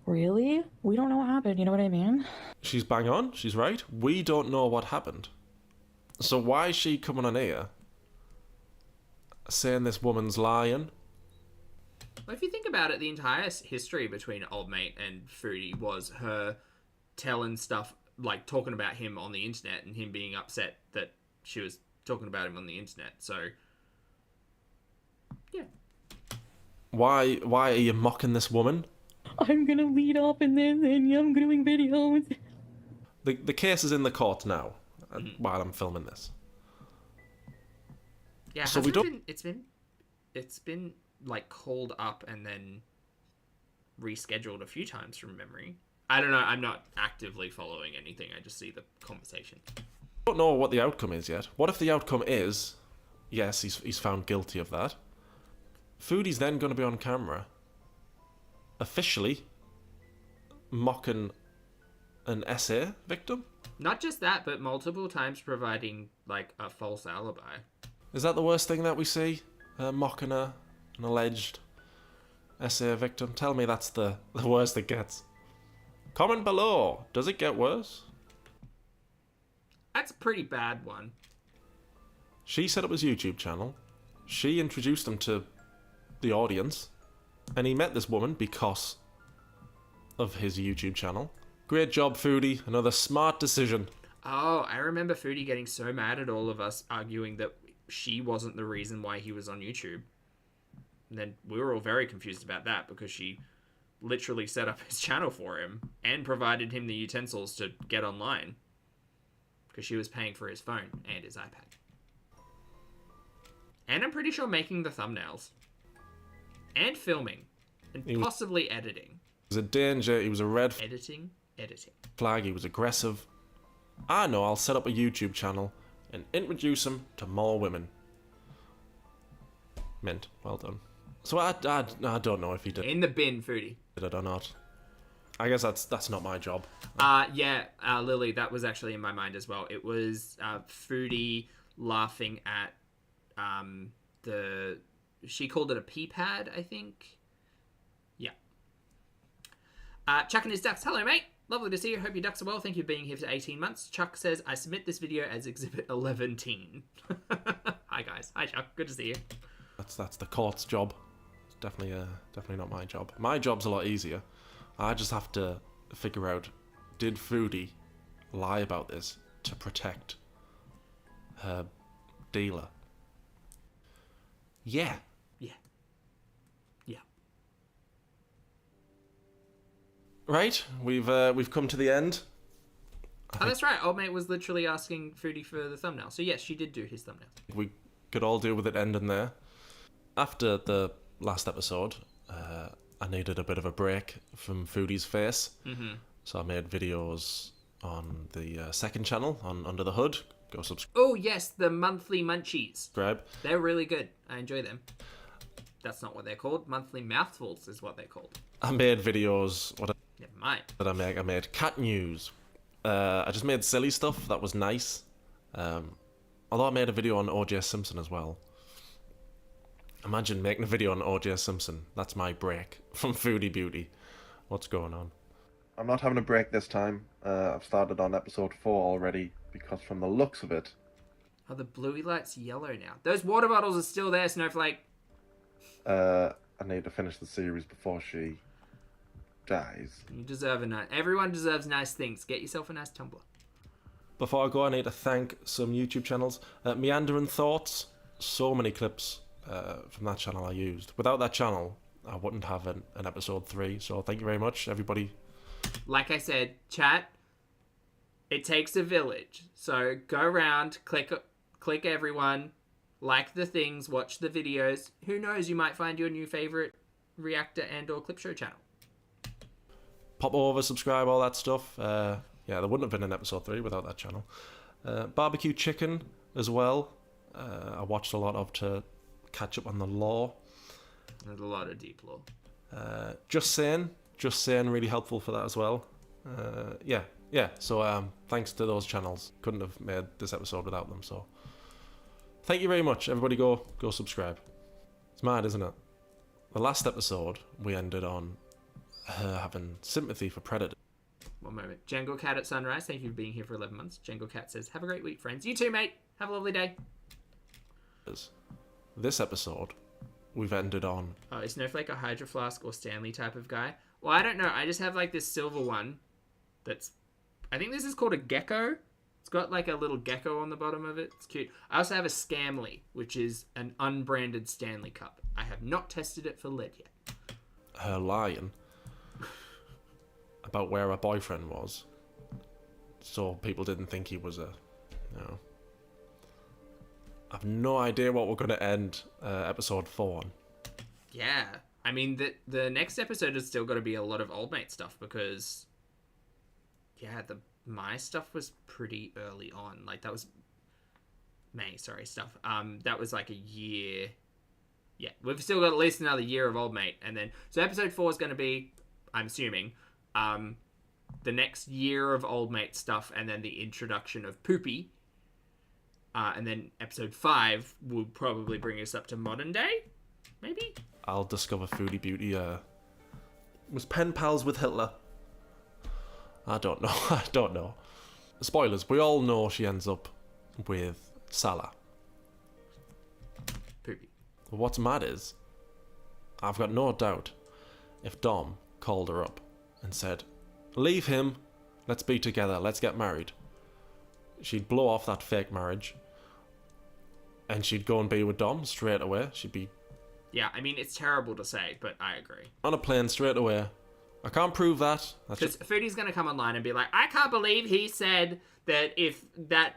Really? We don't know what happened. You know what I mean? She's bang on. She's right. We don't know what happened. So why is she coming on here saying this woman's lying? Well, if you think about it, the entire history between Old Mate and Foodie was her telling stuff, like talking about him on the internet and him being upset that she was talking about him on the internet. So, yeah. Why are you mocking this woman? I'm gonna lead up in this and I'm doing videos. The case is in the court now, while I'm filming this. Yeah, so we don't. It's been like called up and then rescheduled a few times from memory. I don't know. I'm not actively following anything. I just see the conversation. Don't know what the outcome is yet. What if the outcome is, yes, he's found guilty of that. Foodie's then going to be on camera, officially mocking an SA victim. Not just that, but multiple times providing like a false alibi. Is that the worst thing that we see? Mocking an alleged SA victim? Tell me that's the worst it gets. Comment below. Does it get worse? That's a pretty bad one. She set up his YouTube channel. She introduced him to the audience. And he met this woman because of his YouTube channel. Great job, Foodie. Another smart decision. Oh, I remember Foodie getting so mad at all of us arguing that she wasn't the reason why he was on YouTube. And then we were all very confused about that because she literally set up his channel for him and provided him the utensils to get online because she was paying for his phone and his iPad. And I'm pretty sure making the thumbnails and filming and possibly editing. He was a danger. He was a red Editing. flag. He was aggressive. I know, I'll set up a YouTube channel and introduce him to more women. Mint. Well done. So I don't know if he did. In the bin, Foodie. Did it or not. I guess that's not my job. Lily, that was actually in my mind as well. It was Foodie laughing at she called it a pee pad, I think. Yeah. Chuck and his ducks. Hello, mate. Lovely to see you. Hope your ducks are well. Thank you for being here for 18 months. Chuck says, I submit this video as Exhibit 11-teen. Hi, guys. Hi, Chuck. Good to see you. That's the court's job. It's definitely not my job. My job's a lot easier. I just have to figure out, did Foodie lie about this to protect her dealer? Yeah. Right, we've come to the end. Oh, that's right. Old mate was literally asking Foodie for the thumbnail. So yes, she did do his thumbnail. We could all do with it ending there. After the last episode, I needed a bit of a break from Foodie's face. Mm-hmm. So I made videos on the second channel, on Under the Hood. Go subscribe. Oh yes, the monthly munchies. They're really good. I enjoy them. That's not what they're called. Monthly mouthfuls is what they're called. I made videos. Never mind. I made cat news. I just made silly stuff that was nice. Although I made a video on O.J. Simpson as well. Imagine making a video on O.J. Simpson. That's my break from Foodie Beauty. What's going on? I'm not having a break this time. I've started on episode 4 already because from the looks of it... Oh, the bluey light's yellow now. Those water bottles are still there, Snowflake. I need to finish the series before she dies. You deserve a nice... Everyone deserves nice things. Get yourself a nice tumbler. Before I go, I need to thank some YouTube channels. Meandering Thoughts. So many clips from that channel I used. Without that channel, I wouldn't have an episode 3. So thank you very much, everybody. Like I said, chat, it takes a village. So go around, click everyone, like the things, watch the videos. Who knows, you might find your new favorite reactor and or clip show channel. Pop over, subscribe, all that stuff. Yeah, there wouldn't have been an episode 3 without that channel. Barbecue Chicken as well. I watched a lot of to catch up on the lore. There's a lot of deep lore. Just saying, really helpful for that as well. Yeah. So thanks to those channels. Couldn't have made this episode without them. So thank you very much. Everybody go subscribe. It's mad, isn't it? The last episode we ended on her having sympathy for Predator. One moment. Django Cat at Sunrise, thank you for being here for 11 months. Django Cat says, have a great week, friends. You too, mate. Have a lovely day. This episode, we've ended on... Oh, is Snowflake a Hydro Flask or Stanley type of guy? Well, I don't know. I just have like this silver one that's... I think this is called a gecko. It's got like a little gecko on the bottom of it. It's cute. I also have a Scamly, which is an unbranded Stanley Cup. I have not tested it for lead yet. Her lying about where her boyfriend was, so people didn't think he was I've no idea what we're going to end episode 4 on. Yeah. I mean, the next episode is still going to be a lot of old mate stuff because, yeah, my stuff was pretty early on. Like, that was stuff. That was like a year. Yeah, we've still got at least another year of old mate. And then, so episode 4 is going to be, I'm assuming, the next year of old mate stuff and then the introduction of Poopy. And then episode 5 will probably bring us up to modern day, maybe? I'll discover Foodie Beauty was pen pals with Hitler. I don't know. Spoilers, we all know she ends up with Salah. Poopy. But what's mad is, I've got no doubt, if Dom called her up and said, leave him, let's be together, let's get married, she'd blow off that fake marriage and she'd go and be with Dom straight away. She'd be... Yeah, I mean, it's terrible to say, but I agree. On a plane straight away. I can't prove that. Because Foodie's going to come online and be like, I can't believe he said that if that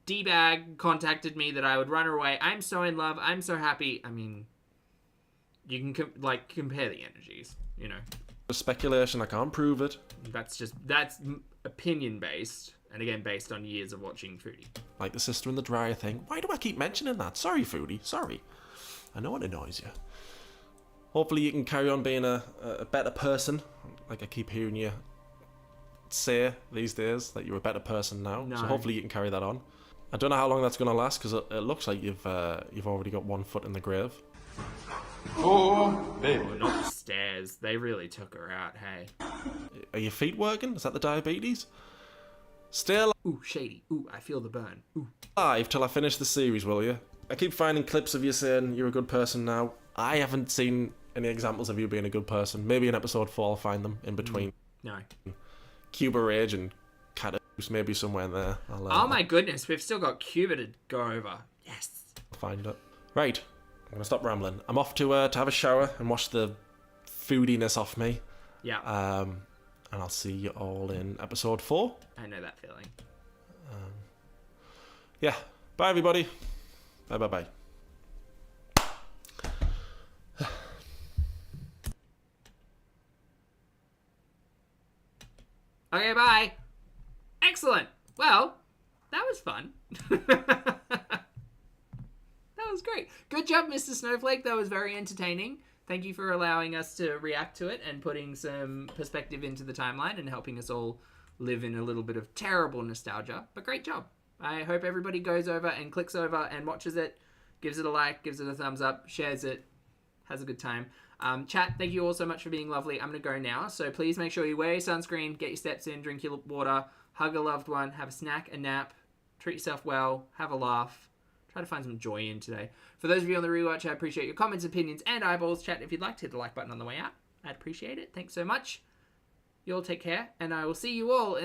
D-bag contacted me that I would run her away. I'm so in love. I'm so happy. I mean, you can compare the energies, you know. Speculation, I can't prove it. That's opinion-based. And again, based on years of watching Foodie. Like the sister in the dryer thing. Why do I keep mentioning that? Sorry, Foodie. Sorry. I know it annoys you. hopefully you can carry on being a better person, like I keep hearing you say these days, that you're a better person now. No. So hopefully you can carry that on. I don't know how long that's going to last, because it looks like you've already got one foot in the grave. Oh, baby. Oh, not the stairs. They really took her out, hey. Are your feet working? Is that the diabetes? Stay Ooh, shady. Ooh, I feel the burn. Ooh. alive till I finish the series, will you? I keep finding clips of you saying you're a good person now. I haven't seen any examples of you being a good person. Maybe in episode 4 I'll find them in between. No. Cuba Rage and Cat Abuse, maybe somewhere in there. Oh my goodness, we've still got Cuba to go over. Yes. I'll find it. Right, I'm gonna stop rambling. I'm off to have a shower and wash the foodiness off me. Yeah. And I'll see you all in episode 4. I know that feeling. Yeah. Bye, everybody. Bye, bye, bye. Okay, bye. Excellent. Well, that was fun. That was great. Good job, Mr. Snowflake. That was very entertaining. Thank you for allowing us to react to it and putting some perspective into the timeline and helping us all live in a little bit of terrible nostalgia. But great job. I hope everybody goes over and clicks over and watches it, gives it a like, gives it a thumbs up, shares it, has a good time. Chat, thank you all so much for being lovely. I'm going to go now, so please make sure you wear your sunscreen, get your steps in, drink your water, hug a loved one, have a snack, a nap, treat yourself well, have a laugh. Try to find some joy in today. For those of you on the rewatch, I appreciate your comments, opinions, and eyeballs. Chat, if you'd like to hit the like button on the way out, I'd appreciate it. Thanks so much. You all take care, and I will see you all in the